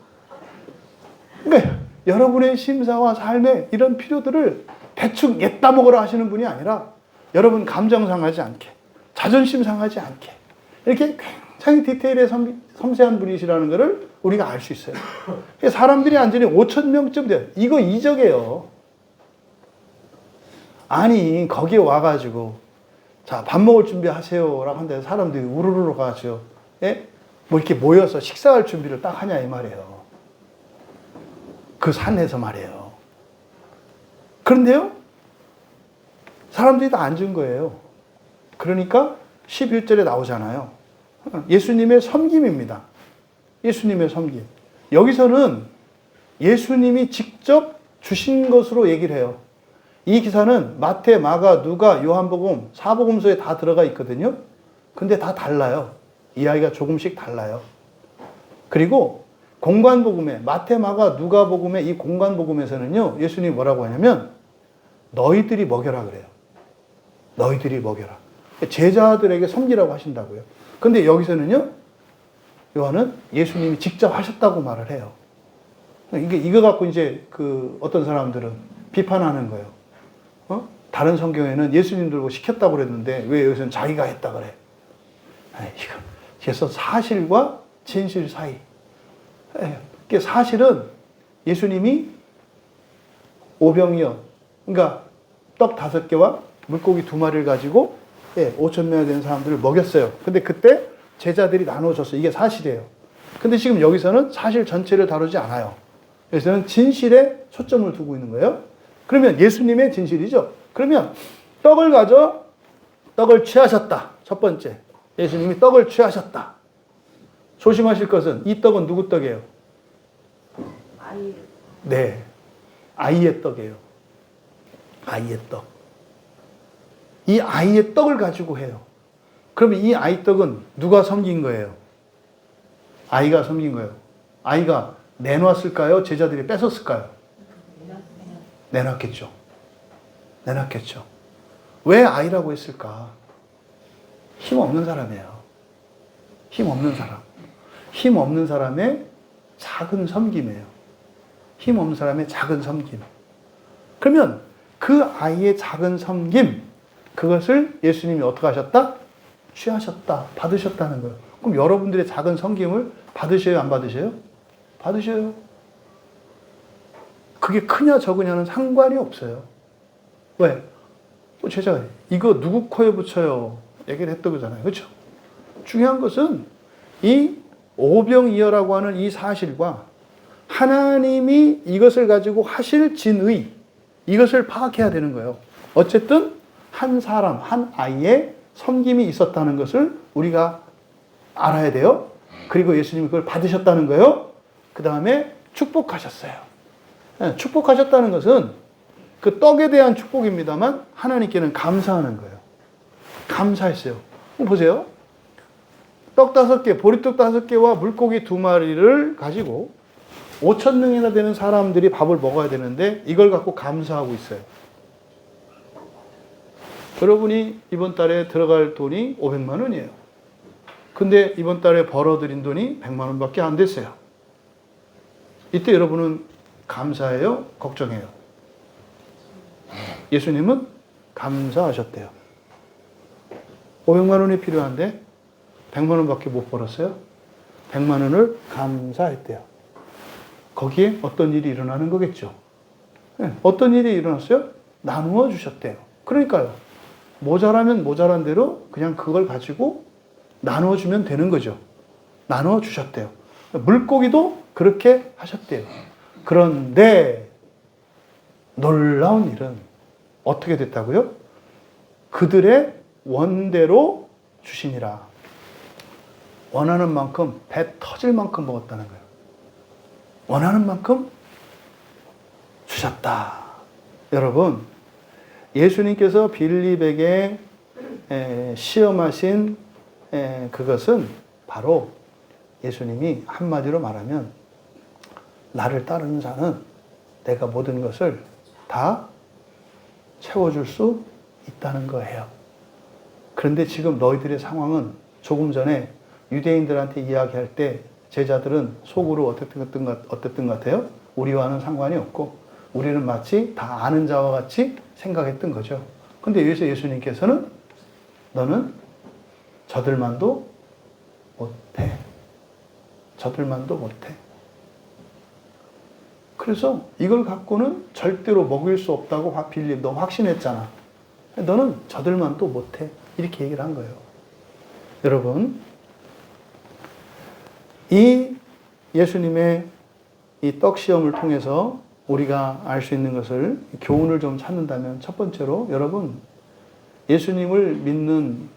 S1: 그러니까 여러분의 심사와 삶의 이런 필요들을 대충 옛다 먹으라 하시는 분이 아니라 여러분 감정 상하지 않게, 자존심 상하지 않게 이렇게 굉장히 디테일에 섬세한 분이시라는 것을 우리가 알 수 있어요. 사람들이 앉으니 5천 명쯤 돼요. 이거 이적이에요. 아니 거기에 와가지고 자, 밥 먹을 준비하세요라고 하는데 사람들이 우르르 가죠. 뭐 이렇게 모여서 식사할 준비를 딱 하냐 이 말이에요. 그 산에서 말이에요. 그런데요, 사람들이 다 앉은 거예요. 그러니까 11절에 나오잖아요. 예수님의 섬김입니다. 예수님의 섬김. 여기서는 예수님이 직접 주신 것으로 얘기를 해요. 이 기사는 마태, 마가, 누가, 요한복음, 사복음서에 다 들어가 있거든요. 근데 다 달라요. 이야기가 조금씩 달라요. 그리고 공관복음에, 마태, 마가, 누가복음의 이 공관복음에서는요, 예수님이 뭐라고 하냐면 너희들이 먹여라 그래요. 너희들이 먹여라. 제자들에게 섬기라고 하신다고요. 근데 여기서는요, 요한은 예수님이 직접 하셨다고 말을 해요. 이거 갖고 이제 어떤 사람들은 비판하는 거예요. 다른 성경에는 예수님 들고 시켰다고 그랬는데 왜 여기서는 자기가 했다 그래? 그래서 사실과 진실 사이. 사실은 예수님이 오병이어, 그러니까 떡 5개와 물고기 2마리를 가지고 5,000명이 되는 사람들을 먹였어요. 근데 그때 제자들이 나눠줬어요. 이게 사실이에요. 근데 지금 여기서는 사실 전체를 다루지 않아요. 여기서는 진실에 초점을 두고 있는 거예요. 그러면 예수님의 진실이죠. 그러면 떡을 취하셨다. 첫 번째. 예수님이 떡을 취하셨다. 조심하실 것은 이 떡은 누구 떡이에요? 네. 아이의 떡이에요. 아이의 떡. 이 아이의 떡을 가지고 해요. 그러면 이 아이 떡은 누가 섬긴 거예요? 아이가 섬긴 거예요. 아이가 내놨을까요? 제자들이 뺏었을까요? 내놨겠죠. 내놨겠죠. 왜 아이라고 했을까? 힘없는 사람이에요. 힘없는 사람. 힘없는 사람의 작은 섬김이에요. 힘없는 사람의 작은 섬김. 그러면 그 아이의 작은 섬김, 그것을 예수님이 어떻게 하셨다? 취하셨다. 받으셨다는 거예요. 그럼 여러분들의 작은 섬김을 받으셔요? 안 받으셔요? 받으셔요. 그게 크냐 적으냐는 상관이 없어요. 왜? 제자가 이거 누구 코에 붙여요? 얘기를 했던 거잖아요. 그렇죠? 중요한 것은 이 오병이어라고 하는 이 사실과 하나님이 이것을 가지고 하실 진의, 이것을 파악해야 되는 거예요. 어쨌든 한 사람, 한 아이의 섬김이 있었다는 것을 우리가 알아야 돼요. 그리고 예수님이 그걸 받으셨다는 거예요. 그 다음에 축복하셨어요. 축복하셨다는 것은 그 떡에 대한 축복입니다만 하나님께는 감사하는 거예요. 감사했어요. 보세요. 떡 5개, 보리떡 5개와 물고기 2마리를 가지고 5,000명이나 되는 사람들이 밥을 먹어야 되는데 이걸 갖고 감사하고 있어요. 여러분이 이번 달에 들어갈 돈이 500만 원이에요. 근데 이번 달에 벌어들인 돈이 100만 원밖에 안 됐어요. 이때 여러분은 감사해요? 걱정해요? 예수님은 감사하셨대요. 500만 원이 필요한데 100만 원밖에 못 벌었어요. 100만 원을 감사했대요. 거기에 어떤 일이 일어나는 거겠죠. 어떤 일이 일어났어요? 나누어 주셨대요. 그러니까요. 모자라면 모자란 대로 그냥 그걸 가지고 나누어 주면 되는 거죠. 나누어 주셨대요. 물고기도 그렇게 하셨대요. 그런데 놀라운 일은 어떻게 됐다고요? 그들의 원대로 주시니라. 원하는 만큼 배 터질 만큼 먹었다는 거예요. 원하는 만큼 주셨다. 여러분, 예수님께서 빌립에게 시험하신 그것은 바로 예수님이 한마디로 말하면 나를 따르는 자는 내가 모든 것을 다 채워줄 수 있다는 거예요. 그런데 지금 너희들의 상황은 조금 전에 유대인들한테 이야기할 때 제자들은 속으로 어땠던 것 같아요? 우리와는 상관이 없고 우리는 마치 다 아는 자와 같이 생각했던 거죠. 근데 여기서 예수님께서는 너는 저들만도 못해. 저들만도 못해. 그래서 이걸 갖고는 절대로 먹일 수 없다고 빌립 너 확신했잖아. 너는 저들만도 못해. 이렇게 얘기를 한 거예요. 여러분, 이 예수님의 이 떡 시험을 통해서 우리가 알 수 있는 것을, 교훈을 좀 찾는다면 첫 번째로 여러분, 예수님을 믿는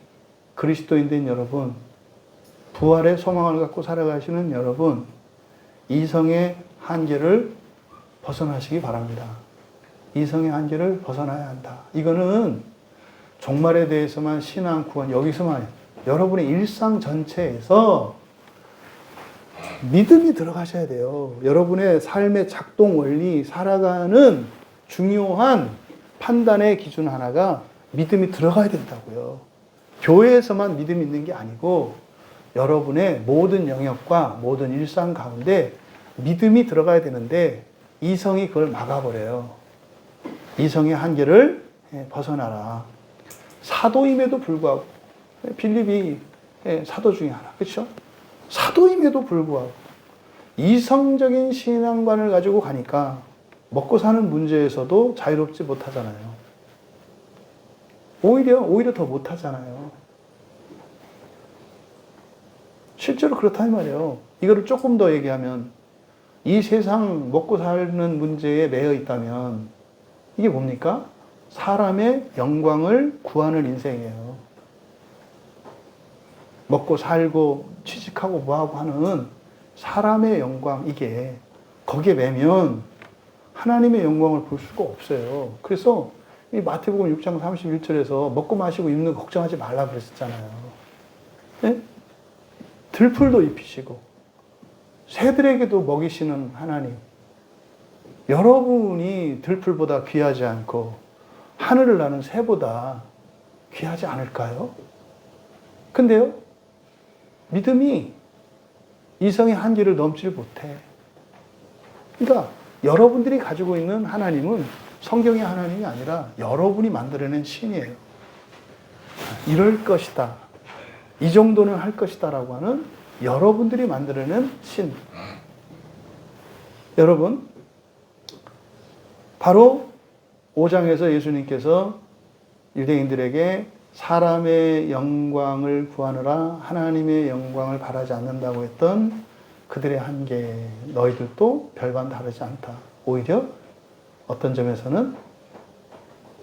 S1: 그리스도인된 여러분, 부활의 소망을 갖고 살아가시는 여러분, 이성의 한계를 벗어나시기 바랍니다. 이성의 한계를 벗어나야 한다. 이거는 종말에 대해서만 신앙 구원 여기서만 여러분의 일상 전체에서 믿음이 들어가셔야 돼요. 여러분의 삶의 작동 원리 살아가는 중요한 판단의 기준 하나가 믿음이 들어가야 된다고요. 교회에서만 믿음이 있는 게 아니고 여러분의 모든 영역과 모든 일상 가운데 믿음이 들어가야 되는데 이성이 그걸 막아버려요. 이성의 한계를 벗어나라. 사도임에도 불구하고 빌립이 사도 중에 하나, 그렇죠? 사도임에도 불구하고 이성적인 신앙관을 가지고 가니까 먹고 사는 문제에서도 자유롭지 못하잖아요. 오히려 더 못하잖아요. 실제로 그렇다는 말이에요. 이거를 조금 더 얘기하면 이 세상 먹고 사는 문제에 매여 있다면 이게 뭡니까? 사람의 영광을 구하는 인생이에요. 먹고 살고 취직하고 뭐하고 하는 사람의 영광, 이게 거기에 매면 하나님의 영광을 볼 수가 없어요. 그래서 이 마태복음 6장 31절에서 먹고 마시고 입는 거 걱정하지 말라 그랬었잖아요. 네? 들풀도 입히시고 새들에게도 먹이시는 하나님. 여러분이 들풀보다 귀하지 않고 하늘을 나는 새보다 귀하지 않을까요? 근데요, 믿음이 이성의 한계를 넘지 못해. 그러니까 여러분들이 가지고 있는 하나님은 성경의 하나님이 아니라 여러분이 만들어낸 신이에요. 이럴 것이다. 이 정도는 할 것이다 라고 하는 여러분들이 만들어낸 신. 여러분, 바로 5장에서 예수님께서 유대인들에게 사람의 영광을 구하느라 하나님의 영광을 바라지 않는다고 했던 그들의 한계, 너희들도 별반 다르지 않다. 오히려 어떤 점에서는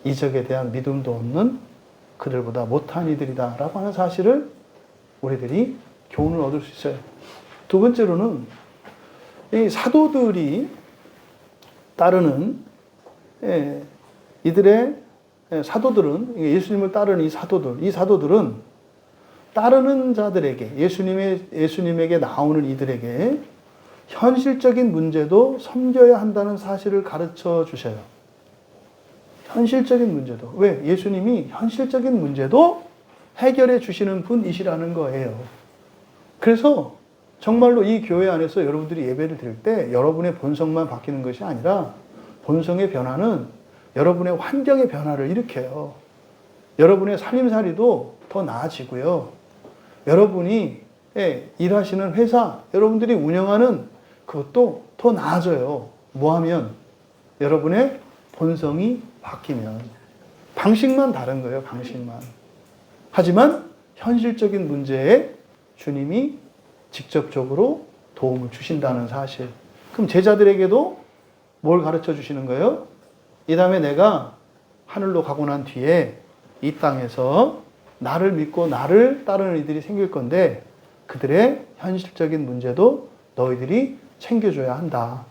S1: 이적에 대한 믿음도 없는 그들보다 못한 이들이다 라고 하는 사실을 우리들이 교훈을 얻을 수 있어요. 두 번째로는 이 사도들이 따르는 이들의 사도들은, 예수님을 따르는 이 사도들은 따르는 자들에게, 예수님에게 나오는 이들에게 현실적인 문제도 섬겨야 한다는 사실을 가르쳐 주셔요. 현실적인 문제도. 왜? 예수님이 현실적인 문제도 해결해 주시는 분이시라는 거예요. 그래서 정말로 이 교회 안에서 여러분들이 예배를 드릴 때 여러분의 본성만 바뀌는 것이 아니라 본성의 변화는 여러분의 환경의 변화를 일으켜요. 여러분의 살림살이도 더 나아지고요. 여러분이 일하시는 회사, 여러분들이 운영하는 그것도 더 나아져요. 뭐하면? 여러분의 본성이 바뀌면. 방식만 다른 거예요, 방식만. 하지만 현실적인 문제에 주님이 직접적으로 도움을 주신다는 사실. 그럼 제자들에게도 뭘 가르쳐 주시는 거예요? 이 다음에 내가 하늘로 가고 난 뒤에 이 땅에서 나를 믿고 나를 따르는 이들이 생길 건데 그들의 현실적인 문제도 너희들이 챙겨줘야 한다.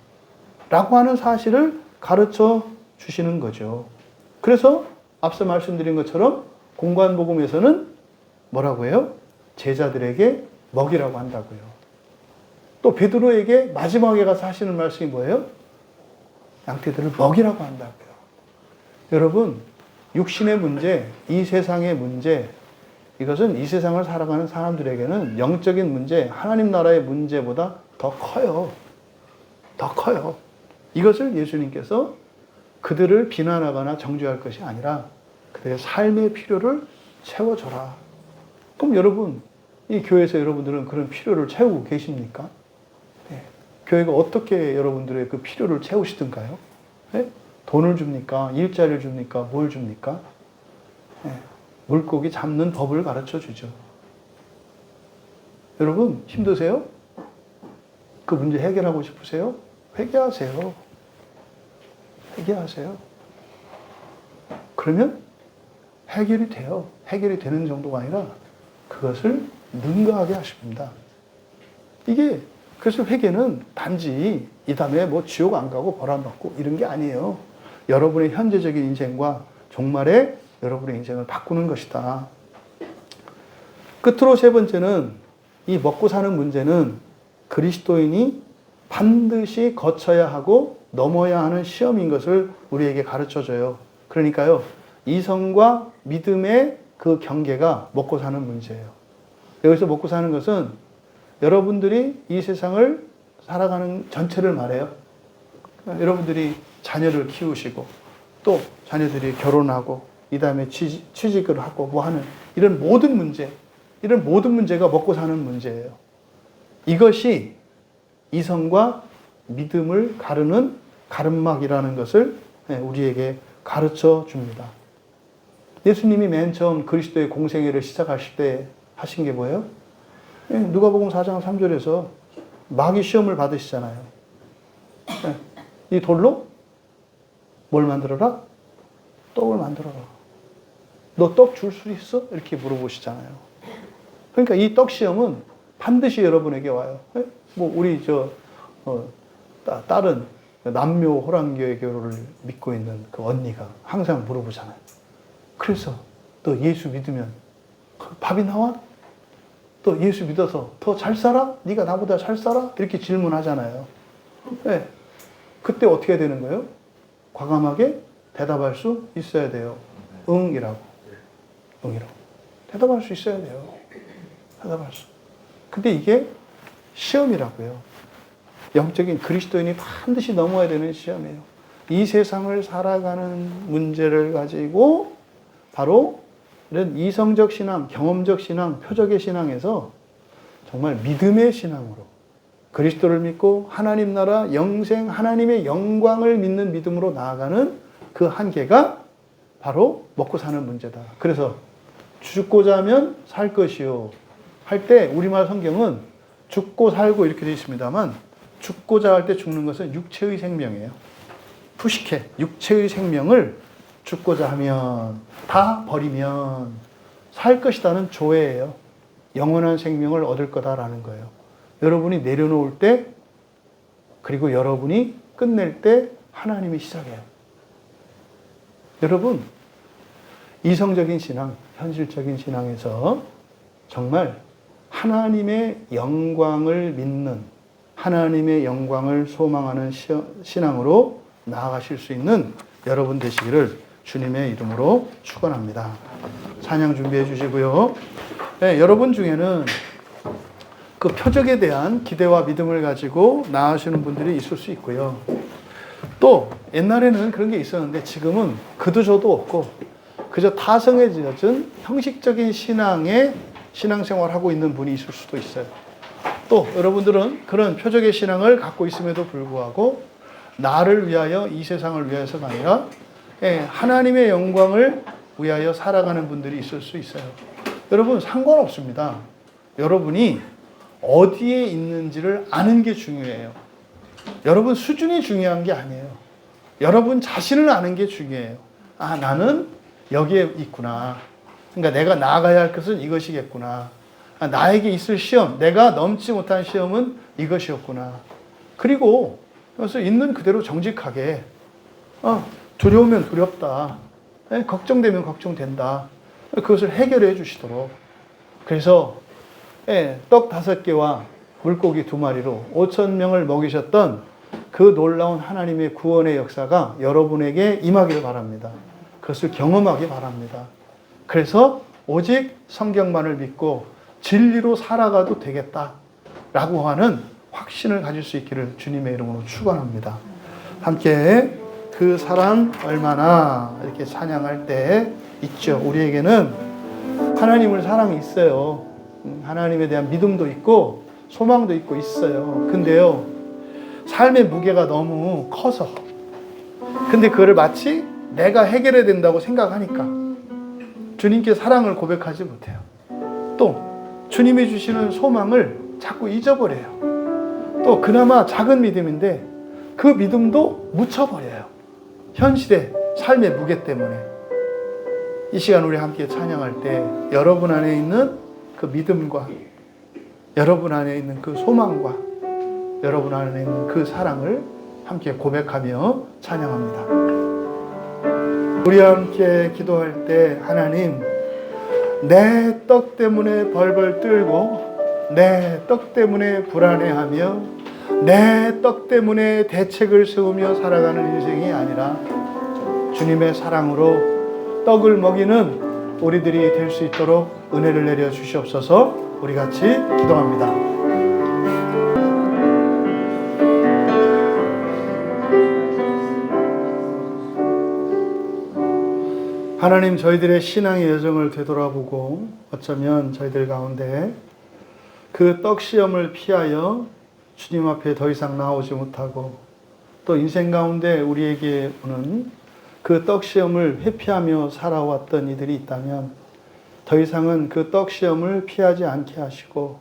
S1: 라고 하는 사실을 가르쳐 주시는 거죠. 그래서 앞서 말씀드린 것처럼 공관복음에서는 뭐라고 해요? 제자들에게 먹이라고 한다고요. 또 베드로에게 마지막에 가서 하시는 말씀이 뭐예요? 양떼들을 먹이라고 한다고요. 여러분, 육신의 문제, 이 세상의 문제, 이것은 이 세상을 살아가는 사람들에게는 영적인 문제, 하나님 나라의 문제보다 더 커요. 더 커요. 이것을 예수님께서 그들을 비난하거나 정죄할 것이 아니라 그들의 삶의 필요를 채워줘라. 그럼 여러분, 이 교회에서 여러분들은 그런 필요를 채우고 계십니까? 네. 교회가 어떻게 여러분들의 그 필요를 채우시던가요? 네? 돈을 줍니까? 일자리를 줍니까? 뭘 줍니까? 네. 물고기 잡는 법을 가르쳐 주죠. 여러분, 힘드세요? 그 문제 해결하고 싶으세요? 회개하세요. 회개하세요. 그러면 해결이 돼요. 해결이 되는 정도가 아니라 그것을 능가하게 하십니다. 이게 그래서 회개는 단지 이 다음에 뭐 지옥 안 가고 벌 안 받고 이런 게 아니에요. 여러분의 현재적인 인생과 종말에 여러분의 인생을 바꾸는 것이다. 끝으로 세 번째는 이 먹고 사는 문제는 그리스도인이 반드시 거쳐야 하고 넘어야 하는 시험인 것을 우리에게 가르쳐줘요. 그러니까요, 이성과 믿음의 그 경계가 먹고 사는 문제예요. 여기서 먹고 사는 것은 여러분들이 이 세상을 살아가는 전체를 말해요. 여러분들이 자녀를 키우시고 또 자녀들이 결혼하고 이 다음에 취직을 하고 뭐 하는 이런 모든 문제가 먹고 사는 문제예요. 이것이 이성과 믿음을 가르는 가름막이라는 것을 우리에게 가르쳐 줍니다. 예수님이 맨 처음 그리스도의 공생애를 시작하실 때 하신 게 뭐예요? 누가복음 4장 3절에서 마귀 시험을 받으시잖아요. 이 돌로 뭘 만들어라? 떡을 만들어라. 너 떡 줄 수 있어? 이렇게 물어보시잖아요. 그러니까 이 떡 시험은 반드시 여러분에게 와요. 뭐 우리 딸은 남묘 호랑교의 교를 믿고 있는 그 언니가 항상 물어보잖아요. 그래서 너 예수 믿으면 밥이 나와? 너 예수 믿어서 더 잘 살아? 네가 나보다 잘 살아? 이렇게 질문하잖아요. 네. 그때 어떻게 되는 거예요? 과감하게 대답할 수 있어야 돼요. 응이라고. 대답할 수 있어야 돼요. 대답할 수. 근데 이게 시험이라고요. 영적인 그리스도인이 반드시 넘어야 되는 시험이에요. 이 세상을 살아가는 문제를 가지고 바로 이런 이성적 신앙, 경험적 신앙, 표적의 신앙에서 정말 믿음의 신앙으로 그리스도를 믿고 하나님 나라 영생 하나님의 영광을 믿는 믿음으로 나아가는 그 한계가 바로 먹고 사는 문제다. 그래서 죽고자 하면 살 것이요 할 때 우리말 성경은 죽고 살고 이렇게 되어 있습니다만 죽고자 할 때 죽는 것은 육체의 생명이에요. 푸시케 육체의 생명을 죽고자 하면 다 버리면 살 것이다는 조회예요. 영원한 생명을 얻을 거다라는 거예요. 여러분이 내려놓을 때 그리고 여러분이 끝낼 때 하나님이 시작해요. 여러분 이성적인 신앙, 현실적인 신앙에서 정말 하나님의 영광을 믿는 하나님의 영광을 소망하는 신앙으로 나아가실 수 있는 여러분 되시기를 주님의 이름으로 축원합니다. 찬양 준비해 주시고요. 네, 여러분 중에는 그 표적에 대한 기대와 믿음을 가지고 나아가시는 분들이 있을 수 있고요. 또 옛날에는 그런 게 있었는데 지금은 그도 저도 없고 그저 타성에 젖은 형식적인 신앙생활을 하고 있는 분이 있을 수도 있어요. 또 여러분들은 그런 표적의 신앙을 갖고 있음에도 불구하고 나를 위하여 이 세상을 위해서가 아니라 하나님의 영광을 위하여 살아가는 분들이 있을 수 있어요. 여러분 상관없습니다. 여러분이 어디에 있는지를 아는 게 중요해요. 여러분 수준이 중요한 게 아니에요. 여러분 자신을 아는 게 중요해요. 아, 나는 여기에 있구나. 그러니까 내가 나아가야 할 것은 이것이겠구나. 아, 나에게 있을 시험, 내가 넘지 못한 시험은 이것이었구나. 그리고 그래서 있는 그대로 정직하게 두려우면 두렵다. 걱정되면 걱정된다. 그것을 해결해 주시도록. 그래서 떡 5개와 물고기 2마리로 5,000명을 먹이셨던 그 놀라운 하나님의 구원의 역사가 여러분에게 임하기를 바랍니다. 그것을 경험하기 바랍니다. 그래서 오직 성경만을 믿고 진리로 살아가도 되겠다라고 하는 확신을 가질 수 있기를 주님의 이름으로 축원합니다. 함께 그 사랑 얼마나 이렇게 찬양할 때 있죠. 우리에게는 하나님을 사랑이 있어요. 하나님에 대한 믿음도 있고 소망도 있고 있어요. 근데요, 삶의 무게가 너무 커서 근데 그거를 마치 내가 해결해야 된다고 생각하니까 주님께 사랑을 고백하지 못해요. 또 주님이 주시는 소망을 자꾸 잊어버려요. 또 그나마 작은 믿음인데 그 믿음도 묻혀버려요. 현실의 삶의 무게 때문에. 이 시간 우리 함께 찬양할 때 여러분 안에 있는 그 믿음과 여러분 안에 있는 그 소망과 여러분 안에 있는 그 사랑을 함께 고백하며 찬양합니다. 우리와 함께 기도할 때 하나님, 내 떡 때문에 벌벌 떨고 내 떡 때문에 불안해하며 내 떡 때문에 대책을 세우며 살아가는 인생이 아니라 주님의 사랑으로 떡을 먹이는 우리들이 될 수 있도록 은혜를 내려 주시옵소서. 우리 같이 기도합니다. 하나님, 저희들의 신앙의 여정을 되돌아보고 어쩌면 저희들 가운데 그 떡시험을 피하여 주님 앞에 더 이상 나오지 못하고 또 인생 가운데 우리에게 오는 그 떡시험을 회피하며 살아왔던 이들이 있다면 더 이상은 그 떡시험을 피하지 않게 하시고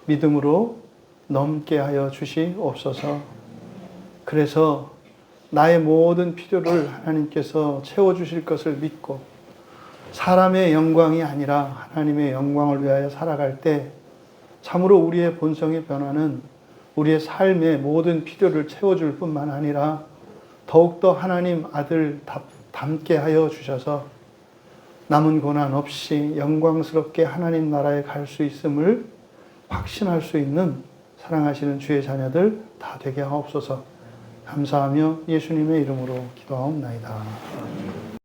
S1: 믿음으로 넘게 하여 주시옵소서. 그래서 나의 모든 필요를 하나님께서 채워주실 것을 믿고 사람의 영광이 아니라 하나님의 영광을 위하여 살아갈 때 참으로 우리의 본성의 변화는 우리의 삶의 모든 필요를 채워줄 뿐만 아니라 더욱더 하나님 아들 닮게 하여 주셔서 남은 고난 없이 영광스럽게 하나님 나라에 갈 수 있음을 확신할 수 있는 사랑하시는 주의 자녀들 다 되게 하옵소서. 감사하며 예수님의 이름으로 기도하옵나이다.